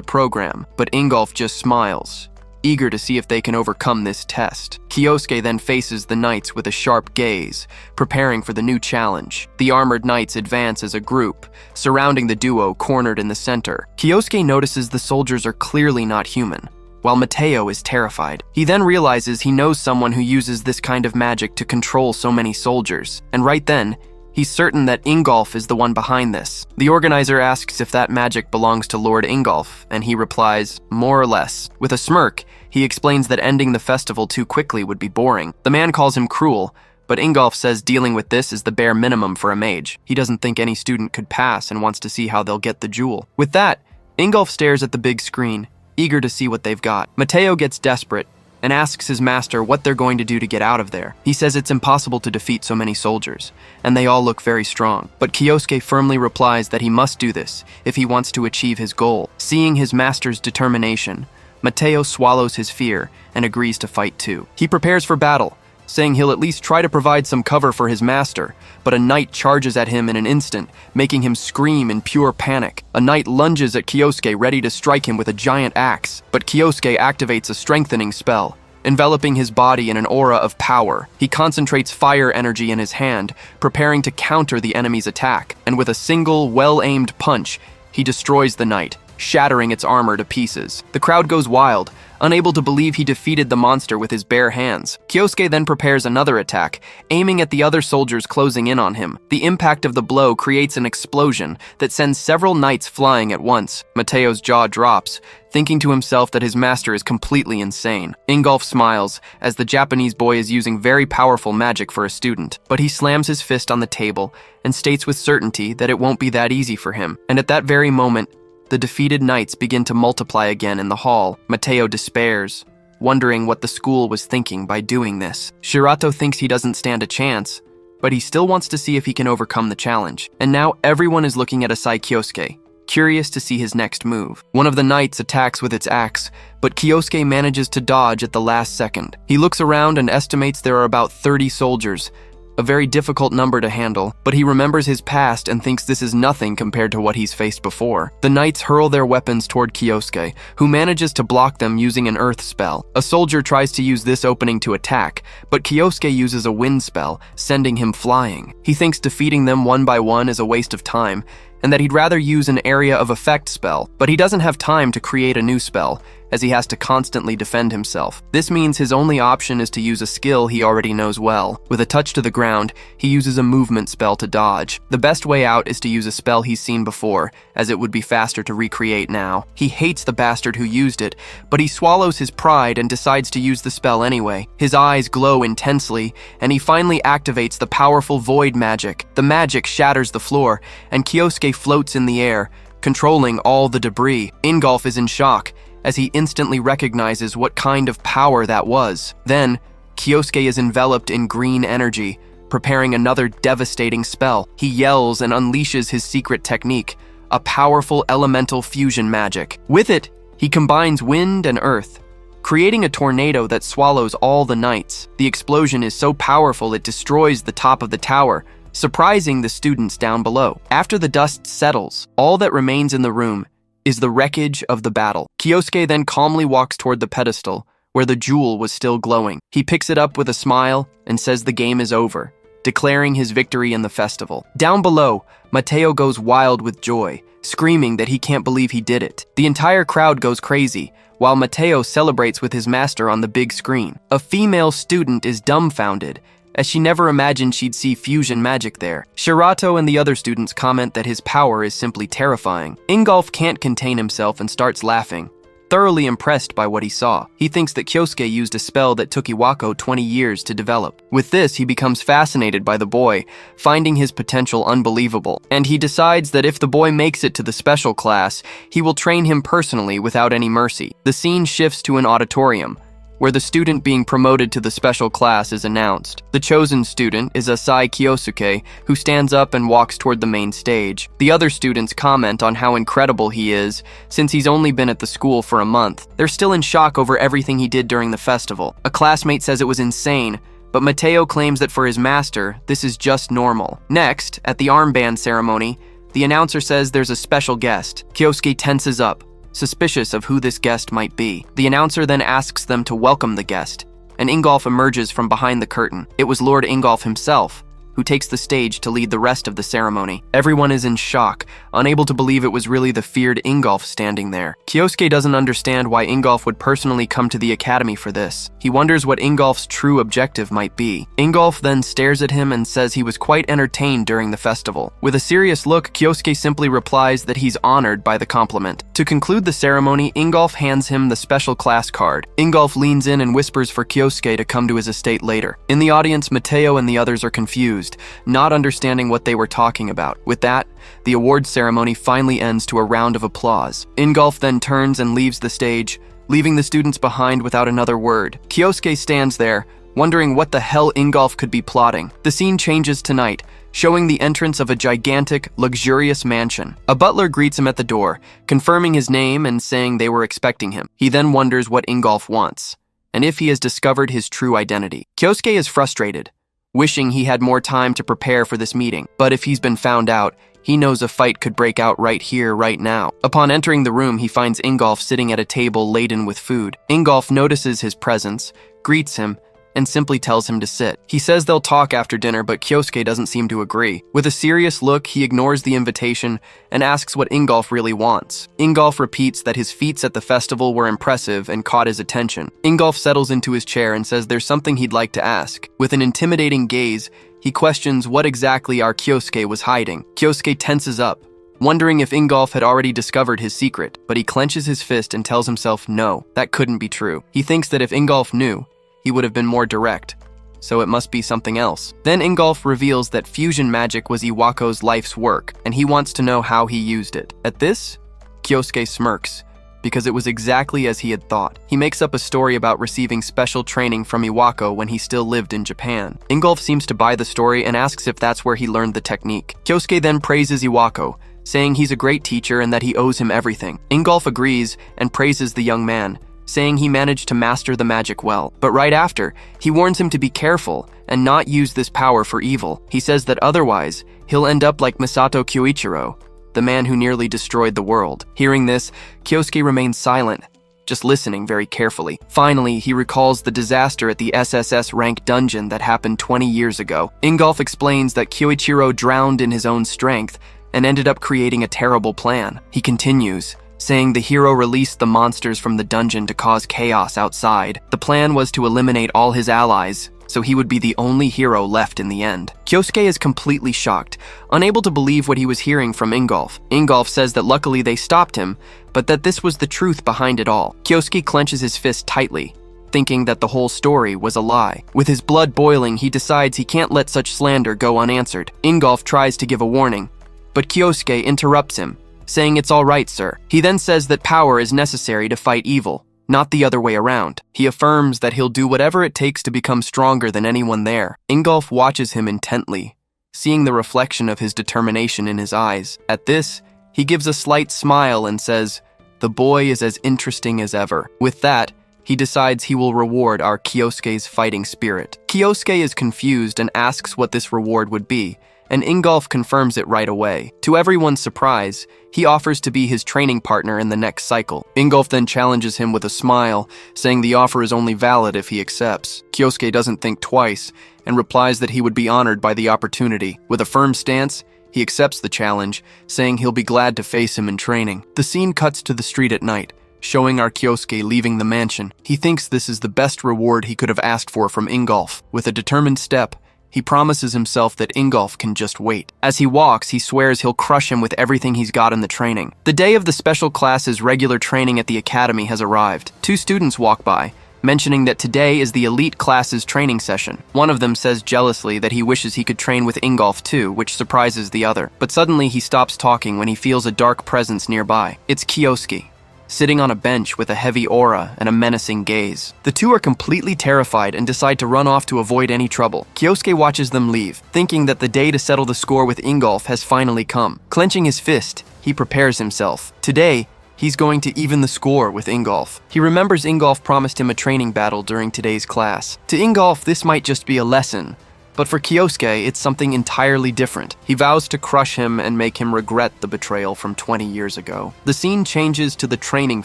program, but Ingolf just smiles, eager to see if they can overcome this test. Kyosuke then faces the knights with a sharp gaze, preparing for the new challenge. The armored knights advance as a group, surrounding the duo cornered in the center. Kyosuke notices the soldiers are clearly not human, while Mateo is terrified. He then realizes he knows someone who uses this kind of magic to control so many soldiers, and right then, he's certain that Ingolf is the one behind this. The organizer asks if that magic belongs to Lord Ingolf, and he replies, more or less. With a smirk, he explains that ending the festival too quickly would be boring. The man calls him cruel, but Ingolf says dealing with this is the bare minimum for a mage. He doesn't think any student could pass and wants to see how they'll get the jewel. With that, Ingolf stares at the big screen, eager to see what they've got. Mateo gets desperate and asks his master what they're going to do to get out of there. He says it's impossible to defeat so many soldiers, and they all look very strong. But Kyosuke firmly replies that he must do this if he wants to achieve his goal. Seeing his master's determination, Mateo swallows his fear and agrees to fight too. He prepares for battle, saying he'll at least try to provide some cover for his master, but a knight charges at him in an instant, making him scream in pure panic. A knight lunges at Kyosuke, ready to strike him with a giant axe, but Kyosuke activates a strengthening spell, enveloping his body in an aura of power. He concentrates fire energy in his hand, preparing to counter the enemy's attack, and with a single, well-aimed punch, he destroys the knight, shattering its armor to pieces. The crowd goes wild, unable to believe he defeated the monster with his bare hands. Kyosuke then prepares another attack, aiming at the other soldiers closing in on him. The impact of the blow creates an explosion that sends several knights flying at once. Mateo's jaw drops, thinking to himself that his master is completely insane. Ingolf smiles, as the Japanese boy is using very powerful magic for a student, but he slams his fist on the table and states with certainty that it won't be that easy for him. And at that very moment, the defeated knights begin to multiply again in the hall. Mateo despairs, wondering what the school was thinking by doing this. Shirato thinks he doesn't stand a chance, but he still wants to see if he can overcome the challenge. And now everyone is looking at Asai Kyosuke, curious to see his next move. One of the knights attacks with its axe, but Kyosuke manages to dodge at the last second. He looks around and estimates there are about 30 soldiers, a very difficult number to handle, but he remembers his past and thinks this is nothing compared to what he's faced before. The knights hurl their weapons toward Kyosuke, who manages to block them using an earth spell. A soldier tries to use this opening to attack, but Kyosuke uses a wind spell, sending him flying. He thinks defeating them one by one is a waste of time, and that he'd rather use an area of effect spell, but he doesn't have time to create a new spell, as he has to constantly defend himself. This means his only option is to use a skill he already knows well. With a touch to the ground, he uses a movement spell to dodge. The best way out is to use a spell he's seen before, as it would be faster to recreate now. He hates the bastard who used it, but he swallows his pride and decides to use the spell anyway. His eyes glow intensely, and he finally activates the powerful void magic. The magic shatters the floor, and Kyosuke floats in the air, controlling all the debris. Ingolf is in shock, as he instantly recognizes what kind of power that was. Then, Kyosuke is enveloped in green energy, preparing another devastating spell. He yells and unleashes his secret technique, a powerful elemental fusion magic. With it, he combines wind and earth, creating a tornado that swallows all the knights. The explosion is so powerful it destroys the top of the tower, surprising the students down below. After the dust settles, all that remains in the room is the wreckage of the battle. Kyosuke then calmly walks toward the pedestal, where the jewel was still glowing. He picks it up with a smile and says the game is over, declaring his victory in the festival. Down below, Mateo goes wild with joy, screaming that he can't believe he did it. The entire crowd goes crazy, while Mateo celebrates with his master on the big screen. A female student is dumbfounded, as she never imagined she'd see fusion magic there. Shirato and the other students comment that his power is simply terrifying. Ingolf can't contain himself and starts laughing, thoroughly impressed by what he saw. He thinks that Kyosuke used a spell that took Iwako 20 years to develop. With this, he becomes fascinated by the boy, finding his potential unbelievable, and he decides that if the boy makes it to the special class, he will train him personally without any mercy. The scene shifts to an auditorium, where the student being promoted to the special class is announced. The chosen student is Asai Kyosuke, who stands up and walks toward the main stage. The other students comment on how incredible he is, since he's only been at the school for a month. They're still in shock over everything he did during the festival. A classmate says it was insane, but Mateo claims that for his master, this is just normal. Next, at the armband ceremony, the announcer says there's a special guest. Kyosuke tenses up, suspicious of who this guest might be. The announcer then asks them to welcome the guest, and Ingolf emerges from behind the curtain. It was Lord Ingolf himself, who takes the stage to lead the rest of the ceremony. Everyone is in shock, unable to believe it was really the feared Ingolf standing there. Kyosuke doesn't understand why Ingolf would personally come to the academy for this. He wonders what Ingolf's true objective might be. Ingolf then stares at him and says he was quite entertained during the festival. With a serious look, Kyosuke simply replies that he's honored by the compliment. To conclude the ceremony, Ingolf hands him the special class card. Ingolf leans in and whispers for Kyosuke to come to his estate later. In the audience, Mateo and the others are confused, not understanding what they were talking about. With that, the awards ceremony finally ends to a round of applause. Ingolf then turns and leaves the stage, leaving the students behind without another word. Kyosuke stands there, wondering what the hell Ingolf could be plotting. The scene changes to night, showing the entrance of a gigantic, luxurious mansion. A butler greets him at the door, confirming his name and saying they were expecting him. He then wonders what Ingolf wants, and if he has discovered his true identity. Kyosuke is frustrated, wishing he had more time to prepare for this meeting, but if he's been found out, he knows a fight could break out right here, right now. Upon entering the room, he finds Ingolf sitting at a table laden with food. Ingolf notices his presence, greets him, and simply tells him to sit. He says they'll talk after dinner, but Kyosuke doesn't seem to agree. With a serious look, he ignores the invitation and asks what Ingolf really wants. Ingolf repeats that his feats at the festival were impressive and caught his attention. Ingolf settles into his chair and says there's something he'd like to ask. With an intimidating gaze, he questions what exactly our Kyosuke was hiding. Kyosuke tenses up, wondering if Ingolf had already discovered his secret, but he clenches his fist and tells himself no, that couldn't be true. He thinks that if Ingolf knew, he would have been more direct, so it must be something else. Then Ingolf reveals that fusion magic was Iwako's life's work, and he wants to know how he used it. At this, Kyosuke smirks, because it was exactly as he had thought. He makes up a story about receiving special training from Iwako when he still lived in Japan. Ingolf seems to buy the story and asks if that's where he learned the technique. Kyosuke then praises Iwako, saying he's a great teacher and that he owes him everything. Ingolf agrees and praises the young man, saying he managed to master the magic well. But right after, he warns him to be careful and not use this power for evil. He says that otherwise, he'll end up like Masato Kyoichiro, the man who nearly destroyed the world. Hearing this, Kyosuke remains silent, just listening very carefully. Finally, he recalls the disaster at the SSS rank dungeon that happened 20 years ago. Ingolf explains that Kyoichiro drowned in his own strength and ended up creating a terrible plan. He continues, saying the hero released the monsters from the dungeon to cause chaos outside. The plan was to eliminate all his allies, so he would be the only hero left in the end. Kyosuke is completely shocked, unable to believe what he was hearing from Ingolf. Ingolf says that luckily they stopped him, but that this was the truth behind it all. Kyosuke clenches his fist tightly, thinking that the whole story was a lie. With his blood boiling, he decides he can't let such slander go unanswered. Ingolf tries to give a warning, but Kyosuke interrupts him, saying it's all right, sir. He then says that power is necessary to fight evil, not the other way around. He affirms that he'll do whatever it takes to become stronger than anyone there. Ingolf watches him intently, seeing the reflection of his determination in his eyes. At this, he gives a slight smile and says, "The boy is as interesting as ever." With that, he decides he will reward our Kyosuke's fighting spirit. Kyosuke is confused and asks what this reward would be, and Ingolf confirms it right away. To everyone's surprise, he offers to be his training partner in the next cycle. Ingolf then challenges him with a smile, saying the offer is only valid if he accepts. Kyosuke doesn't think twice, and replies that he would be honored by the opportunity. With a firm stance, he accepts the challenge, saying he'll be glad to face him in training. The scene cuts to the street at night, showing our Kyosuke leaving the mansion. He thinks this is the best reward he could have asked for from Ingolf. With a determined step, he promises himself that Ingolf can just wait. As he walks, he swears he'll crush him with everything he's got in the training. The day of the special class's regular training at the academy has arrived. Two students walk by, mentioning that today is the elite class's training session. One of them says jealously that he wishes he could train with Ingolf too, which surprises the other. But suddenly he stops talking when he feels a dark presence nearby. It's Kyosuke, sitting on a bench with a heavy aura and a menacing gaze. The two are completely terrified and decide to run off to avoid any trouble. Kyosuke watches them leave, thinking that the day to settle the score with Ingolf has finally come. Clenching his fist, he prepares himself. Today, he's going to even the score with Ingolf. He remembers Ingolf promised him a training battle during today's class. To Ingolf, this might just be a lesson, but for Kyosuke, it's something entirely different. He vows to crush him and make him regret the betrayal from 20 years ago. The scene changes to the training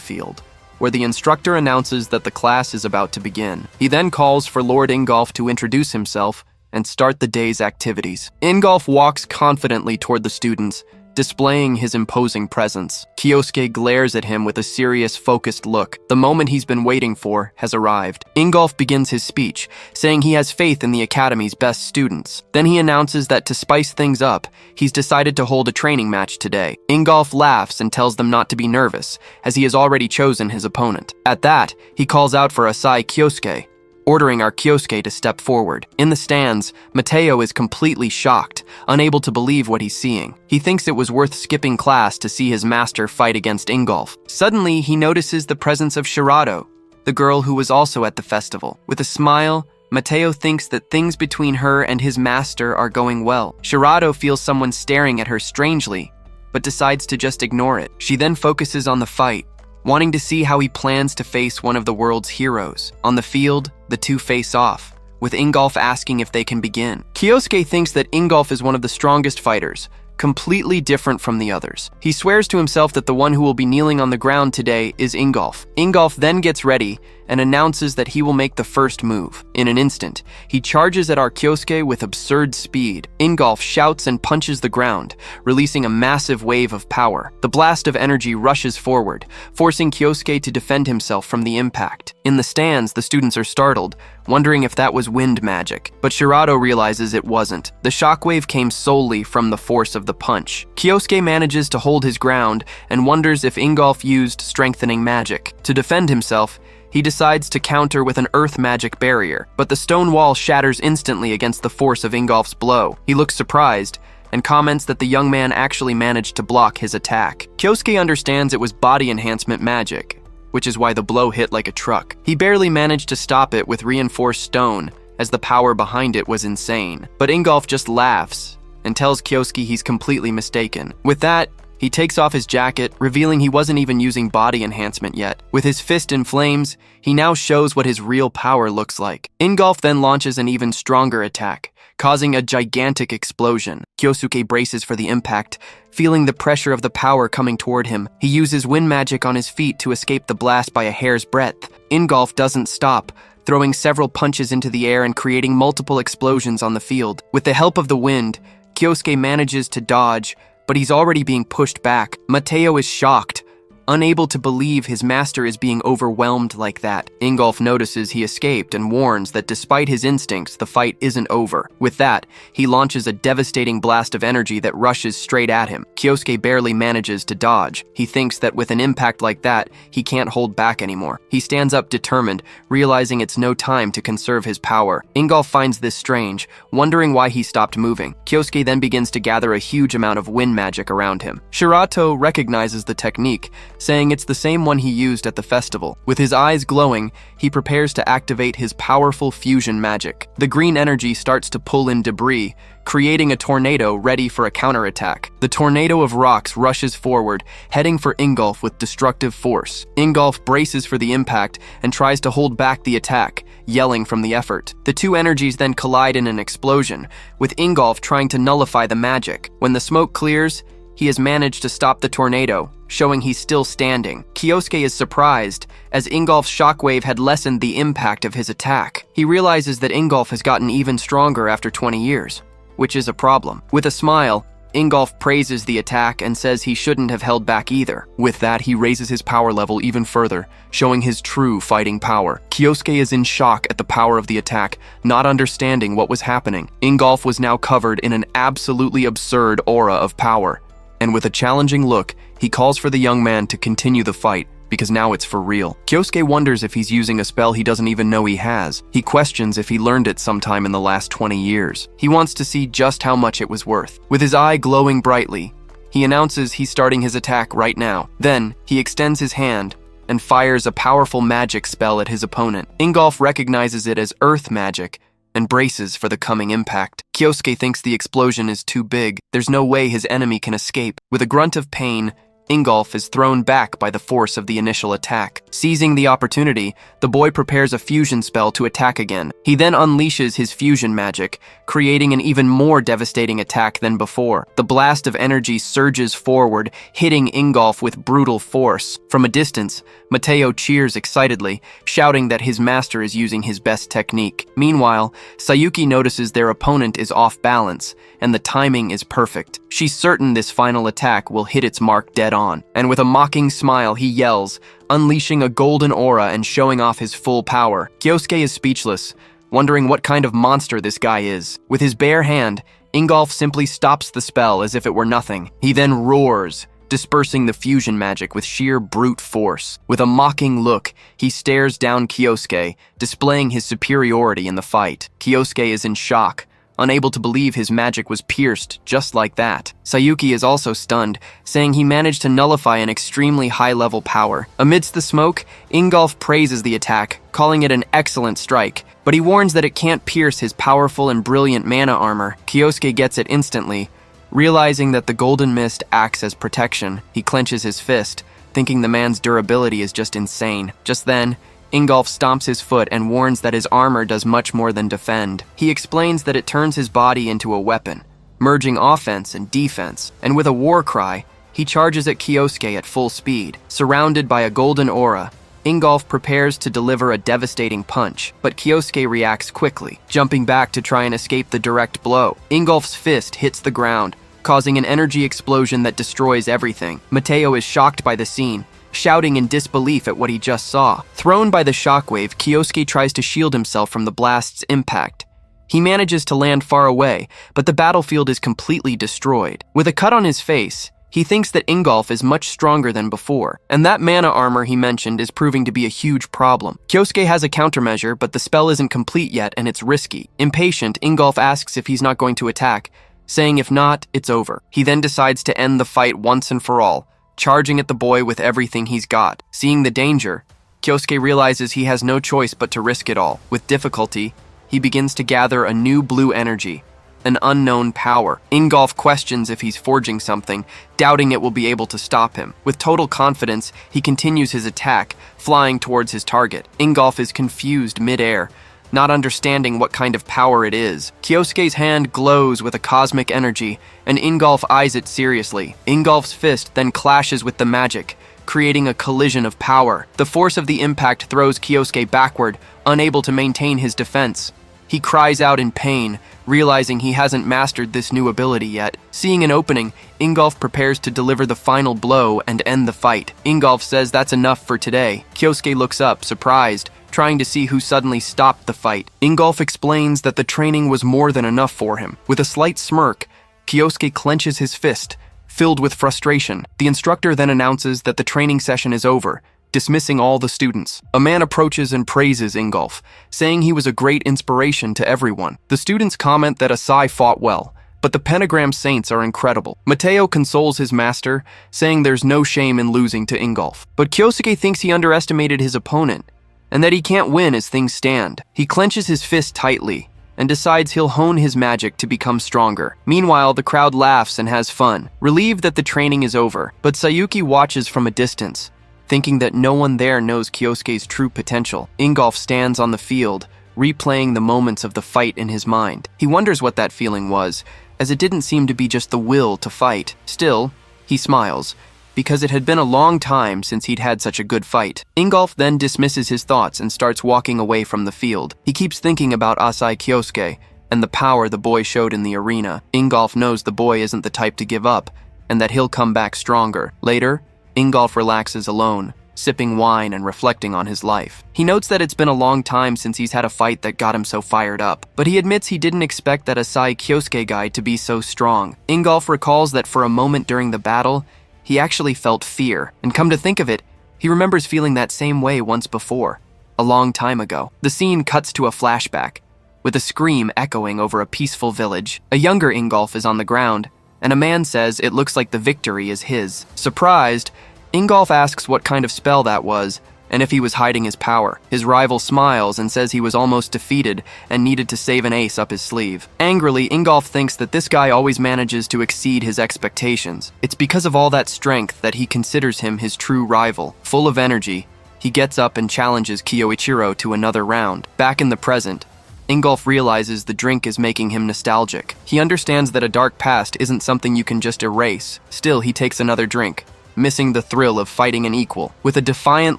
field, where the instructor announces that the class is about to begin. He then calls for Lord Ingolf to introduce himself and start the day's activities. Ingolf walks confidently toward the students, displaying his imposing presence. Kyosuke glares at him with a serious, focused look. The moment he's been waiting for has arrived. Ingolf begins his speech, saying he has faith in the academy's best students. Then he announces that to spice things up, he's decided to hold a training match today. Ingolf laughs and tells them not to be nervous, as he has already chosen his opponent. At that, he calls out for Asai Kyosuke, ordering our Kyosuke to step forward. In the stands, Mateo is completely shocked, unable to believe what he's seeing. He thinks it was worth skipping class to see his master fight against Ingolf. Suddenly, he notices the presence of Shirado, the girl who was also at the festival. With a smile, Mateo thinks that things between her and his master are going well. Shirado feels someone staring at her strangely, but decides to just ignore it. She then focuses on the fight, wanting to see how he plans to face one of the world's heroes. On the field, the two face off, with Ingolf asking if they can begin. Kyosuke thinks that Ingolf is one of the strongest fighters, completely different from the others. He swears to himself that the one who will be kneeling on the ground today is Ingolf. Ingolf then gets ready and announces that he will make the first move. In an instant, he charges at our Kyosuke with absurd speed. Ingolf shouts and punches the ground, releasing a massive wave of power. The blast of energy rushes forward, forcing Kyosuke to defend himself from the impact. In the stands, the students are startled, wondering if that was wind magic, but Shirato realizes it wasn't. The shockwave came solely from the force of the punch. Kyosuke manages to hold his ground and wonders if Ingolf used strengthening magic. To defend himself, he decides to counter with an earth magic barrier, but the stone wall shatters instantly against the force of Ingolf's blow. He looks surprised and comments that the young man actually managed to block his attack. Kyosuke understands it was body enhancement magic, which is why the blow hit like a truck. He barely managed to stop it with reinforced stone, as the power behind it was insane. But Ingolf just laughs and tells Kyosuke he's completely mistaken. With that, he takes off his jacket, revealing he wasn't even using body enhancement yet. With his fist in flames, he now shows what his real power looks like. Ingolf then launches an even stronger attack, causing a gigantic explosion. Kyosuke braces for the impact, feeling the pressure of the power coming toward him. He uses wind magic on his feet to escape the blast by a hair's breadth. Ingolf doesn't stop, throwing several punches into the air and creating multiple explosions on the field. With the help of the wind, Kyosuke manages to dodge, but he's already being pushed back. Mateo is shocked, unable to believe his master is being overwhelmed like that. Ingolf notices he escaped and warns that despite his instincts, the fight isn't over. With that, he launches a devastating blast of energy that rushes straight at him. Kyosuke barely manages to dodge. He thinks that with an impact like that, he can't hold back anymore. He stands up determined, realizing it's no time to conserve his power. Ingolf finds this strange, wondering why he stopped moving. Kyosuke then begins to gather a huge amount of wind magic around him. Shirato recognizes the technique, saying it's the same one he used at the festival. With his eyes glowing, he prepares to activate his powerful fusion magic. The green energy starts to pull in debris, creating a tornado ready for a counterattack. The tornado of rocks rushes forward, heading for Ingolf with destructive force. Ingolf braces for the impact and tries to hold back the attack, yelling from the effort. The two energies then collide in an explosion, with Ingolf trying to nullify the magic. When the smoke clears, he has managed to stop the tornado, showing he's still standing. Kyosuke is surprised, as Ingolf's shockwave had lessened the impact of his attack. He realizes that Ingolf has gotten even stronger after 20 years, which is a problem. With a smile, Ingolf praises the attack and says he shouldn't have held back either. With that, he raises his power level even further, showing his true fighting power. Kyosuke is in shock at the power of the attack, not understanding what was happening. Ingolf was now covered in an absolutely absurd aura of power. And with a challenging look, he calls for the young man to continue the fight, because now it's for real. Kyosuke wonders if he's using a spell he doesn't even know he has. He questions if he learned it sometime in the last 20 years. He wants to see just how much it was worth. With his eye glowing brightly, he announces he's starting his attack right now. Then, he extends his hand and fires a powerful magic spell at his opponent. Ingolf recognizes it as earth magic and braces for the coming impact. Kyosuke thinks the explosion is too big. There's no way his enemy can escape. With a grunt of pain, Ingolf is thrown back by the force of the initial attack. Seizing the opportunity, the boy prepares a fusion spell to attack again. He then unleashes his fusion magic, creating an even more devastating attack than before. The blast of energy surges forward, hitting Ingolf with brutal force. From a distance, Mateo cheers excitedly, shouting that his master is using his best technique. Meanwhile, Sayuki notices their opponent is off balance, and the timing is perfect. She's certain this final attack will hit its mark dead on, and with a mocking smile, he yells, unleashing a golden aura and showing off his full power. Kyosuke is speechless, wondering what kind of monster this guy is. With his bare hand, Ingolf simply stops the spell as if it were nothing. He then roars, dispersing the fusion magic with sheer brute force. With a mocking look, he stares down Kyosuke, displaying his superiority in the fight. Kyosuke is in shock, unable to believe his magic was pierced just like that. Sayuki is also stunned, saying he managed to nullify an extremely high-level power. Amidst the smoke, Ingolf praises the attack, calling it an excellent strike, but he warns that it can't pierce his powerful and brilliant mana armor. Kyosuke gets it instantly. Realizing that the golden mist acts as protection, he clenches his fist, thinking the man's durability is just insane. Just then, Ingolf stomps his foot and warns that his armor does much more than defend. He explains that it turns his body into a weapon, merging offense and defense, and with a war cry, he charges at Kyosuke at full speed. Surrounded by a golden aura, Ingolf prepares to deliver a devastating punch, but Kyosuke reacts quickly, jumping back to try and escape the direct blow. Ingolf's fist hits the ground, causing an energy explosion that destroys everything. Mateo is shocked by the scene, shouting in disbelief at what he just saw. Thrown by the shockwave, Kyosuke tries to shield himself from the blast's impact. He manages to land far away, but the battlefield is completely destroyed. With a cut on his face, he thinks that Ingolf is much stronger than before, and that mana armor he mentioned is proving to be a huge problem. Kyosuke has a countermeasure, but the spell isn't complete yet and it's risky. Impatient, Ingolf asks if he's not going to attack, saying if not, it's over. He then decides to end the fight once and for all, charging at the boy with everything he's got. Seeing the danger, Kyosuke realizes he has no choice but to risk it all. With difficulty, he begins to gather a new blue energy, an unknown power. Ingolf questions if he's forging something, doubting it will be able to stop him. With total confidence, he continues his attack, flying towards his target. Ingolf is confused mid-air, not understanding what kind of power it is. Kyosuke's hand glows with a cosmic energy, and Ingolf eyes it seriously. Ingolf's fist then clashes with the magic, creating a collision of power. The force of the impact throws Kyosuke backward, unable to maintain his defense. He cries out in pain, realizing he hasn't mastered this new ability yet. Seeing an opening, Ingolf prepares to deliver the final blow and end the fight. Ingolf says that's enough for today. Kyosuke looks up, surprised, trying to see who suddenly stopped the fight. Ingolf explains that the training was more than enough for him. With a slight smirk, Kyosuke clenches his fist, filled with frustration. The instructor then announces that the training session is over, dismissing all the students. A man approaches and praises Ingolf, saying he was a great inspiration to everyone. The students comment that Asai fought well, but the pentagram saints are incredible. Mateo consoles his master, saying there's no shame in losing to Ingolf. But Kyosuke thinks he underestimated his opponent, and that he can't win as things stand. He clenches his fist tightly and decides he'll hone his magic to become stronger. Meanwhile, the crowd laughs and has fun, relieved that the training is over. But Sayuki watches from a distance, thinking that no one there knows Kyosuke's true potential. Ingolf stands on the field, replaying the moments of the fight in his mind. He wonders what that feeling was, as it didn't seem to be just the will to fight. Still, he smiles, because it had been a long time since he'd had such a good fight. Ingolf then dismisses his thoughts and starts walking away from the field. He keeps thinking about Asai Kyosuke and the power the boy showed in the arena. Ingolf knows the boy isn't the type to give up, and that he'll come back stronger. Later, Ingolf relaxes alone, sipping wine and reflecting on his life. He notes that it's been a long time since he's had a fight that got him so fired up, but he admits he didn't expect that Asai Kyosuke guy to be so strong. Ingolf recalls that for a moment during the battle, he actually felt fear, and come to think of it, he remembers feeling that same way once before, a long time ago. The scene cuts to a flashback, with a scream echoing over a peaceful village. A younger Ingolf is on the ground, and a man says it looks like the victory is his. Surprised, Ingolf asks what kind of spell that was, and if he was hiding his power. His rival smiles and says he was almost defeated and needed to save an ace up his sleeve. Angrily, Ingolf thinks that this guy always manages to exceed his expectations. It's because of all that strength that he considers him his true rival. Full of energy, he gets up and challenges Kyoichiro to another round. Back in the present, Ingolf realizes the drink is making him nostalgic. He understands that a dark past isn't something you can just erase. Still, he takes another drink, missing the thrill of fighting an equal. With a defiant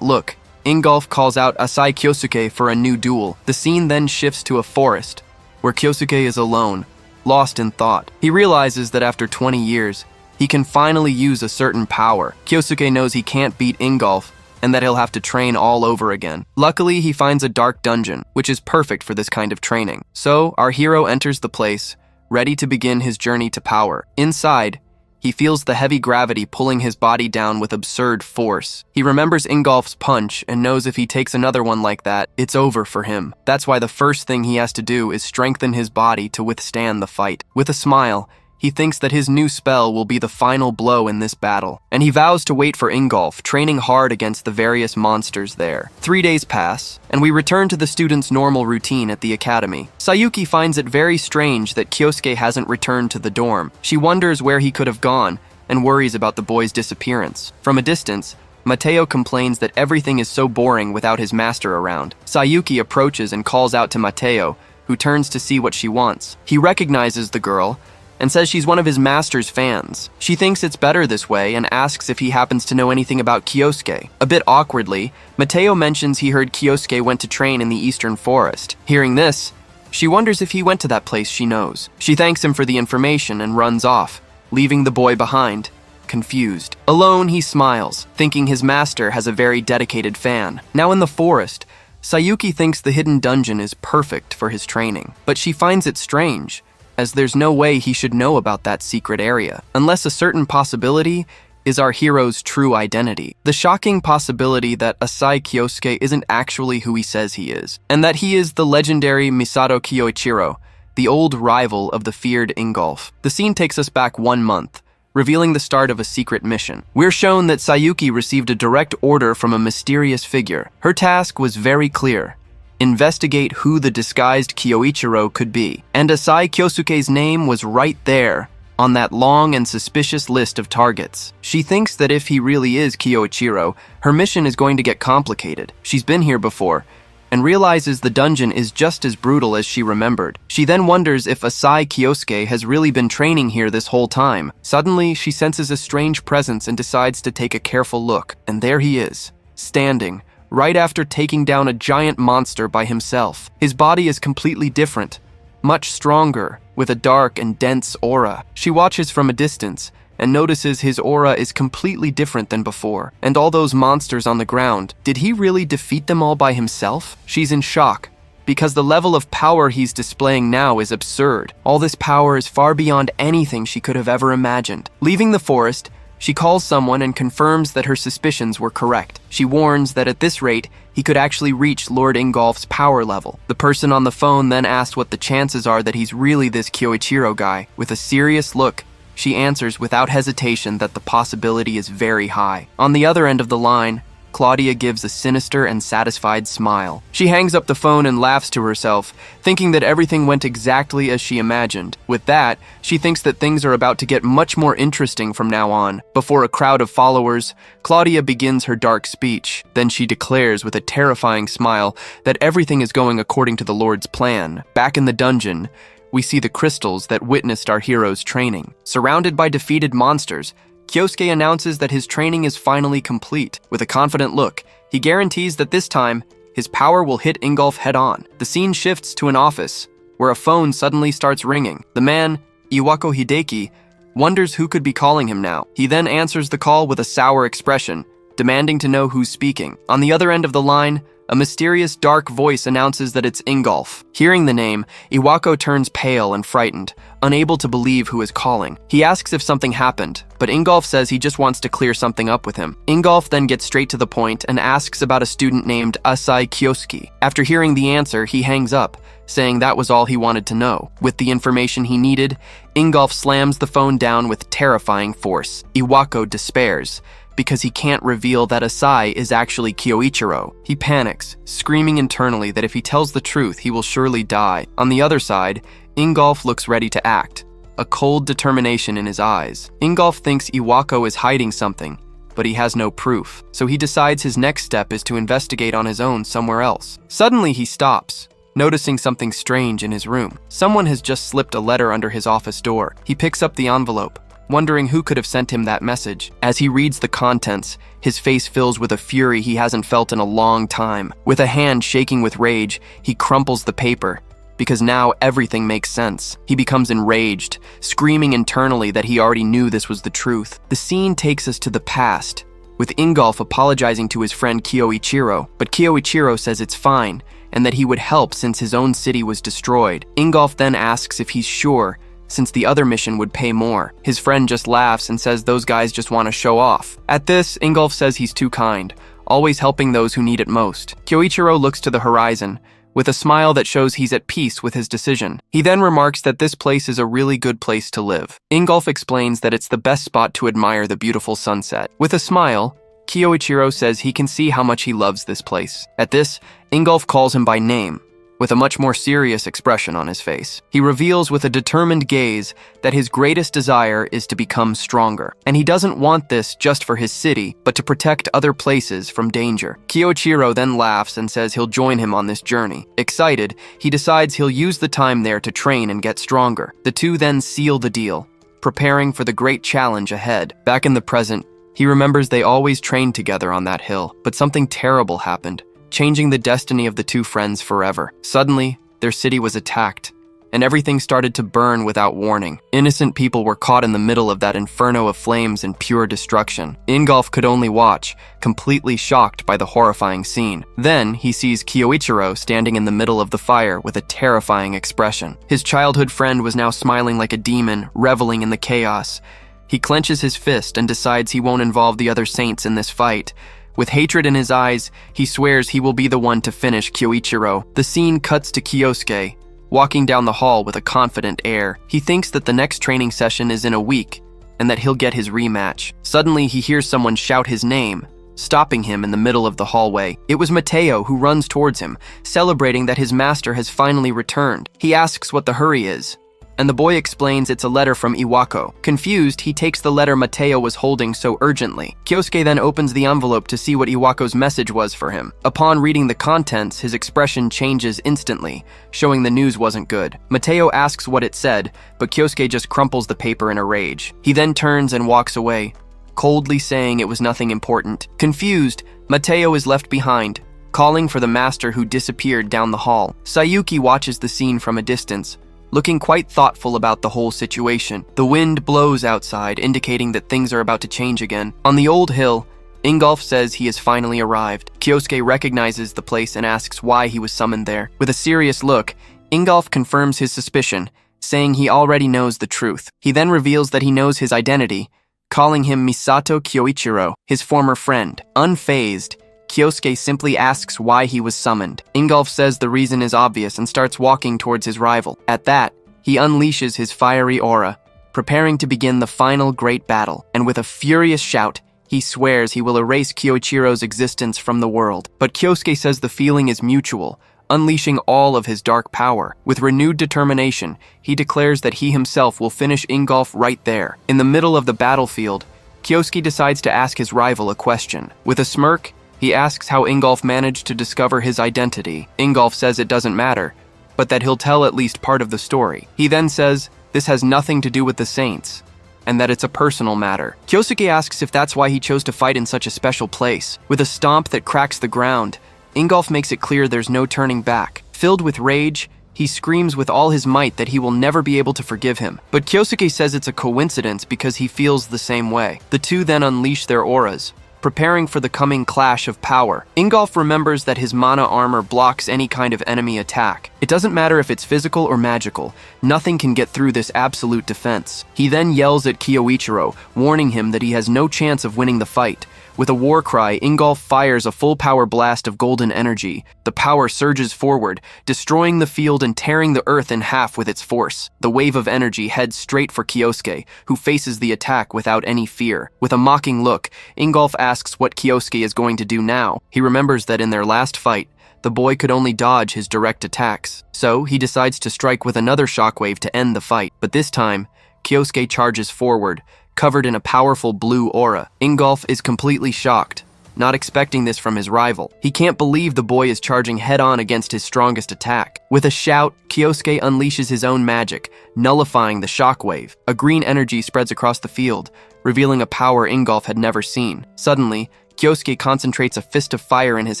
look, Ingolf calls out Asai Kyosuke for a new duel. The scene then shifts to a forest, where Kyosuke is alone, lost in thought. He realizes that after 20 years, he can finally use a certain power. Kyosuke knows he can't beat Ingolf, and that he'll have to train all over again. Luckily, he finds a dark dungeon, which is perfect for this kind of training. So, our hero enters the place, ready to begin his journey to power. Inside, he feels the heavy gravity pulling his body down with absurd force. He remembers Ingolf's punch and knows if he takes another one like that, it's over for him. That's why the first thing he has to do is strengthen his body to withstand the fight. With a smile, he thinks that his new spell will be the final blow in this battle, and he vows to wait for Ingolf, training hard against the various monsters there. 3 days pass, and we return to the students' normal routine at the academy. Sayuki finds it very strange that Kyosuke hasn't returned to the dorm. She wonders where he could have gone, and worries about the boy's disappearance. From a distance, Mateo complains that everything is so boring without his master around. Sayuki approaches and calls out to Mateo, who turns to see what she wants. He recognizes the girl and says she's one of his master's fans. She thinks it's better this way and asks if he happens to know anything about Kyosuke. A bit awkwardly, Mateo mentions he heard Kyosuke went to train in the Eastern Forest. Hearing this, she wonders if he went to that place she knows. She thanks him for the information and runs off, leaving the boy behind, confused. Alone, he smiles, thinking his master has a very dedicated fan. Now in the forest, Sayuki thinks the hidden dungeon is perfect for his training, but she finds it strange, as there's no way he should know about that secret area, unless a certain possibility is our hero's true identity. The shocking possibility that Asai Kyosuke isn't actually who he says he is, and that he is the legendary Misato Kyoichiro, the old rival of the feared Ingolf. The scene takes us back 1 month, revealing the start of a secret mission. We're shown that Sayuki received a direct order from a mysterious figure. Her task was very clear: investigate who the disguised Kyoichiro could be. And Asai Kyosuke's name was right there, on that long and suspicious list of targets. She thinks that if he really is Kyoichiro, her mission is going to get complicated. She's been here before, and realizes the dungeon is just as brutal as she remembered. She then wonders if Asai Kyosuke has really been training here this whole time. Suddenly, she senses a strange presence and decides to take a careful look. And there he is, standing, right after taking down a giant monster by himself. His body is completely different, much stronger, with a dark and dense aura. She watches from a distance and notices his aura is completely different than before. And all those monsters on the ground, did he really defeat them all by himself? She's in shock, because the level of power he's displaying now is absurd. All this power is far beyond anything she could have ever imagined. Leaving the forest, she calls someone and confirms that her suspicions were correct. She warns that at this rate, he could actually reach Lord Ingolf's power level. The person on the phone then asks what the chances are that he's really this Kyoichiro guy. With a serious look, she answers without hesitation that the possibility is very high. On the other end of the line, Claudia gives a sinister and satisfied smile. She hangs up the phone and laughs to herself, thinking that everything went exactly as she imagined. With that, she thinks that things are about to get much more interesting from now on. Before a crowd of followers, Claudia begins her dark speech. Then she declares with a terrifying smile that everything is going according to the Lord's plan. Back in the dungeon, we see the crystals that witnessed our hero's training. Surrounded by defeated monsters, Kyosuke announces that his training is finally complete. With a confident look, he guarantees that this time, his power will hit Ingolf head-on. The scene shifts to an office, where a phone suddenly starts ringing. The man, Iwako Hideki, wonders who could be calling him now. He then answers the call with a sour expression, demanding to know who's speaking. On the other end of the line, a mysterious dark voice announces that it's Ingolf. Hearing the name, Iwako turns pale and frightened, unable to believe who is calling. He asks if something happened, but Ingolf says he just wants to clear something up with him. Ingolf then gets straight to the point and asks about a student named Asai Kyosuke. After hearing the answer, he hangs up, saying that was all he wanted to know. With the information he needed, Ingolf slams the phone down with terrifying force. Iwako despairs, because he can't reveal that Asai is actually Kyoichiro. He panics, screaming internally that if he tells the truth, he will surely die. On the other side, Ingolf looks ready to act, a cold determination in his eyes. Ingolf thinks Iwako is hiding something, but he has no proof, so he decides his next step is to investigate on his own somewhere else. Suddenly he stops, noticing something strange in his room. Someone has just slipped a letter under his office door. He picks up the envelope, wondering who could have sent him that message. As he reads the contents, his face fills with a fury he hasn't felt in a long time. With a hand shaking with rage, he crumples the paper, because now everything makes sense. He becomes enraged, screaming internally that he already knew this was the truth. The scene takes us to the past, with Ingolf apologizing to his friend Kyoichiro, but Kyoichiro says it's fine, and that he would help since his own city was destroyed. Ingolf then asks if he's sure, since the other mission would pay more. His friend just laughs and says those guys just want to show off. At this, Ingolf says he's too kind, always helping those who need it most. Kyoichiro looks to the horizon, with a smile that shows he's at peace with his decision. He then remarks that this place is a really good place to live. Ingolf explains that it's the best spot to admire the beautiful sunset. With a smile, Kyoichiro says he can see how much he loves this place. At this, Ingolf calls him by name, with a much more serious expression on his face. He reveals with a determined gaze that his greatest desire is to become stronger, and he doesn't want this just for his city, but to protect other places from danger. Kyoichiro then laughs and says he'll join him on this journey. Excited, he decides he'll use the time there to train and get stronger. The two then seal the deal, preparing for the great challenge ahead. Back in the present, he remembers they always trained together on that hill, but something terrible happened, changing the destiny of the two friends forever. Suddenly, their city was attacked, and everything started to burn without warning. Innocent people were caught in the middle of that inferno of flames and pure destruction. Ingolf could only watch, completely shocked by the horrifying scene. Then, he sees Kyoichiro standing in the middle of the fire with a terrifying expression. His childhood friend was now smiling like a demon, reveling in the chaos. He clenches his fist and decides he won't involve the other saints in this fight. With hatred in his eyes, he swears he will be the one to finish Kyoichiro. The scene cuts to Kyosuke, walking down the hall with a confident air. He thinks that the next training session is in a week, and that he'll get his rematch. Suddenly, he hears someone shout his name, stopping him in the middle of the hallway. It was Mateo, who runs towards him, celebrating that his master has finally returned. He asks what the hurry is, and the boy explains it's a letter from Iwako. Confused, he takes the letter Mateo was holding so urgently. Kyosuke then opens the envelope to see what Iwako's message was for him. Upon reading the contents, his expression changes instantly, showing the news wasn't good. Mateo asks what it said, but Kyosuke just crumples the paper in a rage. He then turns and walks away, coldly saying it was nothing important. Confused, Mateo is left behind, calling for the master who disappeared down the hall. Sayuki watches the scene from a distance, looking quite thoughtful about the whole situation. The wind blows outside, indicating that things are about to change again. On the old hill, Ingolf says he has finally arrived. Kyosuke recognizes the place and asks why he was summoned there. With a serious look, Ingolf confirms his suspicion, saying he already knows the truth. He then reveals that he knows his identity, calling him Misato Kyoichiro, his former friend. Unfazed, Kyosuke simply asks why he was summoned. Ingolf says the reason is obvious and starts walking towards his rival. At that, he unleashes his fiery aura, preparing to begin the final great battle. And with a furious shout, he swears he will erase Kyoichiro's existence from the world. But Kyosuke says the feeling is mutual, unleashing all of his dark power. With renewed determination, he declares that he himself will finish Ingolf right there. In the middle of the battlefield, Kyosuke decides to ask his rival a question. With a smirk, he asks how Ingolf managed to discover his identity. Ingolf says it doesn't matter, but that he'll tell at least part of the story. He then says this has nothing to do with the saints, and that it's a personal matter. Kyosuke asks if that's why he chose to fight in such a special place. With a stomp that cracks the ground, Ingolf makes it clear there's no turning back. Filled with rage, he screams with all his might that he will never be able to forgive him. But Kyosuke says it's a coincidence because he feels the same way. The two then unleash their auras, preparing for the coming clash of power. Ingolf remembers that his mana armor blocks any kind of enemy attack. It doesn't matter if it's physical or magical, nothing can get through this absolute defense. He then yells at Kyoichiro, warning him that he has no chance of winning the fight. With a war cry, Ingolf fires a full power blast of golden energy. The power surges forward, destroying the field and tearing the earth in half with its force. The wave of energy heads straight for Kyosuke, who faces the attack without any fear. With a mocking look, Ingolf asks what Kyosuke is going to do now. He remembers that in their last fight, the boy could only dodge his direct attacks. So he decides to strike with another shockwave to end the fight. But this time, Kyosuke charges forward, covered in a powerful blue aura. Ingolf is completely shocked, not expecting this from his rival. He can't believe the boy is charging head-on against his strongest attack. With a shout, Kyosuke unleashes his own magic, nullifying the shockwave. A green energy spreads across the field, revealing a power Ingolf had never seen. Suddenly, Kyosuke concentrates a fist of fire in his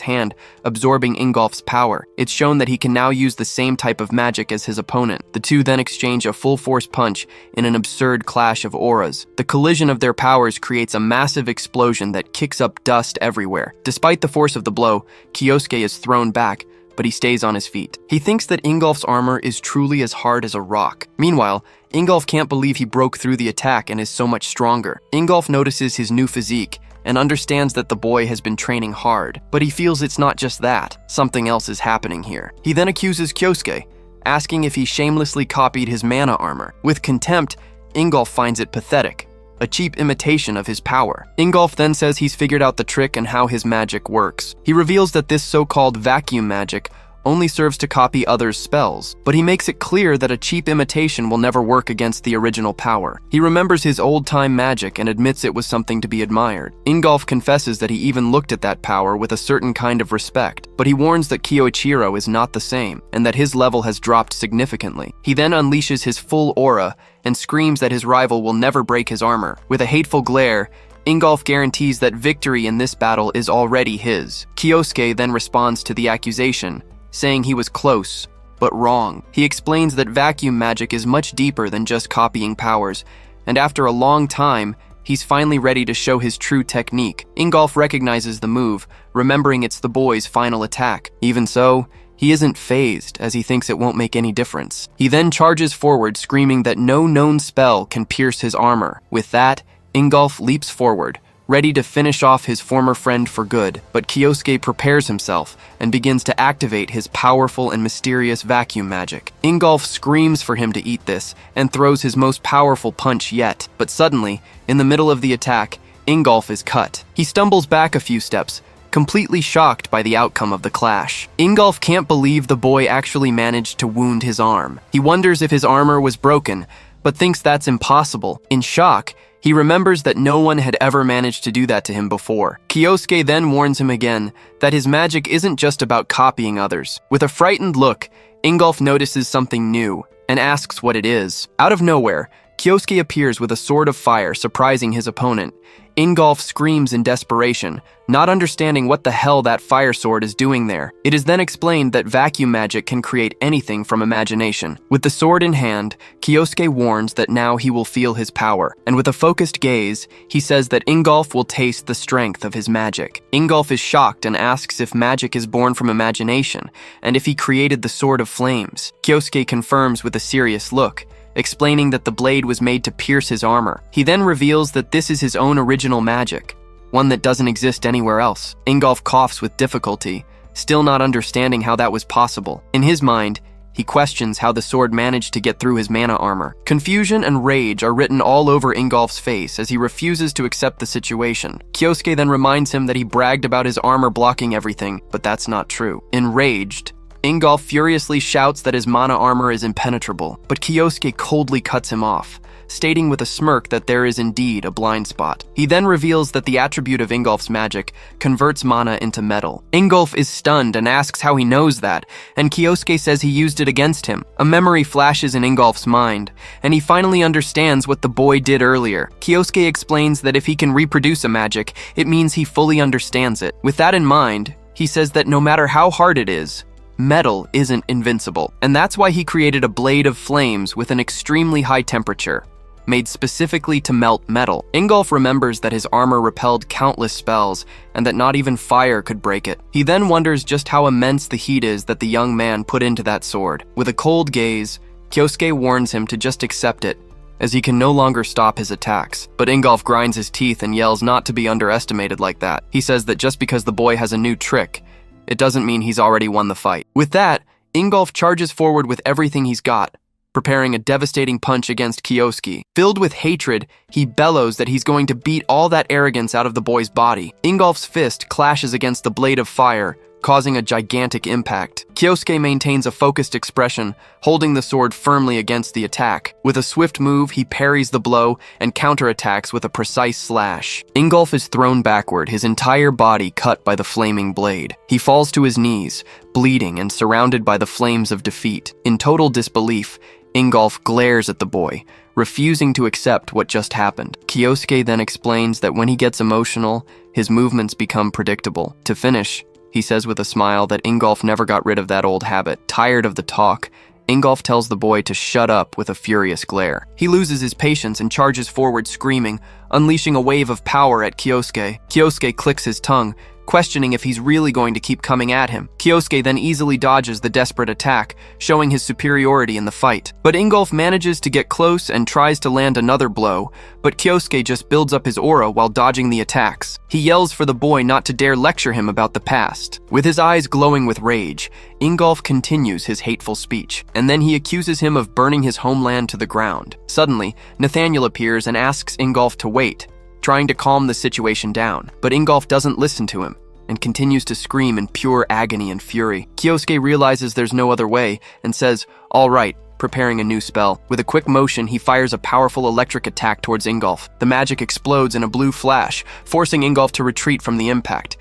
hand, absorbing Ingolf's power. It's shown that he can now use the same type of magic as his opponent. The two then exchange a full-force punch in an absurd clash of auras. The collision of their powers creates a massive explosion that kicks up dust everywhere. Despite the force of the blow, Kyosuke is thrown back, but he stays on his feet. He thinks that Ingolf's armor is truly as hard as a rock. Meanwhile, Ingolf can't believe he broke through the attack and is so much stronger. Ingolf notices his new physique and understands that the boy has been training hard, but he feels it's not just that. Something else is happening here. He then accuses Kyosuke, asking if he shamelessly copied his mana armor. With contempt, Ingolf finds it pathetic, a cheap imitation of his power. Ingolf then says he's figured out the trick and how his magic works. He reveals that this so-called vacuum magic only serves to copy others' spells, but he makes it clear that a cheap imitation will never work against the original power. He remembers his old-time magic and admits it was something to be admired. Ingolf confesses that he even looked at that power with a certain kind of respect, but he warns that Kyoichiro is not the same, and that his level has dropped significantly. He then unleashes his full aura and screams that his rival will never break his armor. With a hateful glare, Ingolf guarantees that victory in this battle is already his. Kyosuke then responds to the accusation, saying he was close, but wrong. He explains that vacuum magic is much deeper than just copying powers, and after a long time, he's finally ready to show his true technique. Ingolf recognizes the move, remembering it's the boy's final attack. Even so, he isn't fazed, as he thinks it won't make any difference. He then charges forward, screaming that no known spell can pierce his armor. With that, Ingolf leaps forward, ready to finish off his former friend for good, but Kyosuke prepares himself and begins to activate his powerful and mysterious vacuum magic. Ingolf screams for him to eat this and throws his most powerful punch yet, but suddenly, in the middle of the attack, Ingolf is cut. He stumbles back a few steps, completely shocked by the outcome of the clash. Ingolf can't believe the boy actually managed to wound his arm. He wonders if his armor was broken, but thinks that's impossible. In shock, he remembers that no one had ever managed to do that to him before. Kyosuke then warns him again that his magic isn't just about copying others. With a frightened look, Ingolf notices something new and asks what it is. Out of nowhere, Kyosuke appears with a sword of fire, surprising his opponent. Ingolf screams in desperation, not understanding what the hell that fire sword is doing there. It is then explained that vacuum magic can create anything from imagination. With the sword in hand, Kyosuke warns that now he will feel his power, and with a focused gaze, he says that Ingolf will taste the strength of his magic. Ingolf is shocked and asks if magic is born from imagination, and if he created the Sword of Flames. Kyosuke confirms with a serious look, explaining that the blade was made to pierce his armor. He then reveals that this is his own original magic, one that doesn't exist anywhere else. Ingolf coughs with difficulty, still not understanding how that was possible. In his mind, he questions how the sword managed to get through his mana armor. Confusion and rage are written all over Ingolf's face as he refuses to accept the situation. Kyosuke then reminds him that he bragged about his armor blocking everything, but that's not true. Enraged, Ingolf furiously shouts that his mana armor is impenetrable, but Kyosuke coldly cuts him off, stating with a smirk that there is indeed a blind spot. He then reveals that the attribute of Ingolf's magic converts mana into metal. Ingolf is stunned and asks how he knows that, and Kyosuke says he used it against him. A memory flashes in Ingolf's mind, and he finally understands what the boy did earlier. Kyosuke explains that if he can reproduce a magic, it means he fully understands it. With that in mind, he says that no matter how hard it is, metal isn't invincible, and that's why he created a blade of flames with an extremely high temperature, made specifically to melt metal. Ingolf remembers that his armor repelled countless spells, and that not even fire could break it. He then wonders just how immense the heat is that the young man put into that sword. With a cold gaze, Kyosuke warns him to just accept it, as he can no longer stop his attacks. But Ingolf grinds his teeth and yells not to be underestimated like that. He says that just because the boy has a new trick, it doesn't mean he's already won the fight. With that, Ingolf charges forward with everything he's got, preparing a devastating punch against Kyosuke. Filled with hatred, he bellows that he's going to beat all that arrogance out of the boy's body. Ingolf's fist clashes against the blade of fire, causing a gigantic impact. Kyosuke maintains a focused expression, holding the sword firmly against the attack. With a swift move, he parries the blow and counterattacks with a precise slash. Ingolf is thrown backward, his entire body cut by the flaming blade. He falls to his knees, bleeding and surrounded by the flames of defeat. In total disbelief, Ingolf glares at the boy, refusing to accept what just happened. Kyosuke then explains that when he gets emotional, his movements become predictable. To finish, he says with a smile that Ingolf never got rid of that old habit. Tired of the talk, Ingolf tells the boy to shut up with a furious glare. He loses his patience and charges forward screaming, unleashing a wave of power at Kyosuke. Kyosuke clicks his tongue, questioning if he's really going to keep coming at him. Kyosuke then easily dodges the desperate attack, showing his superiority in the fight. But Ingolf manages to get close and tries to land another blow, but Kyosuke just builds up his aura while dodging the attacks. He yells for the boy not to dare lecture him about the past. With his eyes glowing with rage, Ingolf continues his hateful speech, and then he accuses him of burning his homeland to the ground. Suddenly, Nathaniel appears and asks Ingolf to wait, trying to calm the situation down, but Ingolf doesn't listen to him. and continues to scream in pure agony and fury. Kyosuke realizes there's no other way and says, "All right," preparing a new spell. With a quick motion, he fires a powerful electric attack towards Ingolf. The magic explodes in a blue flash, forcing Ingolf to retreat from the impact.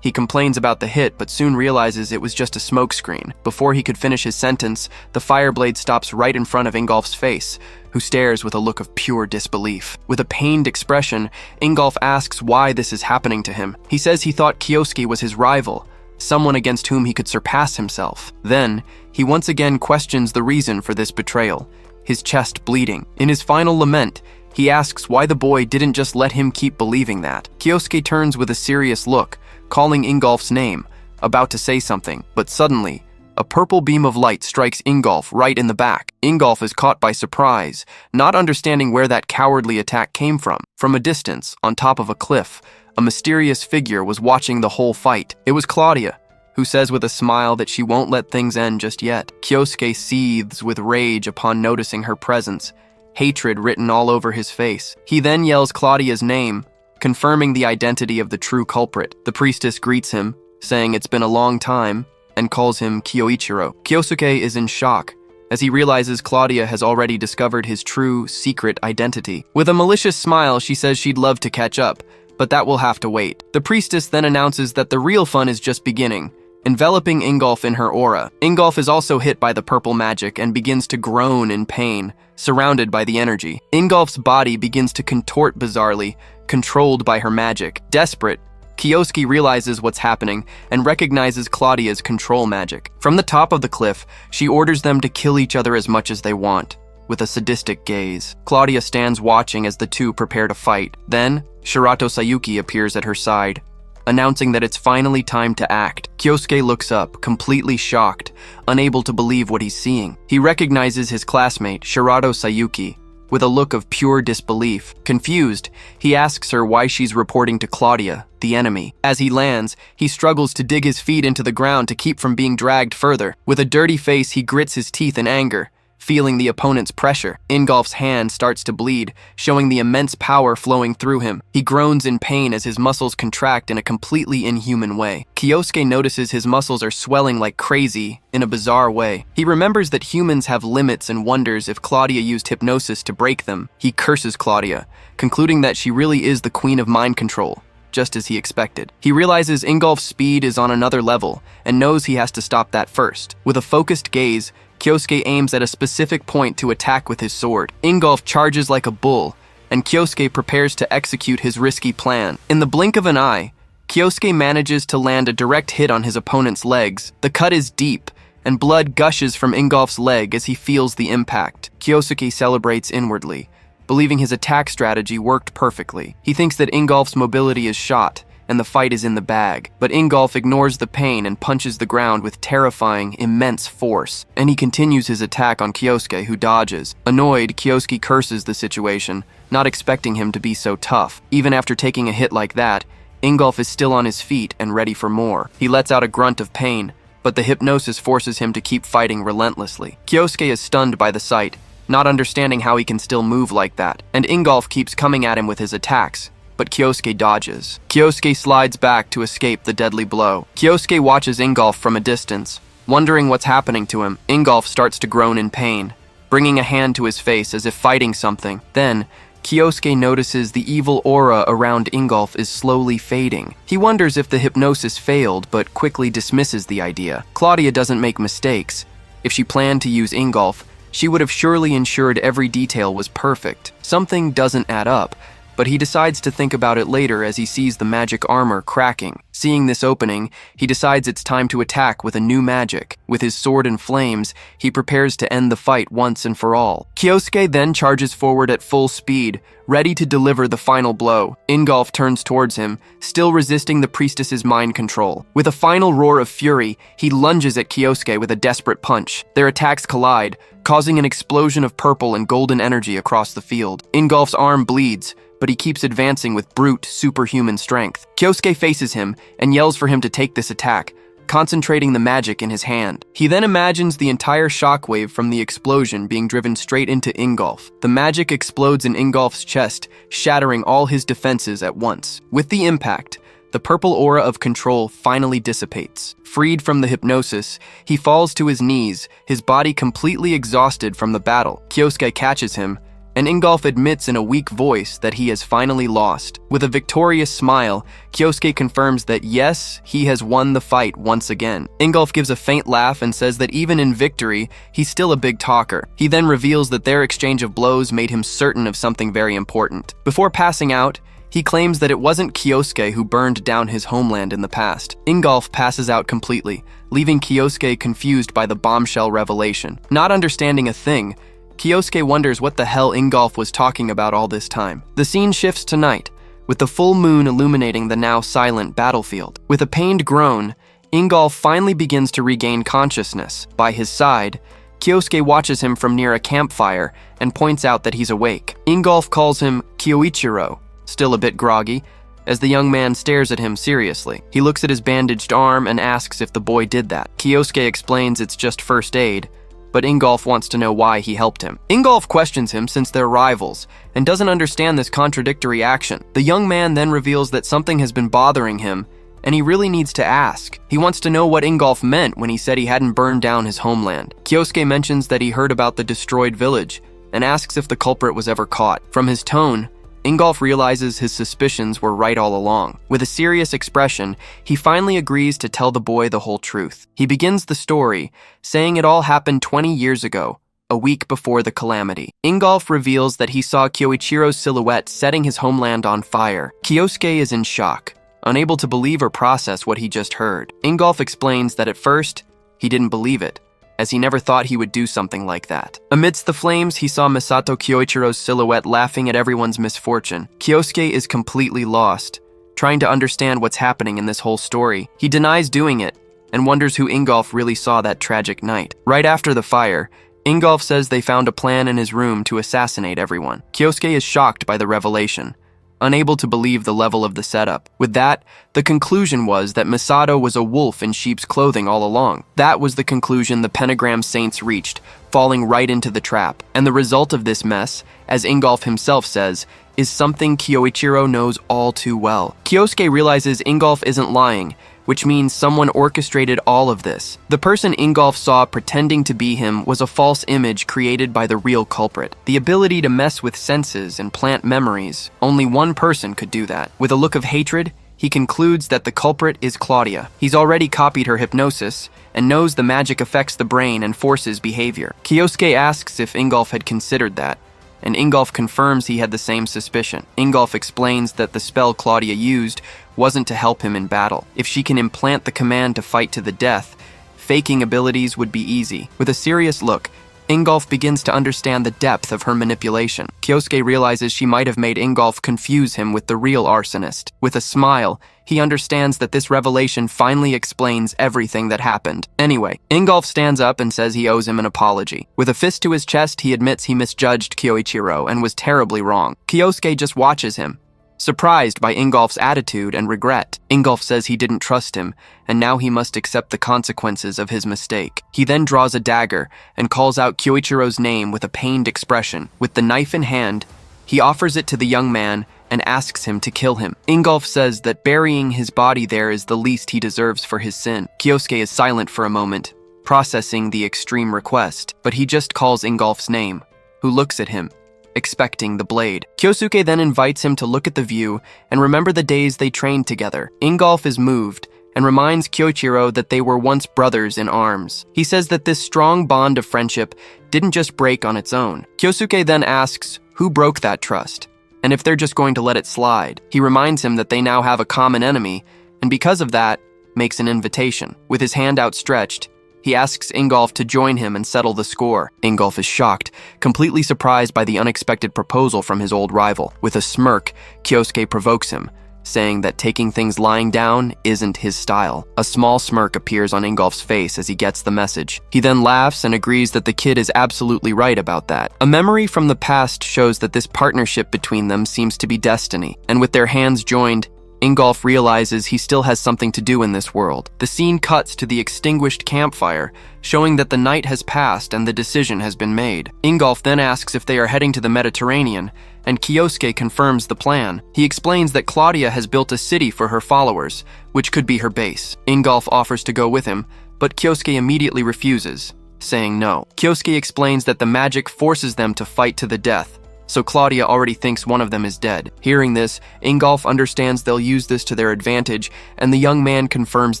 He complains about the hit, but soon realizes it was just a smokescreen. Before he could finish his sentence, the fire blade stops right in front of Ingolf's face, who stares with a look of pure disbelief. With a pained expression, Ingolf asks why this is happening to him. He says he thought Kyosuke was his rival, someone against whom he could surpass himself. Then, he once again questions the reason for this betrayal, his chest bleeding. In his final lament, he asks why the boy didn't just let him keep believing that. Kyosuke turns with a serious look, calling Ingolf's name, about to say something, but suddenly, a purple beam of light strikes Ingolf right in the back. Ingolf is caught by surprise, not understanding where that cowardly attack came from. From a distance, on top of a cliff, a mysterious figure was watching the whole fight. It was Claudia, who says with a smile that she won't let things end just yet. Kyosuke seethes with rage upon noticing her presence, hatred written all over his face. He then yells Claudia's name, confirming the identity of the true culprit. The priestess greets him, saying it's been a long time, and calls him Kyoichiro. Kyosuke is in shock, as he realizes Claudia has already discovered his true, secret identity. With a malicious smile, she says she'd love to catch up, but that will have to wait. The priestess then announces that the real fun is just beginning, enveloping Ingolf in her aura. Ingolf is also hit by the purple magic and begins to groan in pain, surrounded by the energy. Ingolf's body begins to contort bizarrely, controlled by her magic. Desperate, Kyosuke realizes what's happening and recognizes Claudia's control magic. From the top of the cliff, she orders them to kill each other as much as they want, with a sadistic gaze. Claudia stands watching as the two prepare to fight. Then, Shirato Sayuki appears at her side, announcing that it's finally time to act. Kyosuke looks up, completely shocked, unable to believe what he's seeing. He recognizes his classmate, Shirato Sayuki, with a look of pure disbelief. Confused, he asks her why she's reporting to Claudia, the enemy. As he lands, he struggles to dig his feet into the ground to keep from being dragged further. With a dirty face, he grits his teeth in anger, feeling the opponent's pressure. Ingolf's hand starts to bleed, showing the immense power flowing through him. He groans in pain as his muscles contract in a completely inhuman way. Kyosuke notices his muscles are swelling like crazy in a bizarre way. He remembers that humans have limits and wonders if Claudia used hypnosis to break them. He curses Claudia, concluding that she really is the queen of mind control, just as he expected. He realizes Ingolf's speed is on another level and knows he has to stop that first. With a focused gaze, Kyosuke aims at a specific point to attack with his sword. Ingolf charges like a bull, and Kyosuke prepares to execute his risky plan. In the blink of an eye, Kyosuke manages to land a direct hit on his opponent's legs. The cut is deep, and blood gushes from Ingolf's leg as he feels the impact. Kyosuke celebrates inwardly, believing his attack strategy worked perfectly. He thinks that Ingolf's mobility is shot, and the fight is in the bag. But Ingolf ignores the pain and punches the ground with terrifying, immense force. And he continues his attack on Kyosuke, who dodges. Annoyed, Kyosuke curses the situation, not expecting him to be so tough. Even after taking a hit like that, Ingolf is still on his feet and ready for more. He lets out a grunt of pain, but the hypnosis forces him to keep fighting relentlessly. Kyosuke is stunned by the sight, not understanding how he can still move like that. And Ingolf keeps coming at him with his attacks, but Kyosuke dodges. Kyosuke slides back to escape the deadly blow. Kyosuke watches Ingolf from a distance, wondering what's happening to him. Ingolf starts to groan in pain, bringing a hand to his face as if fighting something. Then, Kyosuke notices the evil aura around Ingolf is slowly fading. He wonders if the hypnosis failed, but quickly dismisses the idea. Claudia doesn't make mistakes. If she planned to use Ingolf, she would have surely ensured every detail was perfect. Something doesn't add up, but he decides to think about it later as he sees the magic armor cracking. Seeing this opening, he decides it's time to attack with a new magic. With his sword in flames, he prepares to end the fight once and for all. Kyosuke then charges forward at full speed, ready to deliver the final blow. Ingolf turns towards him, still resisting the priestess's mind control. With a final roar of fury, he lunges at Kyosuke with a desperate punch. Their attacks collide, causing an explosion of purple and golden energy across the field. Ingolf's arm bleeds, but he keeps advancing with brute, superhuman strength. Kyosuke faces him and yells for him to take this attack, concentrating the magic in his hand. He then imagines the entire shockwave from the explosion being driven straight into Ingolf. The magic explodes in Ingolf's chest, shattering all his defenses at once. With the impact, the purple aura of control finally dissipates. Freed from the hypnosis, he falls to his knees, his body completely exhausted from the battle. Kyosuke catches him, and Ingolf admits in a weak voice that he has finally lost. With a victorious smile, Kyosuke confirms that yes, he has won the fight once again. Ingolf gives a faint laugh and says that even in victory, he's still a big talker. He then reveals that their exchange of blows made him certain of something very important. Before passing out, he claims that it wasn't Kyosuke who burned down his homeland in the past. Ingolf passes out completely, leaving Kyosuke confused by the bombshell revelation. Not understanding a thing, Kyosuke wonders what the hell Ingolf was talking about all this time. The scene shifts to night, with the full moon illuminating the now silent battlefield. With a pained groan, Ingolf finally begins to regain consciousness. By his side, Kyosuke watches him from near a campfire and points out that he's awake. Ingolf calls him Kyoichiro, still a bit groggy, as the young man stares at him seriously. He looks at his bandaged arm and asks if the boy did that. Kyosuke explains it's just first aid, but Ingolf wants to know why he helped him. Ingolf questions him since they're rivals and doesn't understand this contradictory action. The young man then reveals that something has been bothering him and he really needs to ask. He wants to know what Ingolf meant when he said he hadn't burned down his homeland. Kyosuke mentions that he heard about the destroyed village and asks if the culprit was ever caught. From his tone, Ingolf realizes his suspicions were right all along. With a serious expression, he finally agrees to tell the boy the whole truth. He begins the story, saying it all happened 20 years ago, a week before the calamity. Ingolf reveals that he saw Kyoichiro's silhouette setting his homeland on fire. Kyosuke is in shock, unable to believe or process what he just heard. Ingolf explains that at first, he didn't believe it, as he never thought he would do something like that. Amidst the flames, he saw Misato Kyoichiro's silhouette laughing at everyone's misfortune. Kyosuke is completely lost, trying to understand what's happening in this whole story. He denies doing it, and wonders who Ingolf really saw that tragic night. Right after the fire, Ingolf says they found a plan in his room to assassinate everyone. Kyosuke is shocked by the revelation, unable to believe the level of the setup. With that, the conclusion was that Misato was a wolf in sheep's clothing all along. That was the conclusion the Pentagram Saints reached, falling right into the trap. And the result of this mess, as Ingolf himself says, is something Kyoichiro knows all too well. Kyosuke realizes Ingolf isn't lying, which means someone orchestrated all of this. The person Ingolf saw pretending to be him was a false image created by the real culprit. The ability to mess with senses and plant memories, only one person could do that. With a look of hatred, he concludes that the culprit is Claudia. He's already copied her hypnosis and knows the magic affects the brain and forces behavior. Kyosuke asks if Ingolf had considered that, and Ingolf confirms he had the same suspicion. Ingolf explains that the spell Claudia used wasn't to help him in battle. If she can implant the command to fight to the death, faking abilities would be easy. With a serious look, Ingolf begins to understand the depth of her manipulation. Kyosuke realizes she might have made Ingolf confuse him with the real arsonist. With a smile, he understands that this revelation finally explains everything that happened. Anyway, Ingolf stands up and says he owes him an apology. With a fist to his chest, he admits he misjudged Kyoichiro and was terribly wrong. Kyosuke just watches him, surprised by Ingolf's attitude and regret. Ingolf says he didn't trust him, and now he must accept the consequences of his mistake. He then draws a dagger and calls out Kyoichiro's name with a pained expression. With the knife in hand, he offers it to the young man and asks him to kill him. Ingolf says that burying his body there is the least he deserves for his sin. Kyosuke is silent for a moment, processing the extreme request, but he just calls Ingolf's name, who looks at him, expecting the blade. Kyosuke then invites him to look at the view and remember the days they trained together. Ingolf is moved and reminds Kyoichiro that they were once brothers in arms. He says that this strong bond of friendship didn't just break on its own. Kyosuke then asks who broke that trust, and if they're just going to let it slide. He reminds him that they now have a common enemy, and because of that, makes an invitation. With his hand outstretched, he asks Ingolf to join him and settle the score. Ingolf is shocked, completely surprised by the unexpected proposal from his old rival. With a smirk, Kyosuke provokes him, saying that taking things lying down isn't his style. A small smirk appears on Ingolf's face as he gets the message. He then laughs and agrees that the kid is absolutely right about that. A memory from the past shows that this partnership between them seems to be destiny, and with their hands joined, Ingolf realizes he still has something to do in this world. The scene cuts to the extinguished campfire, showing that the night has passed and the decision has been made. Ingolf then asks if they are heading to the Mediterranean, and Kyosuke confirms the plan. He explains that Claudia has built a city for her followers, which could be her base. Ingolf offers to go with him, but Kyosuke immediately refuses, saying no. Kyosuke explains that the magic forces them to fight to the death, so Claudia already thinks one of them is dead. Hearing this, Ingolf understands they'll use this to their advantage, and the young man confirms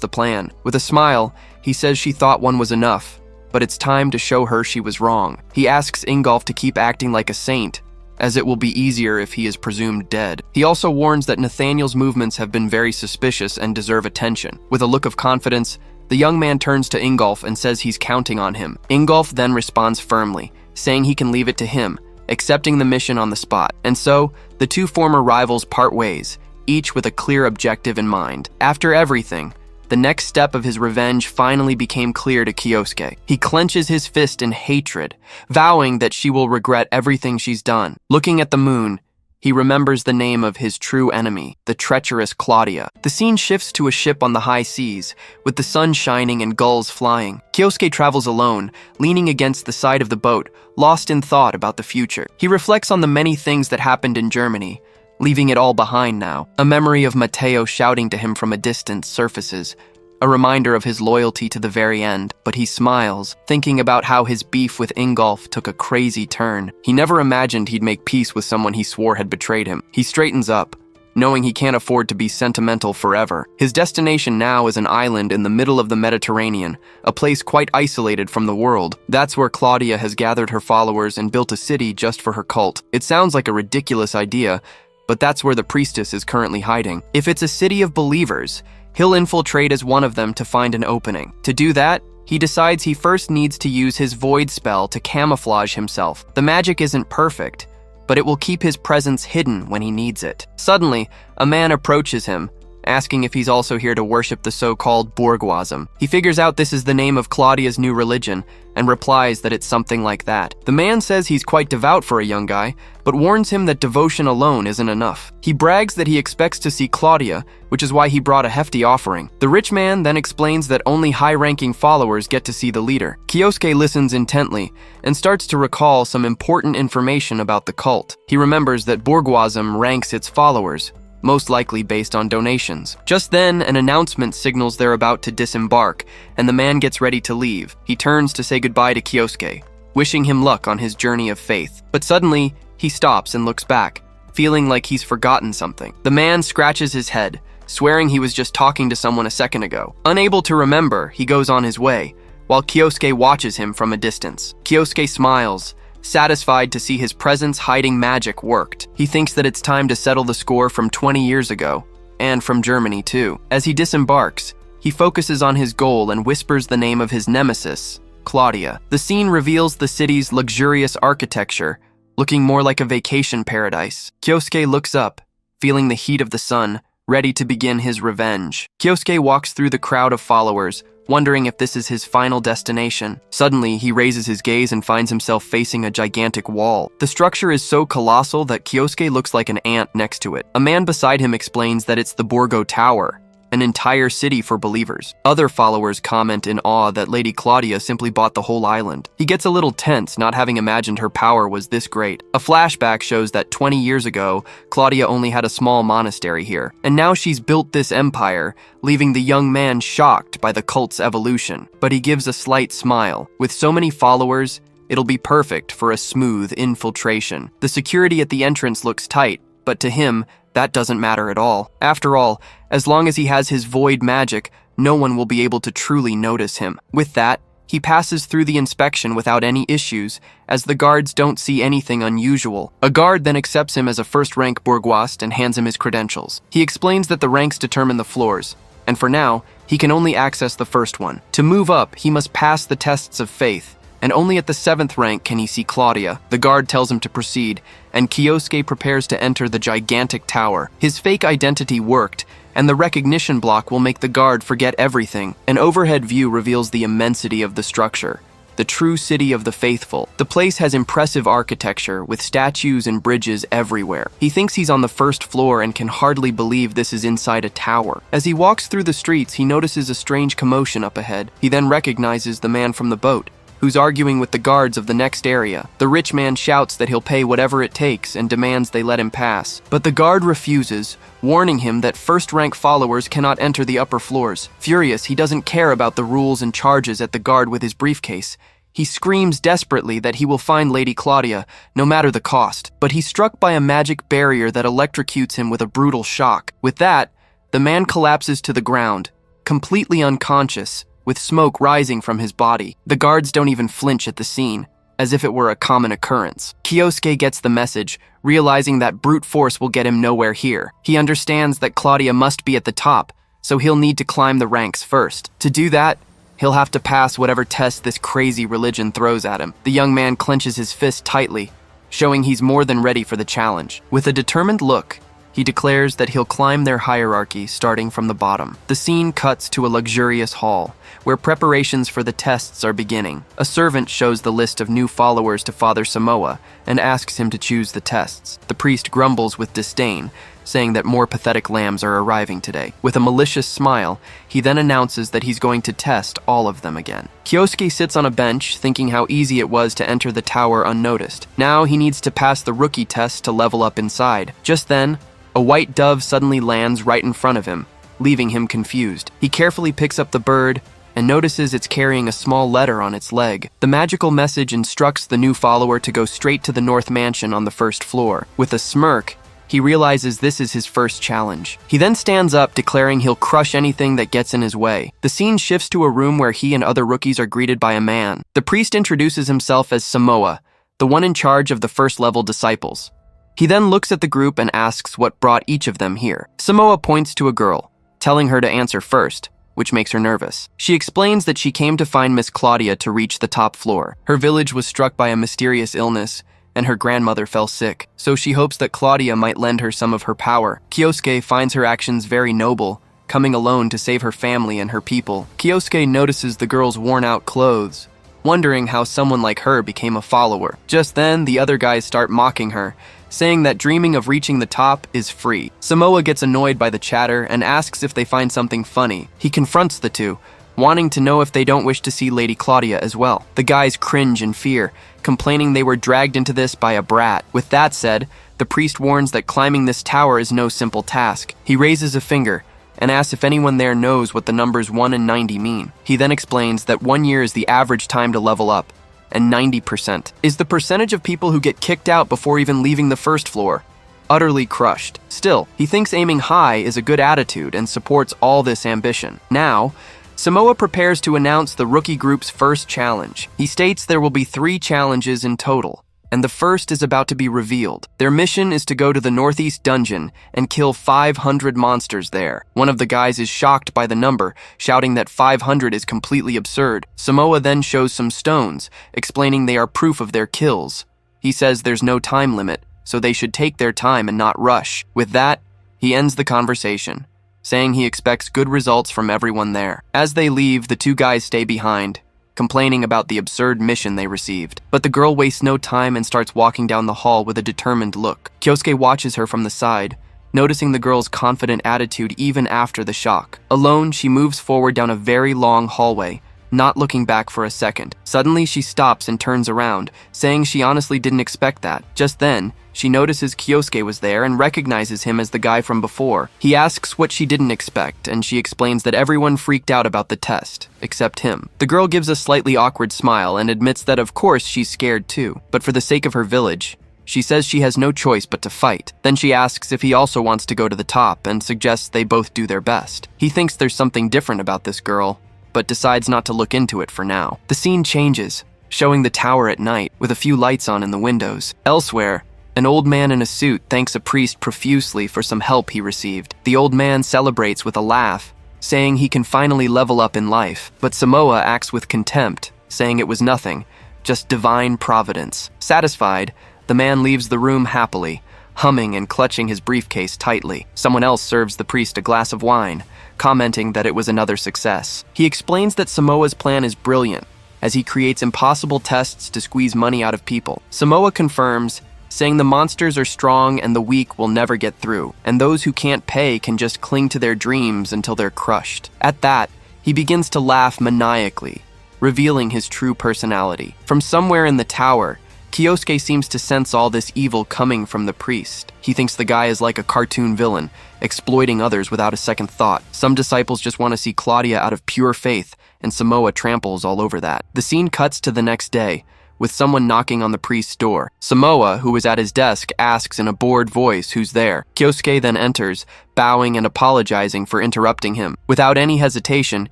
the plan. With a smile, he says she thought one was enough, but it's time to show her she was wrong. He asks Ingolf to keep acting like a saint, as it will be easier if he is presumed dead. He also warns that Nathaniel's movements have been very suspicious and deserve attention. With a look of confidence, the young man turns to Ingolf and says he's counting on him. Ingolf then responds firmly, saying he can leave it to him, accepting the mission on the spot. And so, the two former rivals part ways, each with a clear objective in mind. After everything, the next step of his revenge finally became clear to Kyosuke. He clenches his fist in hatred, vowing that she will regret everything she's done. Looking at the moon, he remembers the name of his true enemy, the treacherous Claudia. The scene shifts to a ship on the high seas, with the sun shining and gulls flying. Kyosuke travels alone, leaning against the side of the boat, lost in thought about the future. He reflects on the many things that happened in Germany, leaving it all behind now. A memory of Matteo shouting to him from a distance surfaces, a reminder of his loyalty to the very end, but he smiles, thinking about how his beef with Ingolf took a crazy turn. He never imagined he'd make peace with someone he swore had betrayed him. He straightens up, knowing he can't afford to be sentimental forever. His destination now is an island in the middle of the Mediterranean, a place quite isolated from the world. That's where Claudia has gathered her followers and built a city just for her cult. It sounds like a ridiculous idea, but that's where the priestess is currently hiding. If it's a city of believers, he'll infiltrate as one of them to find an opening. To do that, he decides he first needs to use his void spell to camouflage himself. The magic isn't perfect, but it will keep his presence hidden when he needs it. Suddenly, a man approaches him, asking if he's also here to worship the so-called bourgeoism. He figures out this is the name of Claudia's new religion, and replies that it's something like that. The man says he's quite devout for a young guy, but warns him that devotion alone isn't enough. He brags that he expects to see Claudia, which is why he brought a hefty offering. The rich man then explains that only high-ranking followers get to see the leader. Kyosuke listens intently, and starts to recall some important information about the cult. He remembers that bourgeoism ranks its followers, most likely based on donations. Just then, an announcement signals they're about to disembark, and the man gets ready to leave. He turns to say goodbye to Kyosuke, wishing him luck on his journey of faith. But suddenly, he stops and looks back, feeling like he's forgotten something. The man scratches his head, swearing he was just talking to someone a second ago. Unable to remember, he goes on his way, while Kyosuke watches him from a distance. Kyosuke smiles, satisfied to see his presence hiding magic worked. He thinks that it's time to settle the score from 20 years ago, and from Germany too. As he disembarks, he focuses on his goal and whispers the name of his nemesis, Claudia. The scene reveals the city's luxurious architecture, looking more like a vacation paradise. Kyosuke looks up, feeling the heat of the sun, ready to begin his revenge. Kyosuke walks through the crowd of followers, wondering if this is his final destination. Suddenly, he raises his gaze and finds himself facing a gigantic wall. The structure is so colossal that Kyosuke looks like an ant next to it. A man beside him explains that it's the Borgo Tower, an entire city for believers. Other followers comment in awe that Lady Claudia simply bought the whole island. He gets a little tense, not having imagined her power was this great. A flashback shows that 20 years ago, Claudia only had a small monastery here, and now she's built this empire, leaving the young man shocked by the cult's evolution. But he gives a slight smile. With so many followers, it'll be perfect for a smooth infiltration. The security at the entrance looks tight, but to him, that doesn't matter at all. After all, as long as he has his void magic, no one will be able to truly notice him. With that, he passes through the inspection without any issues, as the guards don't see anything unusual. A guard then accepts him as a first-rank bourgeois and hands him his credentials. He explains that the ranks determine the floors, and for now, he can only access the first one. To move up, he must pass the tests of faith, and only at the 7th rank can he see Claudia. The guard tells him to proceed, and Kyosuke prepares to enter the gigantic tower. His fake identity worked, and the recognition block will make the guard forget everything. An overhead view reveals the immensity of the structure, the true city of the faithful. The place has impressive architecture, with statues and bridges everywhere. He thinks he's on the first floor and can hardly believe this is inside a tower. As he walks through the streets, he notices a strange commotion up ahead. He then recognizes the man from the boat, who's arguing with the guards of the next area. The rich man shouts that he'll pay whatever it takes and demands they let him pass. But the guard refuses, warning him that first-rank followers cannot enter the upper floors. Furious, he doesn't care about the rules and charges at the guard with his briefcase. He screams desperately that he will find Lady Claudia, no matter the cost. But he's struck by a magic barrier that electrocutes him with a brutal shock. With that, the man collapses to the ground, completely unconscious, with smoke rising from his body. The guards don't even flinch at the scene, as if it were a common occurrence. Kyosuke gets the message, realizing that brute force will get him nowhere here. He understands that Claudia must be at the top, so he'll need to climb the ranks first. To do that, he'll have to pass whatever test this crazy religion throws at him. The young man clenches his fist tightly, showing he's more than ready for the challenge. With a determined look, he declares that he'll climb their hierarchy starting from the bottom. The scene cuts to a luxurious hall, where preparations for the tests are beginning. A servant shows the list of new followers to Father Samoa and asks him to choose the tests. The priest grumbles with disdain, saying that more pathetic lambs are arriving today. With a malicious smile, he then announces that he's going to test all of them again. Kyosuke sits on a bench, thinking how easy it was to enter the tower unnoticed. Now he needs to pass the rookie test to level up inside. Just then, a white dove suddenly lands right in front of him, leaving him confused. He carefully picks up the bird and notices it's carrying a small letter on its leg. The magical message instructs the new follower to go straight to the North Mansion on the first floor. With a smirk, he realizes this is his first challenge. He then stands up, declaring he'll crush anything that gets in his way. The scene shifts to a room where he and other rookies are greeted by a man. The priest introduces himself as Samoa, the one in charge of the first-level disciples. He then looks at the group and asks what brought each of them here. Samoa points to a girl, telling her to answer first, which makes her nervous. She explains that she came to find Miss Claudia to reach the top floor. Her village was struck by a mysterious illness, and her grandmother fell sick, so she hopes that Claudia might lend her some of her power. Kyosuke finds her actions very noble, coming alone to save her family and her people. Kyosuke notices the girl's worn-out clothes, wondering how someone like her became a follower. Just then, the other guys start mocking her, saying that dreaming of reaching the top is free. Samoa gets annoyed by the chatter and asks if they find something funny. He confronts the two, wanting to know if they don't wish to see Lady Claudia as well. The guys cringe in fear, complaining they were dragged into this by a brat. With that said, the priest warns that climbing this tower is no simple task. He raises a finger and asks if anyone there knows what the numbers 1 and 90 mean. He then explains that 1 year is the average time to level up, and 90% is the percentage of people who get kicked out before even leaving the first floor. Utterly crushed. Still, he thinks aiming high is a good attitude and supports all this ambition. Now, Samoa prepares to announce the rookie group's first challenge. He states there will be 3 challenges in total, and the first is about to be revealed. Their mission is to go to the Northeast Dungeon and kill 500 monsters there. One of the guys is shocked by the number, shouting that 500 is completely absurd. Samoa then shows some stones, explaining they are proof of their kills. He says there's no time limit, so they should take their time and not rush. With that, he ends the conversation, saying he expects good results from everyone there. As they leave, the 2 guys stay behind, complaining about the absurd mission they received. But the girl wastes no time and starts walking down the hall with a determined look. Kyosuke watches her from the side, noticing the girl's confident attitude even after the shock. Alone, she moves forward down a very long hallway, not looking back for a second. Suddenly, she stops and turns around, saying she honestly didn't expect that. Just then, she notices Kyosuke was there and recognizes him as the guy from before. He asks what she didn't expect, and she explains that everyone freaked out about the test, except him. The girl gives a slightly awkward smile and admits that of course she's scared too, but for the sake of her village, she says she has no choice but to fight. Then she asks if he also wants to go to the top and suggests they both do their best. He thinks there's something different about this girl, but decides not to look into it for now. The scene changes, showing the tower at night with a few lights on in the windows. Elsewhere, an old man in a suit thanks a priest profusely for some help he received. The old man celebrates with a laugh, saying he can finally level up in life, but Samoa acts with contempt, saying it was nothing, just divine providence. Satisfied, the man leaves the room happily, humming and clutching his briefcase tightly. Someone else serves the priest a glass of wine, commenting that it was another success. He explains that Samoa's plan is brilliant, as he creates impossible tests to squeeze money out of people. Samoa confirms, saying the monsters are strong and the weak will never get through, and those who can't pay can just cling to their dreams until they're crushed. At that, he begins to laugh maniacally, revealing his true personality. From somewhere in the tower, Kyosuke seems to sense all this evil coming from the priest. He thinks the guy is like a cartoon villain, exploiting others without a second thought. Some disciples just want to see Claudia out of pure faith, and Samoa tramples all over that. The scene cuts to the next day, with someone knocking on the priest's door. Samoa, who is at his desk, asks in a bored voice who's there. Kyosuke then enters, bowing and apologizing for interrupting him. Without any hesitation,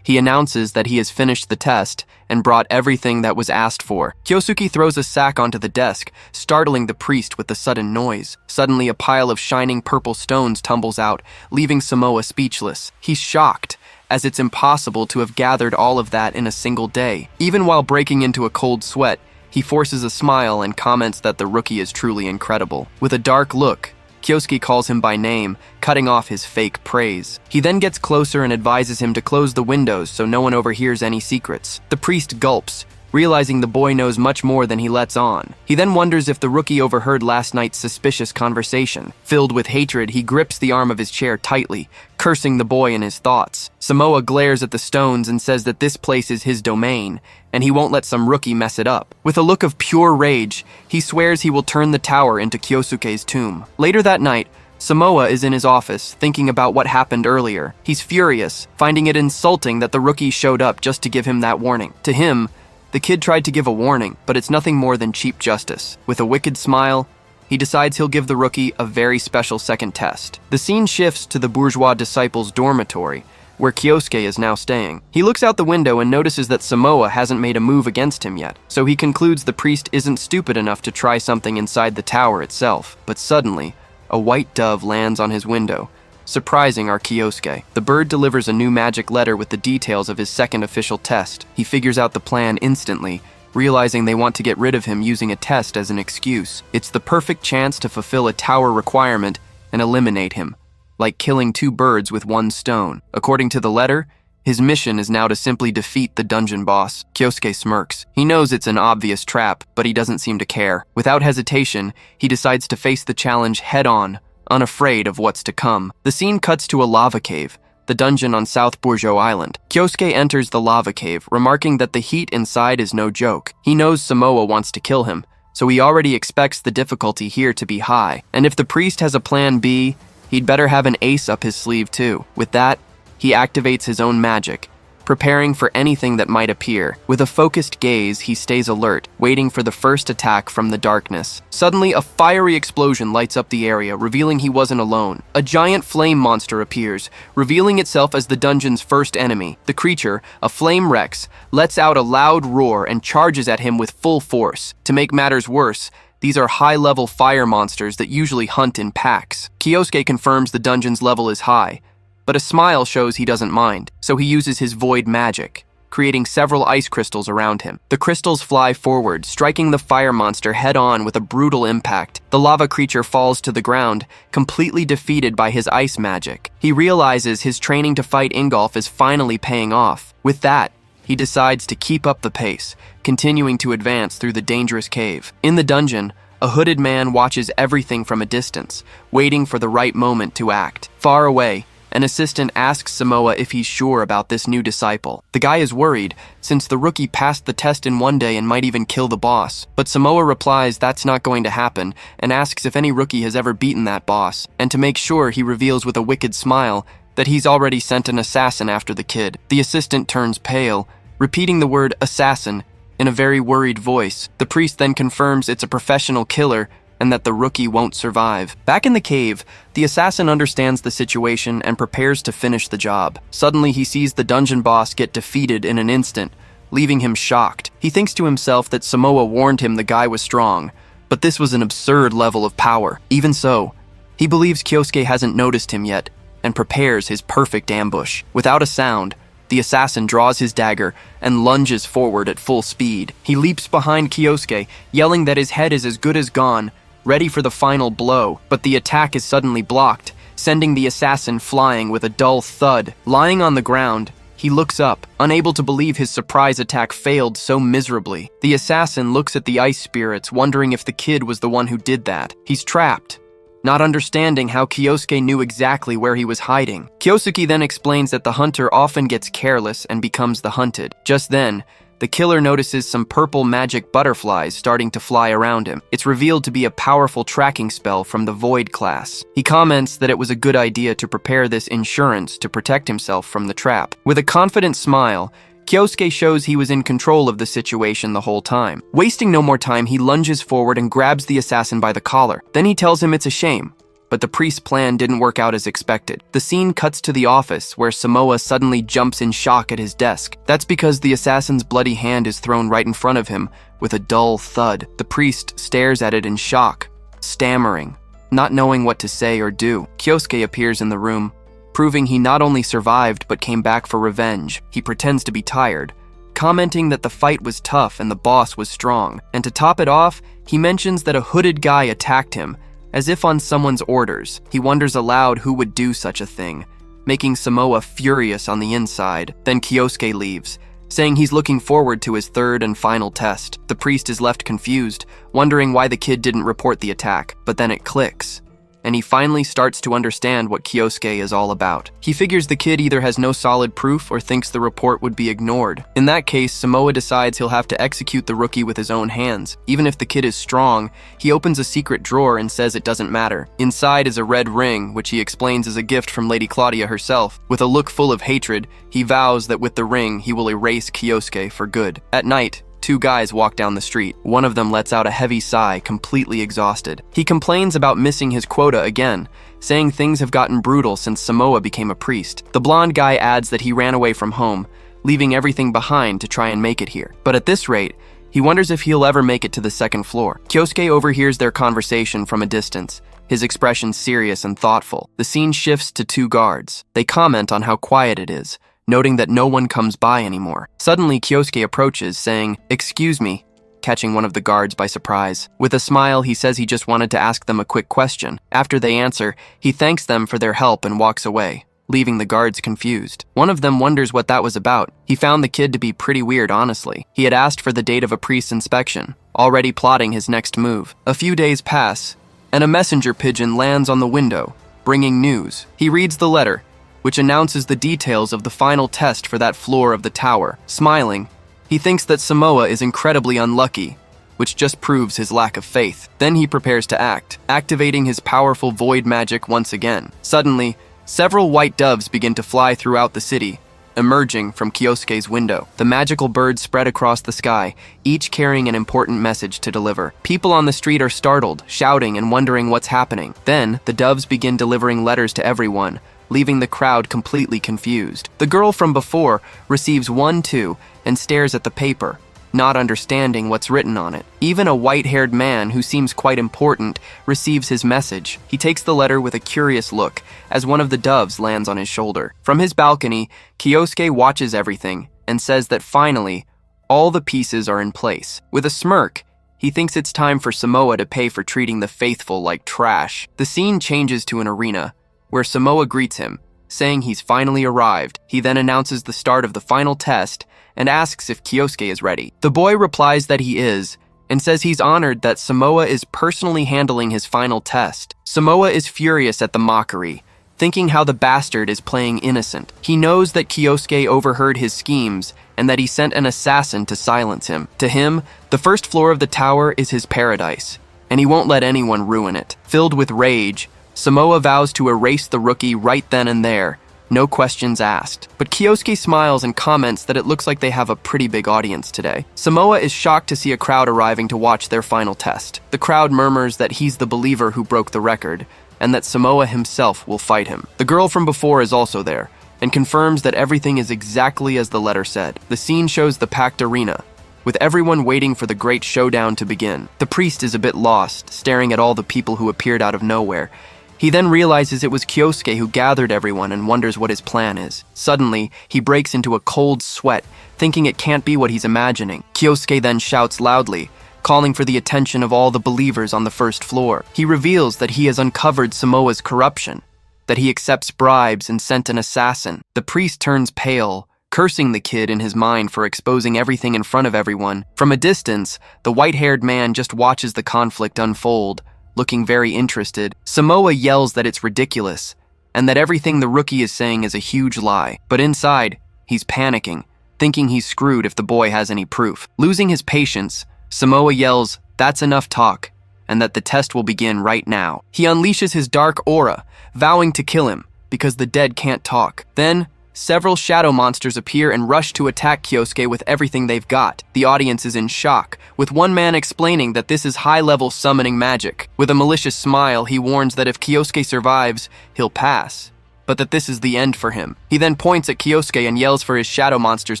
he announces that he has finished the test and brought everything that was asked for. Kyosuke throws a sack onto the desk, startling the priest with the sudden noise. Suddenly, a pile of shining purple stones tumbles out, leaving Samoa speechless. He's shocked, as it's impossible to have gathered all of that in a single day. Even while breaking into a cold sweat, he forces a smile and comments that the rookie is truly incredible. With a dark look, Kyosuke calls him by name, cutting off his fake praise. He then gets closer and advises him to close the windows so no one overhears any secrets. The priest gulps, realizing the boy knows much more than he lets on. He then wonders if the rookie overheard last night's suspicious conversation. Filled with hatred, he grips the arm of his chair tightly, cursing the boy in his thoughts. Samoa glares at the stones and says that this place is his domain, and he won't let some rookie mess it up. With a look of pure rage, he swears he will turn the tower into Kyosuke's tomb. Later that night, Samoa is in his office, thinking about what happened earlier. He's furious, finding it insulting that the rookie showed up just to give him that warning. To him, the kid tried to give a warning, but it's nothing more than cheap justice. With a wicked smile, he decides he'll give the rookie a very special second test. The scene shifts to the bourgeois disciple's dormitory, where Kyosuke is now staying. He looks out the window and notices that Samoa hasn't made a move against him yet, so he concludes the priest isn't stupid enough to try something inside the tower itself. But suddenly, a white dove lands on his window, surprising our Kyosuke. The bird delivers a new magic letter with the details of his second official test. He figures out the plan instantly, realizing they want to get rid of him using a test as an excuse. It's the perfect chance to fulfill a tower requirement and eliminate him, like killing two birds with one stone. According to the letter, his mission is now to simply defeat the dungeon boss. Kyosuke smirks. He knows it's an obvious trap, but he doesn't seem to care. Without hesitation, he decides to face the challenge head-on, unafraid of what's to come. The scene cuts to a lava cave, the dungeon on South Bourgeois Island. Kyosuke enters the lava cave, remarking that the heat inside is no joke. He knows Samoa wants to kill him, so he already expects the difficulty here to be high. And if the priest has a plan B, he'd better have an ace up his sleeve too. With that, he activates his own magic, preparing for anything that might appear. With a focused gaze, he stays alert, waiting for the first attack from the darkness. Suddenly, a fiery explosion lights up the area, revealing he wasn't alone. A giant flame monster appears, revealing itself as the dungeon's first enemy. The creature, a flame rex, lets out a loud roar and charges at him with full force. To make matters worse, these are high-level fire monsters that usually hunt in packs. Kyosuke confirms the dungeon's level is high, but a smile shows he doesn't mind, so he uses his void magic, creating several ice crystals around him. The crystals fly forward, striking the fire monster head-on with a brutal impact. The lava creature falls to the ground, completely defeated by his ice magic. He realizes his training to fight Ingolf is finally paying off. With that, he decides to keep up the pace, continuing to advance through the dangerous cave. In the dungeon, a hooded man watches everything from a distance, waiting for the right moment to act. Far away, an assistant asks Samoa if he's sure about this new disciple. The guy is worried, since the rookie passed the test in one day and might even kill the boss. But Samoa replies that's not going to happen, and asks if any rookie has ever beaten that boss. And to make sure, he reveals with a wicked smile that he's already sent an assassin after the kid. The assistant turns pale, repeating the word assassin in a very worried voice. The priest then confirms it's a professional killer, and that the rookie won't survive. Back in the cave, the assassin understands the situation and prepares to finish the job. Suddenly, he sees the dungeon boss get defeated in an instant, leaving him shocked. He thinks to himself that Samoa warned him the guy was strong, but this was an absurd level of power. Even so, he believes Kyosuke hasn't noticed him yet, and prepares his perfect ambush. Without a sound, the assassin draws his dagger and lunges forward at full speed. He leaps behind Kyosuke, yelling that his head is as good as gone, ready for the final blow, but the attack is suddenly blocked, sending the assassin flying with a dull thud. Lying on the ground, he looks up, unable to believe his surprise attack failed so miserably. The assassin looks at the ice spirits, wondering if the kid was the one who did that. He's trapped, not understanding how Kyosuke knew exactly where he was hiding. Kyosuke then explains that the hunter often gets careless and becomes the hunted. Just then, the killer notices some purple magic butterflies starting to fly around him. It's revealed to be a powerful tracking spell from the Void class. He comments that it was a good idea to prepare this insurance to protect himself from the trap. With a confident smile, Kyosuke shows he was in control of the situation the whole time. Wasting no more time, he lunges forward and grabs the assassin by the collar. Then he tells him it's a shame, but the priest's plan didn't work out as expected. The scene cuts to the office, where Samoa suddenly jumps in shock at his desk. That's because the assassin's bloody hand is thrown right in front of him with a dull thud. The priest stares at it in shock, stammering, not knowing what to say or do. Kyosuke appears in the room, proving he not only survived but came back for revenge. He pretends to be tired, commenting that the fight was tough and the boss was strong. And to top it off, he mentions that a hooded guy attacked him, as if on someone's orders. He wonders aloud who would do such a thing, making Samoa furious on the inside. Then Kyosuke leaves, saying he's looking forward to his third and final test. The priest is left confused, wondering why the kid didn't report the attack, but then it clicks, and he finally starts to understand what Kyosuke is all about. He figures the kid either has no solid proof or thinks the report would be ignored. In that case, Samoa decides he'll have to execute the rookie with his own hands. Even if the kid is strong, he opens a secret drawer and says it doesn't matter. Inside is a red ring, which he explains is a gift from Lady Claudia herself. With a look full of hatred, he vows that with the ring, he will erase Kyosuke for good. At night, two guys walk down the street. One of them lets out a heavy sigh, completely exhausted. He complains about missing his quota again, saying things have gotten brutal since Samoa became a priest. The blonde guy adds that he ran away from home, leaving everything behind to try and make it here. But at this rate, he wonders if he'll ever make it to the second floor. Kyosuke overhears their conversation from a distance, his expression serious and thoughtful. The scene shifts to two guards. They comment on how quiet it is, noting that no one comes by anymore. Suddenly, Kyosuke approaches, saying, "Excuse me," catching one of the guards by surprise. With a smile, he says he just wanted to ask them a quick question. After they answer, he thanks them for their help and walks away, leaving the guards confused. One of them wonders what that was about. He found the kid to be pretty weird, honestly. He had asked for the date of a priest's inspection, already plotting his next move. A few days pass, and a messenger pigeon lands on the window, bringing news. He reads the letter, which announces the details of the final test for that floor of the tower. Smiling, he thinks that Samoa is incredibly unlucky, which just proves his lack of faith. Then he prepares to act, activating his powerful void magic once again. Suddenly, several white doves begin to fly throughout the city, emerging from Kyosuke's window. The magical birds spread across the sky, each carrying an important message to deliver. People on the street are startled, shouting and wondering what's happening. Then, the doves begin delivering letters to everyone, leaving the crowd completely confused. The girl from before receives one too and stares at the paper, not understanding what's written on it. Even a white-haired man who seems quite important receives his message. He takes the letter with a curious look as one of the doves lands on his shoulder. From his balcony, Kyosuke watches everything and says that finally, all the pieces are in place. With a smirk, he thinks it's time for Samoa to pay for treating the faithful like trash. The scene changes to an arena, where Samoa greets him, saying he's finally arrived. He then announces the start of the final test and asks if Kyosuke is ready. The boy replies that he is, and says he's honored that Samoa is personally handling his final test. Samoa is furious at the mockery, thinking how the bastard is playing innocent. He knows that Kyosuke overheard his schemes and that he sent an assassin to silence him. To him, the first floor of the tower is his paradise, and he won't let anyone ruin it. Filled with rage, Samoa vows to erase the rookie right then and there, no questions asked. But Kyosuke smiles and comments that it looks like they have a pretty big audience today. Samoa is shocked to see a crowd arriving to watch their final test. The crowd murmurs that he's the believer who broke the record, and that Samoa himself will fight him. The girl from before is also there, and confirms that everything is exactly as the letter said. The scene shows the packed arena, with everyone waiting for the great showdown to begin. The priest is a bit lost, staring at all the people who appeared out of nowhere. He then realizes it was Kyosuke who gathered everyone and wonders what his plan is. Suddenly, he breaks into a cold sweat, thinking it can't be what he's imagining. Kyosuke then shouts loudly, calling for the attention of all the believers on the first floor. He reveals that he has uncovered Samoa's corruption, that he accepts bribes and sent an assassin. The priest turns pale, cursing the kid in his mind for exposing everything in front of everyone. From a distance, the white-haired man just watches the conflict unfold, looking very interested. Samoa yells that it's ridiculous, and that everything the rookie is saying is a huge lie. But inside, he's panicking, thinking he's screwed if the boy has any proof. Losing his patience, Samoa yells, "That's enough talk," and that the test will begin right now. He unleashes his dark aura, vowing to kill him, because the dead can't talk. Then, several shadow monsters appear and rush to attack Kyosuke with everything they've got. The audience is in shock, with one man explaining that this is high-level summoning magic. With a malicious smile, he warns that if Kyosuke survives, he'll pass, but that this is the end for him. He then points at Kyosuke and yells for his shadow monsters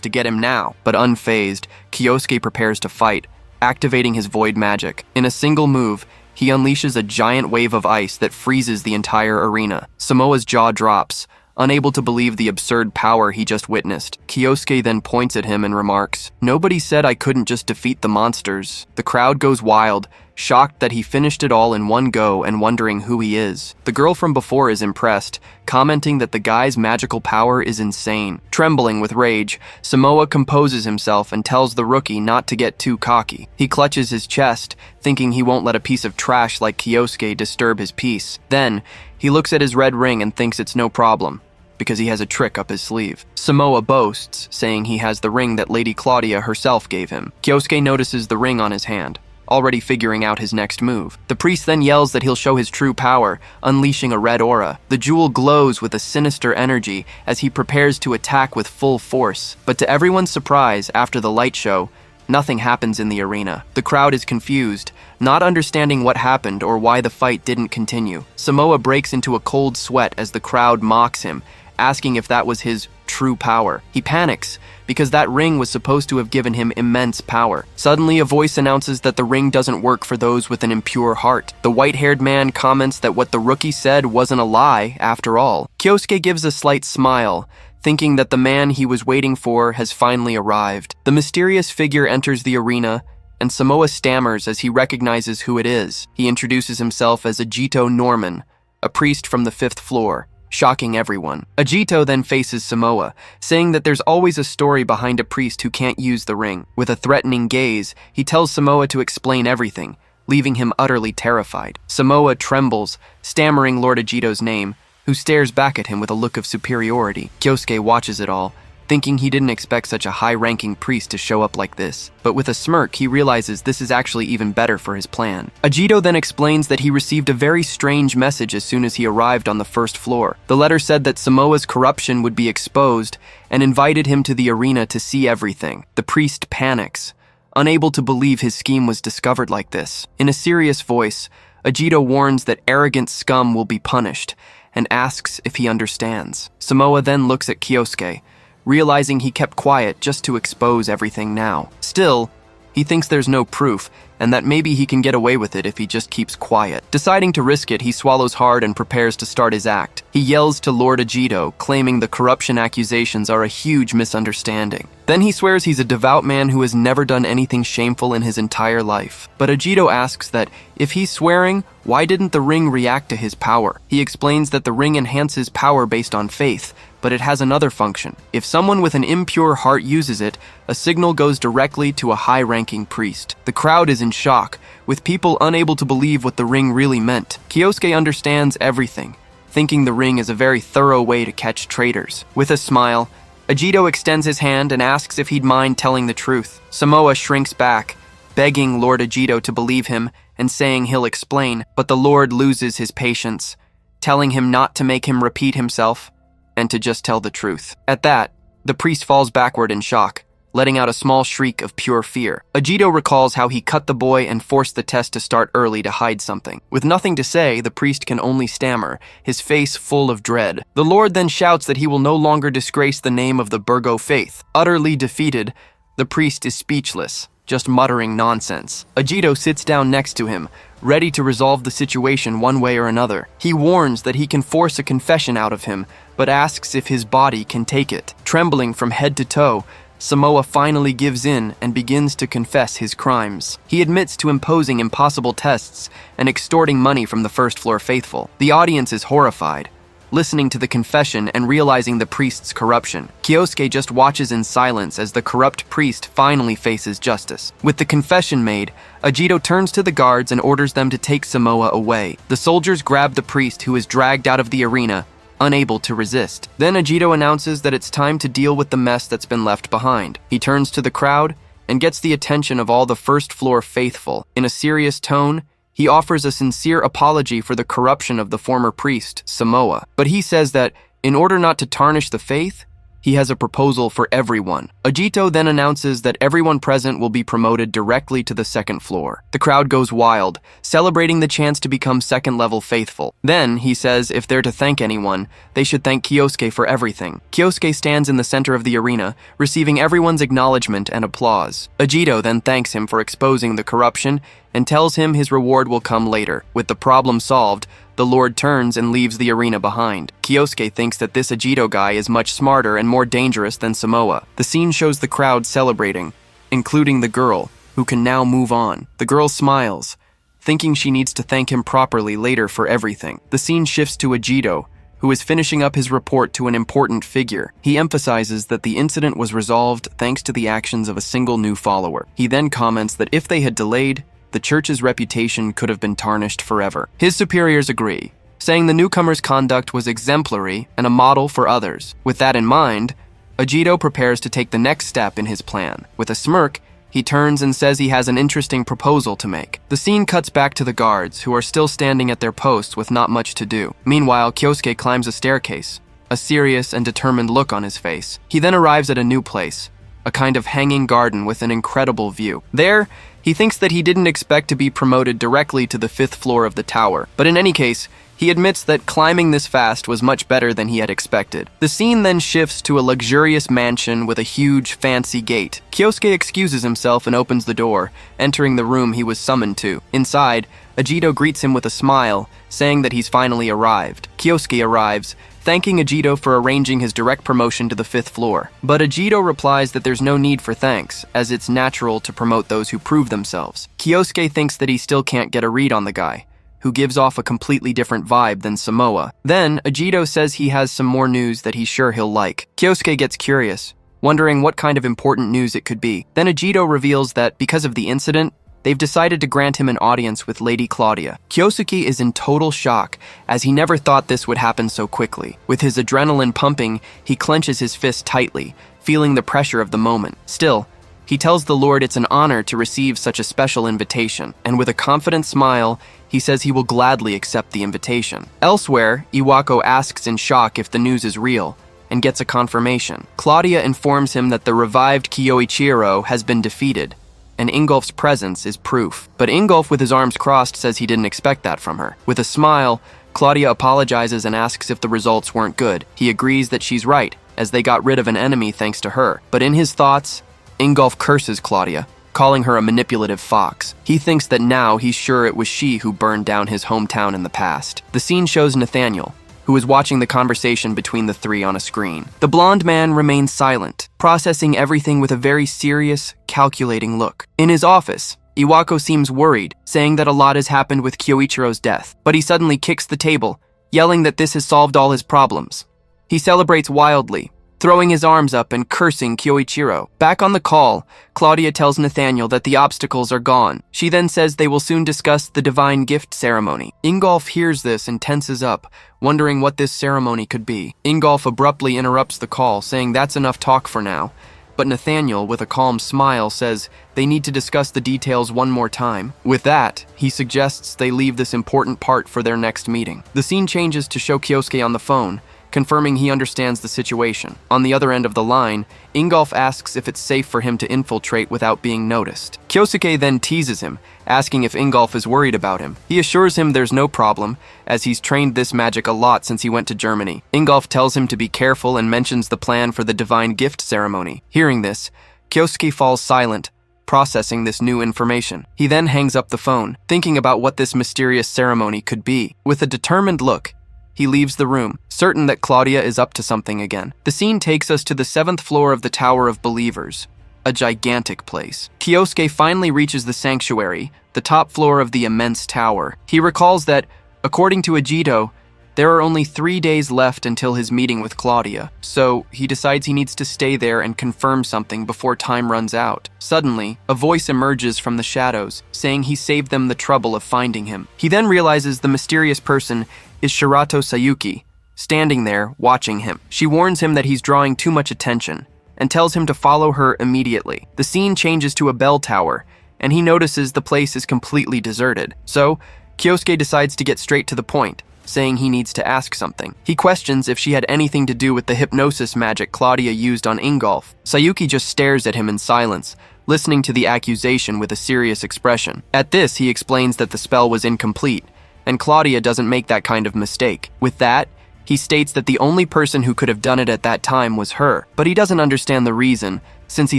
to get him now. But unfazed, Kyosuke prepares to fight, activating his void magic. In a single move, he unleashes a giant wave of ice that freezes the entire arena. Samoa's jaw drops, unable to believe the absurd power he just witnessed. Kyosuke then points at him and remarks, "Nobody said I couldn't just defeat the monsters." The crowd goes wild, shocked that he finished it all in one go and wondering who he is. The girl from before is impressed, commenting that the guy's magical power is insane. Trembling with rage, Samoa composes himself and tells the rookie not to get too cocky. He clutches his chest, thinking he won't let a piece of trash like Kyosuke disturb his peace. Then, he looks at his red ring and thinks it's no problem, because he has a trick up his sleeve. Samoa boasts, saying he has the ring that Lady Claudia herself gave him. Kyosuke notices the ring on his hand, already figuring out his next move. The priest then yells that he'll show his true power, unleashing a red aura. The jewel glows with a sinister energy as he prepares to attack with full force. But to everyone's surprise, after the light show, nothing happens in the arena. The crowd is confused, not understanding what happened or why the fight didn't continue. Samoa breaks into a cold sweat as the crowd mocks him, asking if that was his true power. He panics, because that ring was supposed to have given him immense power. Suddenly, a voice announces that the ring doesn't work for those with an impure heart. The white-haired man comments that what the rookie said wasn't a lie, after all. Kyosuke gives a slight smile, thinking that the man he was waiting for has finally arrived. The mysterious figure enters the arena, and Samoa stammers as he recognizes who it is. He introduces himself as Ajito Norman, a priest from the 5th floor, shocking everyone. Ajito then faces Samoa, saying that there's always a story behind a priest who can't use the ring. With a threatening gaze, he tells Samoa to explain everything, leaving him utterly terrified. Samoa trembles, stammering Lord Ajito's name, who stares back at him with a look of superiority. Kyosuke watches it all, thinking he didn't expect such a high-ranking priest to show up like this. But with a smirk, he realizes this is actually even better for his plan. Ajito then explains that he received a very strange message as soon as he arrived on the 1st floor. The letter said that Samoa's corruption would be exposed and invited him to the arena to see everything. The priest panics, unable to believe his scheme was discovered like this. In a serious voice, Ajito warns that arrogant scum will be punished and asks if he understands. Samoa then looks at Kyosuke, realizing he kept quiet just to expose everything now. Still, he thinks there's no proof, and that maybe he can get away with it if he just keeps quiet. Deciding to risk it, he swallows hard and prepares to start his act. He yells to Lord Ajito, claiming the corruption accusations are a huge misunderstanding. Then he swears he's a devout man who has never done anything shameful in his entire life. But Ajito asks that if he's swearing, why didn't the ring react to his power? He explains that the ring enhances power based on faith, but it has another function. If someone with an impure heart uses it, a signal goes directly to a high-ranking priest. The crowd is in shock, with people unable to believe what the ring really meant. Kyosuke understands everything, thinking the ring is a very thorough way to catch traitors. With a smile, Ajito extends his hand and asks if he'd mind telling the truth. Samoa shrinks back, begging Lord Ajito to believe him and saying he'll explain, but the Lord loses his patience, telling him not to make him repeat himself and to just tell the truth. At that, the priest falls backward in shock, letting out a small shriek of pure fear. Ajito recalls how he cut the boy and forced the test to start early to hide something. With nothing to say, the priest can only stammer, his face full of dread. The Lord then shouts that he will no longer disgrace the name of the Burgo faith. Utterly defeated, the priest is speechless, just muttering nonsense. Ajito sits down next to him, ready to resolve the situation one way or another. He warns that he can force a confession out of him, but asks if his body can take it. Trembling from head to toe, Samoa finally gives in and begins to confess his crimes. He admits to imposing impossible tests and extorting money from the 1st floor faithful. The audience is horrified, listening to the confession and realizing the priest's corruption. Kyosuke just watches in silence as the corrupt priest finally faces justice. With the confession made, Ajito turns to the guards and orders them to take Samoa away. The soldiers grab the priest, who is dragged out of the arena, unable to resist. Then Ajito announces that it's time to deal with the mess that's been left behind. He turns to the crowd and gets the attention of all the first-floor faithful. In a serious tone, he offers a sincere apology for the corruption of the former priest, Samoa. But he says that, in order not to tarnish the faith, he has a proposal for everyone. Ajito then announces that everyone present will be promoted directly to the second floor. The crowd goes wild, celebrating the chance to become second-level faithful. Then, he says if they're to thank anyone, they should thank Kyosuke for everything. Kyosuke stands in the center of the arena, receiving everyone's acknowledgement and applause. Ajito then thanks him for exposing the corruption and tells him his reward will come later. With the problem solved, the Lord turns and leaves the arena behind. Kyosuke thinks that this Ajito guy is much smarter and more dangerous than Samoa. The scene shows the crowd celebrating, including the girl, who can now move on. The girl smiles, thinking she needs to thank him properly later for everything. The scene shifts to Ajito, who is finishing up his report to an important figure. He emphasizes that the incident was resolved thanks to the actions of a single new follower. He then comments that if they had delayed, the church's reputation could have been tarnished forever. His superiors agree, saying the newcomer's conduct was exemplary and a model for others. With that in mind, Ajito prepares to take the next step in his plan. With a smirk, he turns and says he has an interesting proposal to make. The scene cuts back to the guards, who are still standing at their posts with not much to do. Meanwhile, Kyosuke climbs a staircase, a serious and determined look on his face. He then arrives at a new place, a kind of hanging garden with an incredible view. There, he thinks that he didn't expect to be promoted directly to the 5th floor of the tower, but in any case, he admits that climbing this fast was much better than he had expected. The scene then shifts to a luxurious mansion with a huge, fancy gate. Kyosuke excuses himself and opens the door, entering the room he was summoned to. Inside, Ajito greets him with a smile, saying that he's finally arrived. Kyosuke arrives, thanking Ajito for arranging his direct promotion to the 5th floor. But Ajito replies that there's no need for thanks, as it's natural to promote those who prove themselves. Kyosuke thinks that he still can't get a read on the guy, who gives off a completely different vibe than Samoa. Then, Ajito says he has some more news that he's sure he'll like. Kyosuke gets curious, wondering what kind of important news it could be. Then Ajito reveals that, because of the incident, they've decided to grant him an audience with Lady Claudia. Kyosuke is in total shock, as he never thought this would happen so quickly. With his adrenaline pumping, he clenches his fist tightly, feeling the pressure of the moment. Still, he tells the Lord it's an honor to receive such a special invitation, and with a confident smile, he says he will gladly accept the invitation. Elsewhere, Iwako asks in shock if the news is real, and gets a confirmation. Claudia informs him that the revived Kyoichiro has been defeated, and Ingolf's presence is proof. But Ingolf, with his arms crossed, says he didn't expect that from her. With a smile, Claudia apologizes and asks if the results weren't good. He agrees that she's right, as they got rid of an enemy thanks to her. But in his thoughts, Ingolf curses Claudia, calling her a manipulative fox. He thinks that now he's sure it was she who burned down his hometown in the past. The scene shows Nathaniel, who is watching the conversation between the three on a screen. The blonde man remains silent, processing everything with a very serious, calculating look. In his office, Iwako seems worried, saying that a lot has happened with Kyoichiro's death, but he suddenly kicks the table, yelling that this has solved all his problems. He celebrates wildly, throwing his arms up and cursing Kyoichiro. Back on the call, Claudia tells Nathaniel that the obstacles are gone. She then says they will soon discuss the divine gift ceremony. Ingolf hears this and tenses up, wondering what this ceremony could be. Ingolf abruptly interrupts the call, saying that's enough talk for now. But Nathaniel, with a calm smile, says they need to discuss the details one more time. With that, he suggests they leave this important part for their next meeting. The scene changes to show Kyosuke on the phone, confirming he understands the situation. On the other end of the line, Ingolf asks if it's safe for him to infiltrate without being noticed. Kyosuke then teases him, asking if Ingolf is worried about him. He assures him there's no problem, as he's trained this magic a lot since he went to Germany. Ingolf tells him to be careful and mentions the plan for the divine gift ceremony. Hearing this, Kyosuke falls silent, processing this new information. He then hangs up the phone, thinking about what this mysterious ceremony could be. With a determined look, he leaves the room, certain that Claudia is up to something again. The scene takes us to the 7th floor of the Tower of Believers, a gigantic place. Kyosuke finally reaches the sanctuary, the top floor of the immense tower. He recalls that, according to Ajito, there are only 3 days left until his meeting with Claudia, so he decides he needs to stay there and confirm something before time runs out. Suddenly, a voice emerges from the shadows, saying he saved them the trouble of finding him. He then realizes the mysterious person is Shirato Sayuki, standing there, watching him. She warns him that he's drawing too much attention and tells him to follow her immediately. The scene changes to a bell tower, and he notices the place is completely deserted. So, Kyosuke decides to get straight to the point, saying he needs to ask something. He questions if she had anything to do with the hypnosis magic Claudia used on Ingolf. Sayuki just stares at him in silence, listening to the accusation with a serious expression. At this, he explains that the spell was incomplete, and Claudia doesn't make that kind of mistake. With that, he states that the only person who could have done it at that time was her, but he doesn't understand the reason, since he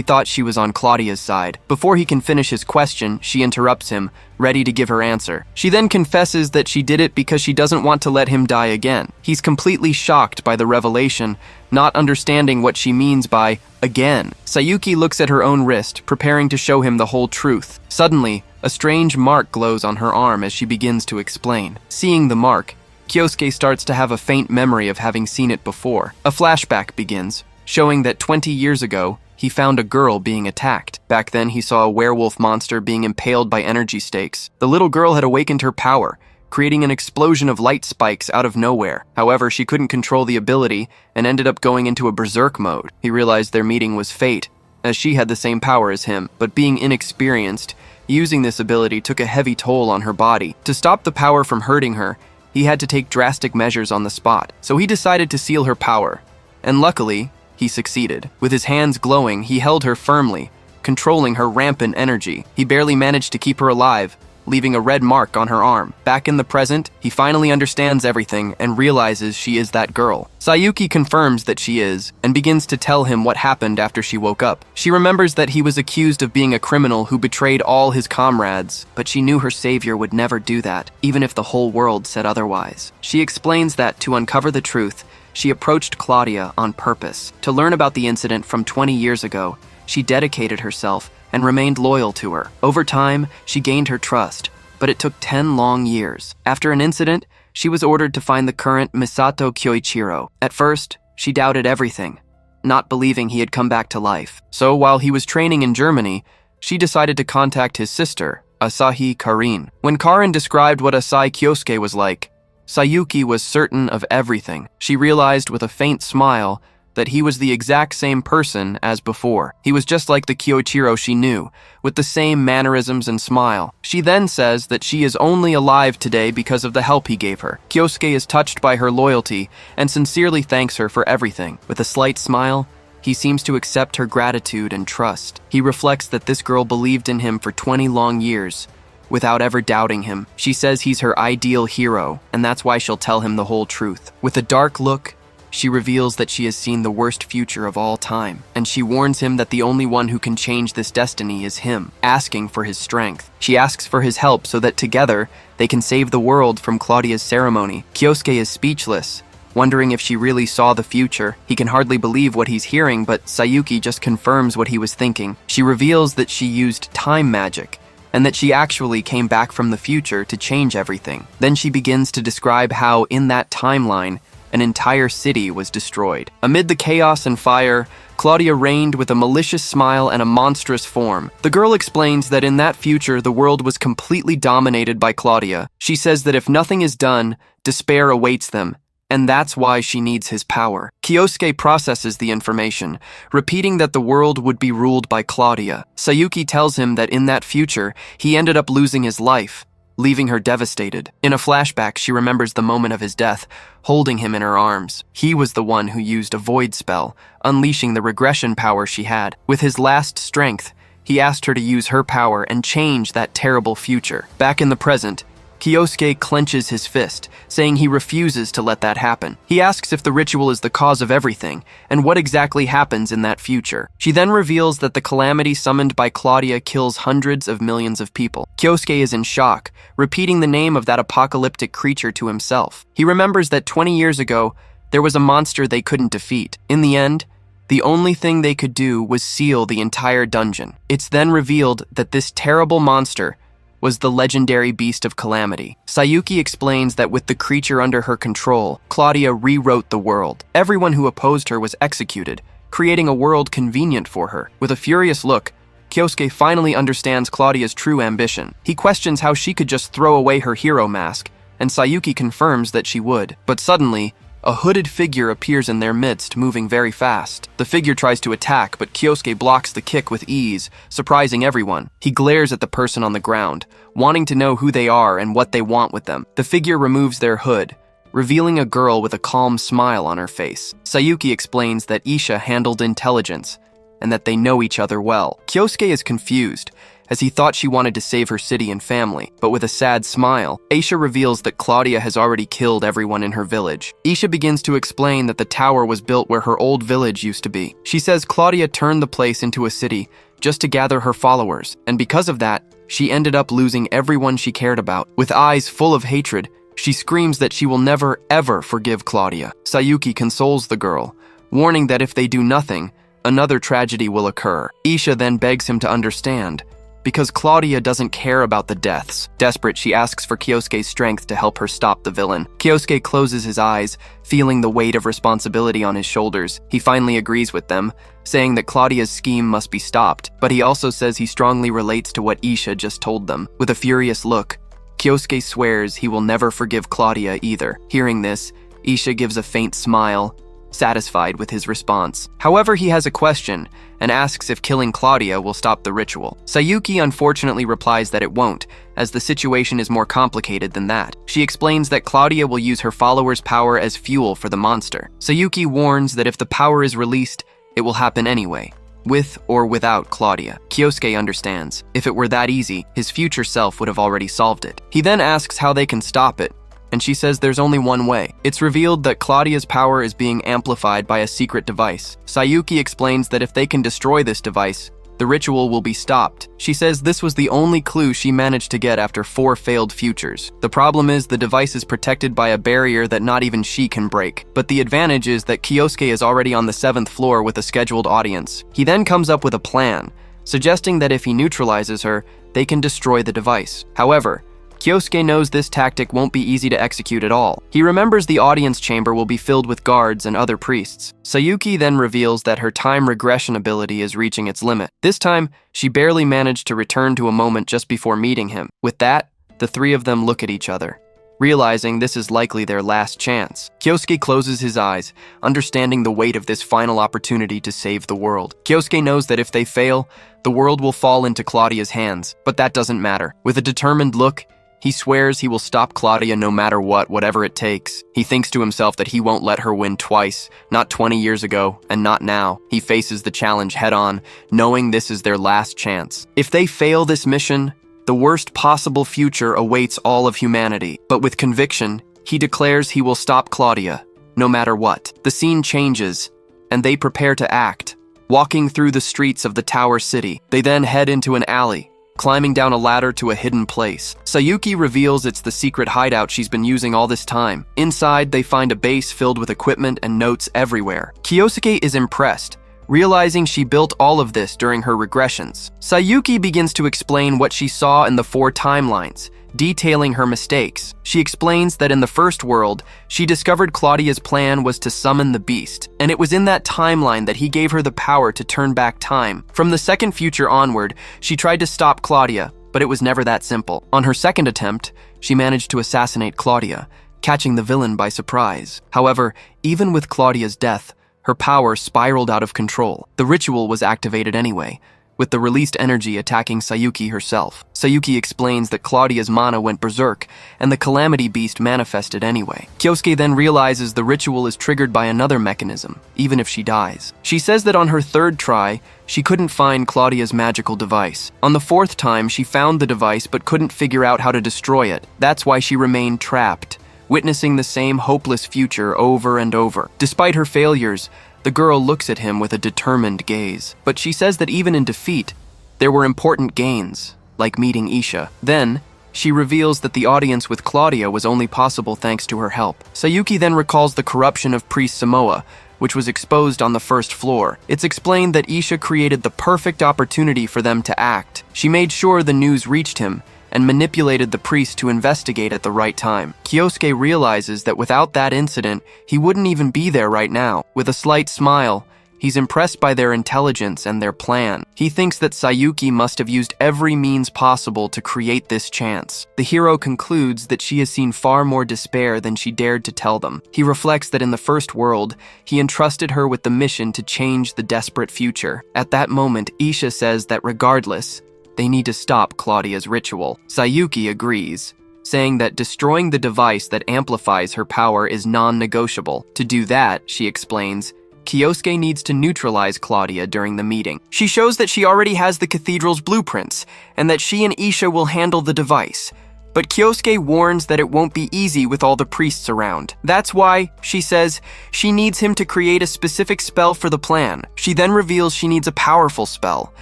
thought she was on Claudia's side. Before he can finish his question, she interrupts him, ready to give her answer. She then confesses that she did it because she doesn't want to let him die again. He's completely shocked by the revelation, not understanding what she means by again. Sayuki looks at her own wrist, preparing to show him the whole truth. Suddenly, a strange mark glows on her arm as she begins to explain. Seeing the mark, Kyosuke starts to have a faint memory of having seen it before. A flashback begins, showing that 20 years ago, he found a girl being attacked. Back then, he saw a werewolf monster being impaled by energy stakes. The little girl had awakened her power, creating an explosion of light spikes out of nowhere. However, she couldn't control the ability and ended up going into a berserk mode. He realized their meeting was fate, as she had the same power as him, but being inexperienced, using this ability took a heavy toll on her body. To stop the power from hurting her, he had to take drastic measures on the spot. So he decided to seal her power, and luckily, he succeeded. With his hands glowing, he held her firmly, controlling her rampant energy. He barely managed to keep her alive, leaving a red mark on her arm. Back in the present, he finally understands everything and realizes she is that girl. Sayuki confirms that she is, and begins to tell him what happened after she woke up. She remembers that he was accused of being a criminal who betrayed all his comrades, but she knew her savior would never do that, even if the whole world said otherwise. She explains that, to uncover the truth, she approached Claudia on purpose. To learn about the incident from 20 years ago, she dedicated herself and remained loyal to her. Over time, she gained her trust, but it took 10 long years. After an incident, she was ordered to find the current Misato Kyoichiro. At first, she doubted everything, not believing he had come back to life. So while he was training in Germany, she decided to contact his sister, Asahi Karin. When Karin described what Asai Kyosuke was like, Sayuki was certain of everything. She realized with a faint smile that he was the exact same person as before. He was just like the Kyoichiro she knew, with the same mannerisms and smile. She then says that she is only alive today because of the help he gave her. Kyosuke is touched by her loyalty and sincerely thanks her for everything. With a slight smile, he seems to accept her gratitude and trust. He reflects that this girl believed in him for 20 long years, without ever doubting him. She says he's her ideal hero, and that's why she'll tell him the whole truth. With a dark look, she reveals that she has seen the worst future of all time, and she warns him that the only one who can change this destiny is him, asking for his strength. She asks for his help so that together, they can save the world from Claudia's ceremony. Kyosuke is speechless, wondering if she really saw the future. He can hardly believe what he's hearing, but Sayuki just confirms what he was thinking. She reveals that she used time magic, and that she actually came back from the future to change everything. Then she begins to describe how, in that timeline, an entire city was destroyed. Amid the chaos and fire, Claudia reigned with a malicious smile and a monstrous form. The girl explains that in that future, the world was completely dominated by Claudia. She says that if nothing is done, despair awaits them, and that's why she needs his power. Kyosuke processes the information, repeating that the world would be ruled by Claudia. Sayuki tells him that in that future, he ended up losing his life, leaving her devastated. In a flashback, she remembers the moment of his death, holding him in her arms. He was the one who used a void spell, unleashing the regression power she had. With his last strength, he asked her to use her power and change that terrible future. Back in the present, Kyosuke clenches his fist, saying he refuses to let that happen. He asks if the ritual is the cause of everything, and what exactly happens in that future. She then reveals that the calamity summoned by Claudia kills hundreds of millions of people. Kyosuke is in shock, repeating the name of that apocalyptic creature to himself. He remembers that 20 years ago, there was a monster they couldn't defeat. In the end, the only thing they could do was seal the entire dungeon. It's then revealed that this terrible monster was the legendary Beast of Calamity. Sayuki explains that with the creature under her control, Claudia rewrote the world. Everyone who opposed her was executed, creating a world convenient for her. With a furious look, Kyosuke finally understands Claudia's true ambition. He questions how she could just throw away her hero mask, and Sayuki confirms that she would. But suddenly, a hooded figure appears in their midst, moving very fast. The figure tries to attack, but Kyosuke blocks the kick with ease, surprising everyone. He glares at the person on the ground, wanting to know who they are and what they want with them. The figure removes their hood, revealing a girl with a calm smile on her face. Sayuki explains that Isha handled intelligence, and that they know each other well. Kyosuke is confused, as he thought she wanted to save her city and family, but with a sad smile, Isha reveals that Claudia has already killed everyone in her village. Isha begins to explain that the tower was built where her old village used to be. She says Claudia turned the place into a city just to gather her followers, and because of that, she ended up losing everyone she cared about. With eyes full of hatred, she screams that she will never, ever forgive Claudia. Sayuki consoles the girl, warning that if they do nothing, another tragedy will occur. Isha then begs him to understand, because Claudia doesn't care about the deaths. Desperate, she asks for Kyosuke's strength to help her stop the villain. Kyosuke closes his eyes, feeling the weight of responsibility on his shoulders. He finally agrees with them, saying that Claudia's scheme must be stopped, but he also says he strongly relates to what Isha just told them. With a furious look, Kyosuke swears he will never forgive Claudia either. Hearing this, Isha gives a faint smile, satisfied with his response. However, he has a question and asks if killing Claudia will stop the ritual. Sayuki unfortunately replies that it won't, as the situation is more complicated than that. She explains that Claudia will use her followers' power as fuel for the monster. Sayuki warns that if the power is released, it will happen anyway, with or without Claudia. Kyosuke understands. If it were that easy, his future self would have already solved it. He then asks how they can stop it, and she says there's only one way. It's revealed that Claudia's power is being amplified by a secret device. Sayuki explains that if they can destroy this device, the ritual will be stopped. She says this was the only clue she managed to get after 4 failed futures. The problem is the device is protected by a barrier that not even she can break. But the advantage is that Kyosuke is already on the 7th floor with a scheduled audience. He then comes up with a plan, suggesting that if he neutralizes her, they can destroy the device. However, Kyosuke knows this tactic won't be easy to execute at all. He remembers the audience chamber will be filled with guards and other priests. Sayuki then reveals that her time regression ability is reaching its limit. This time, she barely managed to return to a moment just before meeting him. With that, the three of them look at each other, realizing this is likely their last chance. Kyosuke closes his eyes, understanding the weight of this final opportunity to save the world. Kyosuke knows that if they fail, the world will fall into Claudia's hands, but that doesn't matter. With a determined look, he swears he will stop Claudia no matter what, whatever it takes. He thinks to himself that he won't let her win twice, not 20 years ago, and not now. He faces the challenge head-on, knowing this is their last chance. If they fail this mission, the worst possible future awaits all of humanity. But with conviction, he declares he will stop Claudia, no matter what. The scene changes, and they prepare to act, walking through the streets of the Tower City. They then head into an alley, climbing down a ladder to a hidden place. Sayuki reveals it's the secret hideout she's been using all this time. Inside, they find a base filled with equipment and notes everywhere. Kyosuke is impressed, realizing she built all of this during her regressions. Sayuki begins to explain what she saw in the 4 timelines, detailing her mistakes. She explains that in the first world, she discovered Claudia's plan was to summon the beast, and it was in that timeline that he gave her the power to turn back time. From the second future onward, she tried to stop Claudia, but it was never that simple. On her second attempt, she managed to assassinate Claudia, catching the villain by surprise. However, even with Claudia's death, her power spiraled out of control. The ritual was activated anyway, with the released energy attacking Sayuki herself. Sayuki explains that Claudia's mana went berserk, and the Calamity Beast manifested anyway. Kyosuke then realizes the ritual is triggered by another mechanism, even if she dies. She says that on her 3rd try, she couldn't find Claudia's magical device. On the 4th time, she found the device but couldn't figure out how to destroy it. That's why she remained trapped, witnessing the same hopeless future over and over. Despite her failures, the girl looks at him with a determined gaze. But she says that even in defeat, there were important gains, like meeting Isha. Then, she reveals that the audience with Claudia was only possible thanks to her help. Sayuki then recalls the corruption of priest Samoa, which was exposed on the 1st floor. It's explained that Isha created the perfect opportunity for them to act. She made sure the news reached him, and manipulated the priest to investigate at the right time. Kyosuke realizes that without that incident, he wouldn't even be there right now. With a slight smile, He's impressed by their intelligence and their plan. He thinks that Sayuki must have used every means possible to create this chance. The hero concludes that she has seen far more despair than she dared to tell them. He reflects that in the first world, he entrusted her with the mission to change the desperate future. At that moment, Isha says that regardless, they need to stop Claudia's ritual. Sayuki agrees, saying that destroying the device that amplifies her power is non-negotiable. To do that, she explains, Kyosuke needs to neutralize Claudia during the meeting. She shows that she already has the cathedral's blueprints, and that she and Isha will handle the device. But Kyosuke warns that it won't be easy with all the priests around. That's why, she says, she needs him to create a specific spell for the plan. She then reveals she needs a powerful spell,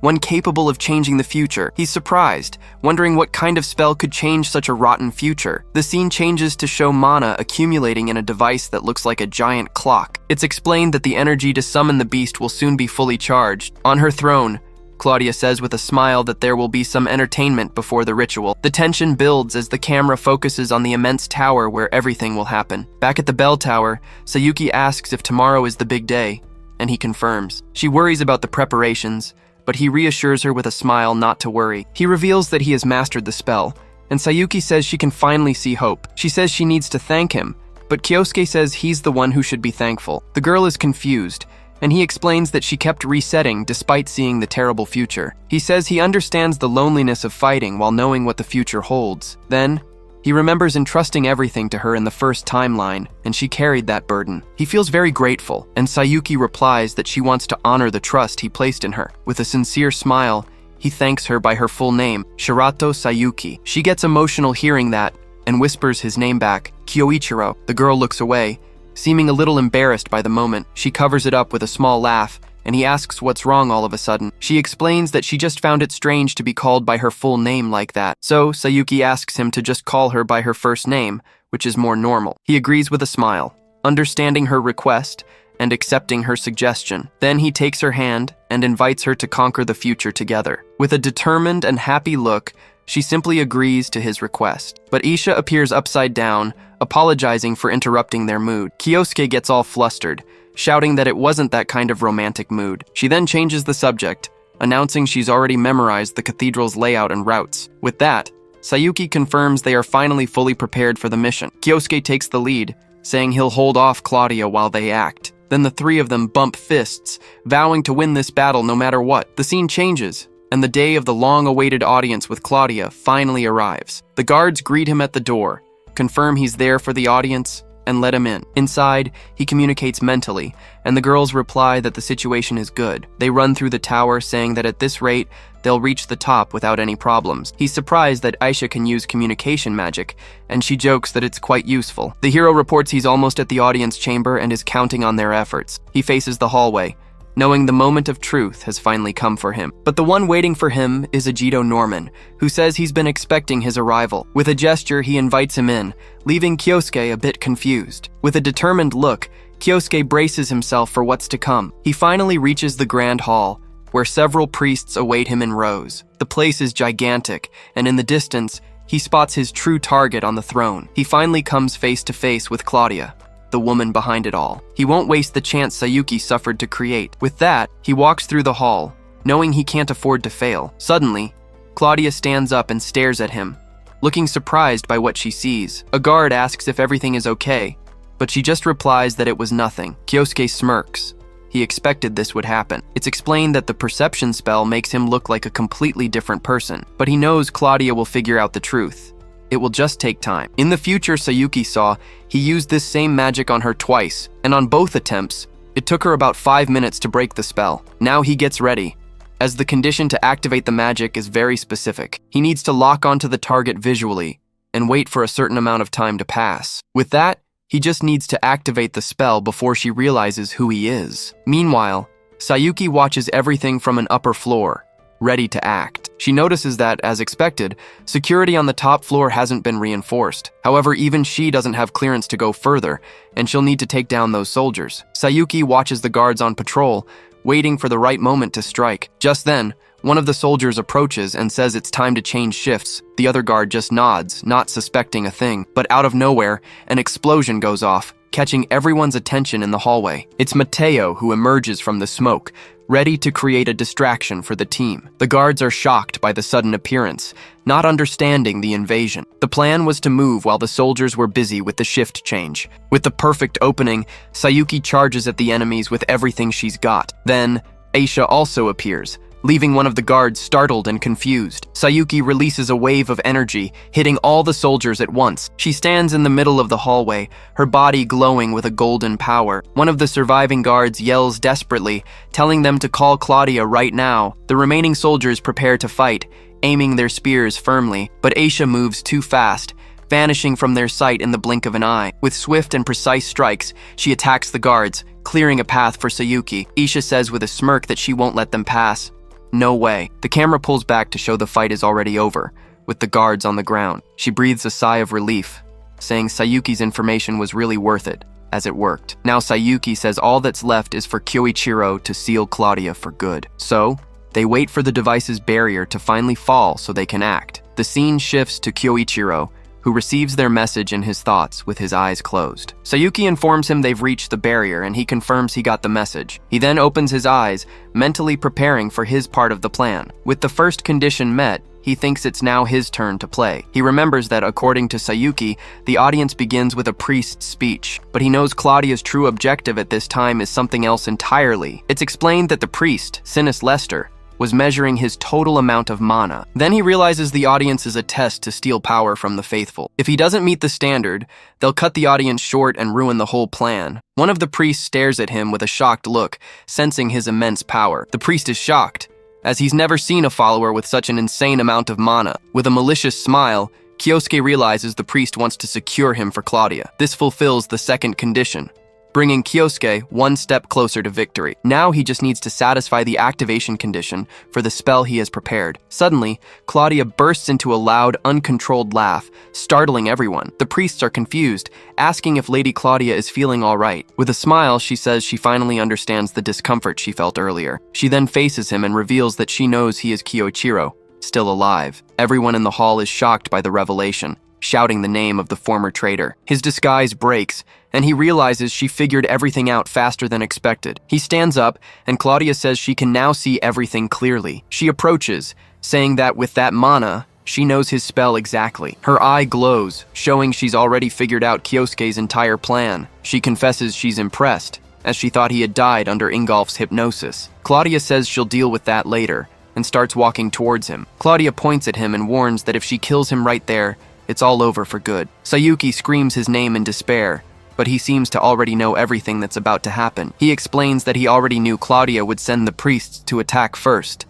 one capable of changing the future. He's surprised, wondering what kind of spell could change such a rotten future. The scene changes to show mana accumulating in a device that looks like a giant clock. It's explained that the energy to summon the beast will soon be fully charged. On her throne, Claudia says with a smile that there will be some entertainment before the ritual. The tension builds as the camera focuses on the immense tower where everything will happen. Back at the bell tower, Sayuki asks if tomorrow is the big day, and he confirms. She worries about the preparations, but he reassures her with a smile not to worry. He reveals that he has mastered the spell, and Sayuki says she can finally see hope. She says she needs to thank him, but Kyosuke says he's the one who should be thankful. The girl is confused, and he explains that she kept resetting despite seeing the terrible future. He says he understands the loneliness of fighting while knowing what the future holds. Then, he remembers entrusting everything to her in the first timeline, and she carried that burden. He feels very grateful, and Sayuki replies that she wants to honor the trust he placed in her. With a sincere smile, he thanks her by her full name, Shirato Sayuki. She gets emotional hearing that, and whispers his name back, Kyoichiro. The girl looks away, seeming a little embarrassed by the moment. She covers it up with a small laugh, and he asks what's wrong all of a sudden. She explains that she just found it strange to be called by her full name like that. So Sayuki asks him to just call her by her first name, which is more normal. He agrees with a smile, understanding her request and accepting her suggestion. Then he takes her hand and invites her to conquer the future together. With a determined and happy look, she simply agrees to his request. But Isha appears upside down, apologizing for interrupting their mood. Kyosuke gets all flustered, shouting that it wasn't that kind of romantic mood. She then changes the subject, announcing she's already memorized the cathedral's layout and routes. With that, Sayuki confirms they are finally fully prepared for the mission. Kyosuke takes the lead, saying he'll hold off Claudia while they act. Then the three of them bump fists, vowing to win this battle no matter what. The scene changes, and the day of the long-awaited audience with Claudia finally arrives. The guards greet him at the door, confirm he's there for the audience, and let him in. Inside, he communicates mentally, and the girls reply that the situation is good. They run through the tower, saying that at this rate, they'll reach the top without any problems. He's surprised that Aisha can use communication magic, and she jokes that it's quite useful. The hero reports he's almost at the audience chamber and is counting on their efforts. He faces the hallway, knowing the moment of truth has finally come for him. But the one waiting for him is Ajito Norman, who says he's been expecting his arrival. With a gesture, he invites him in, leaving Kyosuke a bit confused. With a determined look, Kyosuke braces himself for what's to come. He finally reaches the grand hall, where several priests await him in rows. The place is gigantic, and in the distance, he spots his true target on the throne. He finally comes face to face with Claudia, the woman behind it all. He won't waste the chance Sayuki suffered to create. With that, he walks through the hall, knowing he can't afford to fail. Suddenly, Claudia stands up and stares at him, looking surprised by what she sees. A guard asks if everything is okay, but she just replies that it was nothing. Kyosuke smirks. He expected this would happen. It's explained that the perception spell makes him look like a completely different person, but he knows Claudia will figure out the truth. It will just take time. In the future, Sayuki saw he used this same magic on her twice, and on both attempts, it took her about 5 minutes to break the spell. Now he gets ready, as the condition to activate the magic is very specific. He needs to lock onto the target visually and wait for a certain amount of time to pass. With that, he just needs to activate the spell before she realizes who he is. Meanwhile, Sayuki watches everything from an upper floor, ready to act. She notices that, as expected, security on the top floor hasn't been reinforced. However, even she doesn't have clearance to go further, and she'll need to take down those soldiers. Sayuki watches the guards on patrol, waiting for the right moment to strike. Just then, one of the soldiers approaches and says it's time to change shifts. The other guard just nods, not suspecting a thing. But out of nowhere, an explosion goes off, catching everyone's attention in the hallway. It's Mateo who emerges from the smoke, ready to create a distraction for the team. The guards are shocked by the sudden appearance, not understanding the invasion. The plan was to move while the soldiers were busy with the shift change. With the perfect opening, Sayuki charges at the enemies with everything she's got. Then, Aisha also appears, leaving one of the guards startled and confused. Sayuki releases a wave of energy, hitting all the soldiers at once. She stands in the middle of the hallway, her body glowing with a golden power. One of the surviving guards yells desperately, telling them to call Claudia right now. The remaining soldiers prepare to fight, aiming their spears firmly, but Aisha moves too fast, vanishing from their sight in the blink of an eye. With swift and precise strikes, she attacks the guards, clearing a path for Sayuki. Aisha says with a smirk that she won't let them pass. No way. The camera pulls back to show the fight is already over, with the guards on the ground. She breathes a sigh of relief, saying Sayuki's information was really worth it, as it worked. Now Sayuki says all that's left is for Kyoichiro to seal Claudia for good. So, they wait for the device's barrier to finally fall so they can act. The scene shifts to Kyoichiro, who receives their message in his thoughts with his eyes closed. Sayuki informs him they've reached the barrier and he confirms he got the message. He then opens his eyes, mentally preparing for his part of the plan. With the first condition met, he thinks it's now his turn to play. He remembers that, according to Sayuki, the audience begins with a priest's speech, but he knows Claudia's true objective at this time is something else entirely. It's explained that the priest, Sinus Lester, was measuring his total amount of mana. Then he realizes the audience is a test to steal power from the faithful. If he doesn't meet the standard, they'll cut the audience short and ruin the whole plan. One of the priests stares at him with a shocked look, sensing his immense power. The priest is shocked, as he's never seen a follower with such an insane amount of mana. With a malicious smile, Kyosuke realizes the priest wants to secure him for Claudia. This fulfills the second condition, bringing Kyosuke one step closer to victory. Now he just needs to satisfy the activation condition for the spell he has prepared. Suddenly, Claudia bursts into a loud, uncontrolled laugh, startling everyone. The priests are confused, asking if Lady Claudia is feeling all right. With a smile, she says she finally understands the discomfort she felt earlier. She then faces him and reveals that she knows he is Kyoichiro, still alive. Everyone in the hall is shocked by the revelation, shouting the name of the former traitor. His disguise breaks, and he realizes she figured everything out faster than expected. He stands up, and Claudia says she can now see everything clearly. She approaches, saying that with that mana, she knows his spell exactly. Her eye glows, showing she's already figured out Kyosuke's entire plan. She confesses she's impressed, as she thought he had died under Ingolf's hypnosis. Claudia says she'll deal with that later, and starts walking towards him. Claudia points at him and warns that if she kills him right there, it's all over for good. Sayuki screams his name in despair, but he seems to already know everything that's about to happen. He explains that he already knew Claudia would send the priests to attack first.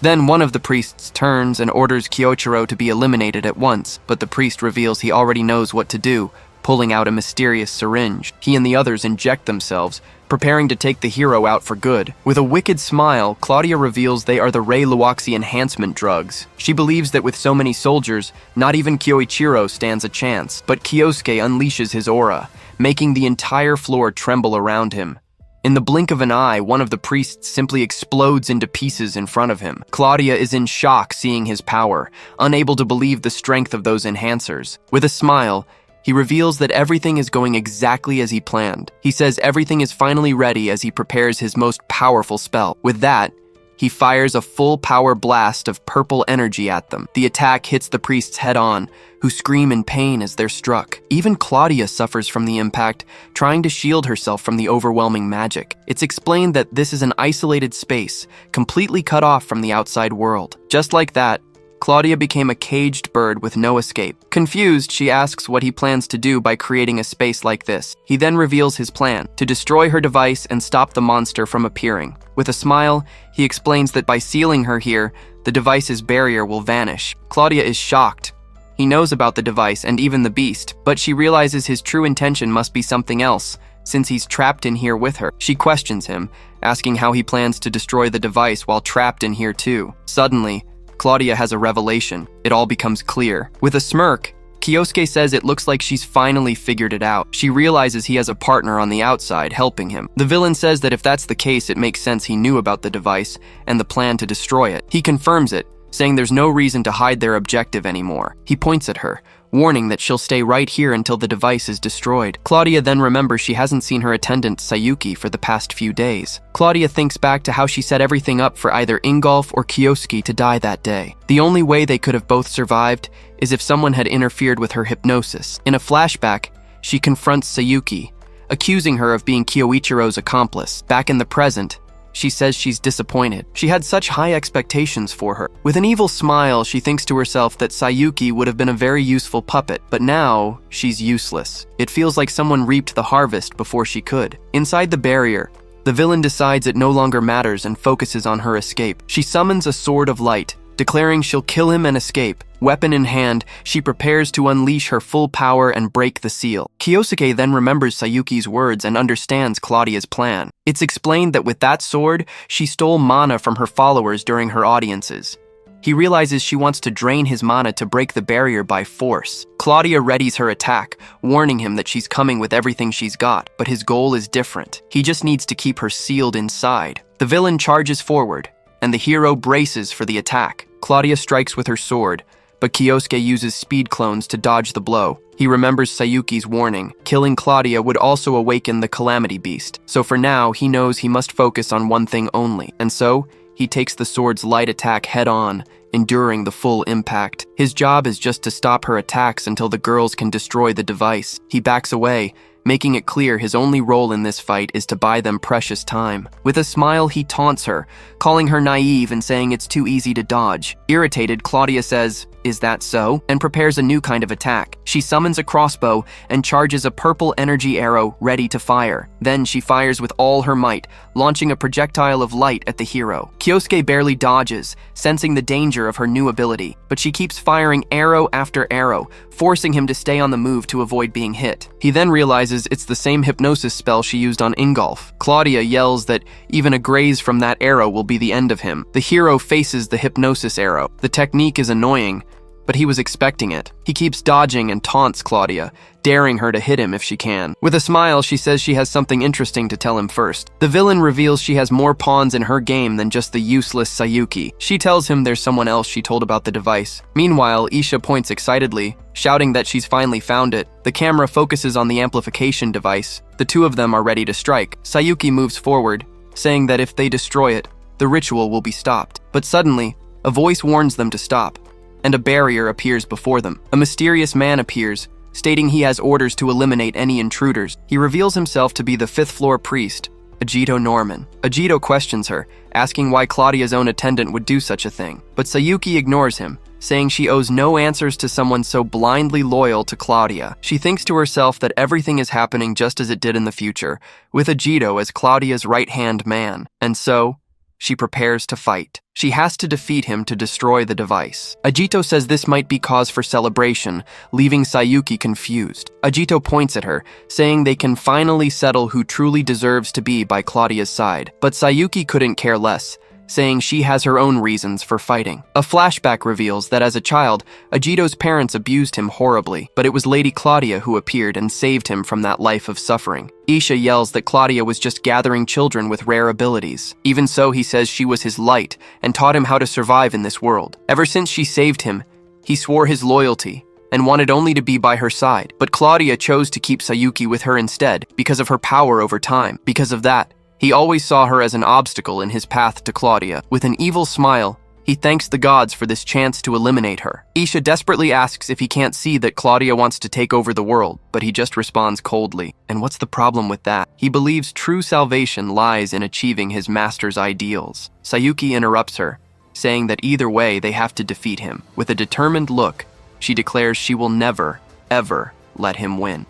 Then one of the priests turns and orders Kyoichiro to be eliminated at once, but the priest reveals he already knows what to do, pulling out a mysterious syringe. He and the others inject themselves, preparing to take the hero out for good. With a wicked smile, Claudia reveals they are the Rei Luoxi enhancement drugs. She believes that with so many soldiers, not even Kyoichiro stands a chance, but Kyosuke unleashes his aura, making the entire floor tremble around him. In the blink of an eye, one of the priests simply explodes into pieces in front of him. Claudia is in shock seeing his power, unable to believe the strength of those enhancers. With a smile, he reveals that everything is going exactly as he planned. He says everything is finally ready as he prepares his most powerful spell. With that, he fires a full power blast of purple energy at them. The attack hits the priests head on, who scream in pain as they're struck. Even Claudia suffers from the impact, trying to shield herself from the overwhelming magic. It's explained that this is an isolated space, completely cut off from the outside world. Just like that, Claudia became a caged bird with no escape. Confused, she asks what he plans to do by creating a space like this. He then reveals his plan, to destroy her device and stop the monster from appearing. With a smile, he explains that by sealing her here, the device's barrier will vanish. Claudia is shocked. He knows about the device and even the beast, but she realizes his true intention must be something else, since he's trapped in here with her. She questions him, asking how he plans to destroy the device while trapped in here too. Suddenly, Claudia has a revelation. It all becomes clear. With a smirk, Kyosuke says it looks like she's finally figured it out. She realizes he has a partner on the outside helping him. The villain says that if that's the case, it makes sense he knew about the device and the plan to destroy it. He confirms it, saying there's no reason to hide their objective anymore. He points at her, warning that she'll stay right here until the device is destroyed. Claudia then remembers she hasn't seen her attendant Sayuki for the past few days. Claudia thinks back to how she set everything up for either Ingolf or Kyosuke to die that day. The only way they could have both survived is if someone had interfered with her hypnosis. In a flashback, she confronts Sayuki, accusing her of being Kyoichiro's accomplice. Back in the present, she says she's disappointed. She had such high expectations for her. With an evil smile, she thinks to herself that Sayuki would have been a very useful puppet, but now she's useless. It feels like someone reaped the harvest before she could. Inside the barrier, the villain decides it no longer matters and focuses on her escape. She summons a sword of light, declaring she'll kill him and escape. Weapon in hand, she prepares to unleash her full power and break the seal. Kyosuke then remembers Sayuki's words and understands Claudia's plan. It's explained that with that sword, she stole mana from her followers during her audiences. He realizes she wants to drain his mana to break the barrier by force. Claudia readies her attack, warning him that she's coming with everything she's got, but his goal is different. He just needs to keep her sealed inside. The villain charges forward, and the hero braces for the attack. Claudia strikes with her sword, but Kyosuke uses speed clones to dodge the blow. He remembers Sayuki's warning. Killing Claudia would also awaken the Calamity Beast. So for now, he knows he must focus on one thing only. And so, he takes the sword's light attack head-on, enduring the full impact. His job is just to stop her attacks until the girls can destroy the device. He backs away, making it clear his only role in this fight is to buy them precious time. With a smile, he taunts her, calling her naive and saying it's too easy to dodge. Irritated, Claudia says, "Is that so?" and prepares a new kind of attack. She summons a crossbow and charges a purple energy arrow ready to fire. Then she fires with all her might, launching a projectile of light at the hero. Kyosuke barely dodges, sensing the danger of her new ability, but she keeps firing arrow after arrow, forcing him to stay on the move to avoid being hit. He then realizes it's the same hypnosis spell she used on Ingolf. Claudia yells that even a graze from that arrow will be the end of him. The hero faces the hypnosis arrow. The technique is annoying, but he was expecting it. He keeps dodging and taunts Claudia, daring her to hit him if she can. With a smile, she says she has something interesting to tell him first. The villain reveals she has more pawns in her game than just the useless Sayuki. She tells him there's someone else she told about the device. Meanwhile, Isha points excitedly, shouting that she's finally found it. The camera focuses on the amplification device. The two of them are ready to strike. Sayuki moves forward, saying that if they destroy it, the ritual will be stopped. But suddenly, a voice warns them to stop, and a barrier appears before them. A mysterious man appears, stating he has orders to eliminate any intruders. He reveals himself to be the fifth-floor priest, Ajito Norman. Ajito questions her, asking why Claudia's own attendant would do such a thing. But Sayuki ignores him, saying she owes no answers to someone so blindly loyal to Claudia. She thinks to herself that everything is happening just as it did in the future, with Ajito as Claudia's right-hand man. And so, she prepares to fight. She has to defeat him to destroy the device. Ajito says this might be cause for celebration, leaving Sayuki confused. Ajito points at her, saying they can finally settle who truly deserves to be by Claudia's side. But Sayuki couldn't care less, saying she has her own reasons for fighting. A flashback reveals that as a child, Ajito's parents abused him horribly, but it was Lady Claudia who appeared and saved him from that life of suffering. Isha yells that Claudia was just gathering children with rare abilities. Even so, he says she was his light and taught him how to survive in this world. Ever since she saved him, he swore his loyalty and wanted only to be by her side. But Claudia chose to keep Sayuki with her instead because of her power over time. Because of that, he always saw her as an obstacle in his path to Claudia. With an evil smile, he thanks the gods for this chance to eliminate her. Isha desperately asks if he can't see that Claudia wants to take over the world, but he just responds coldly. And what's the problem with that? He believes true salvation lies in achieving his master's ideals. Sayuki interrupts her, saying that either way they have to defeat him. With a determined look, she declares she will never, ever let him win.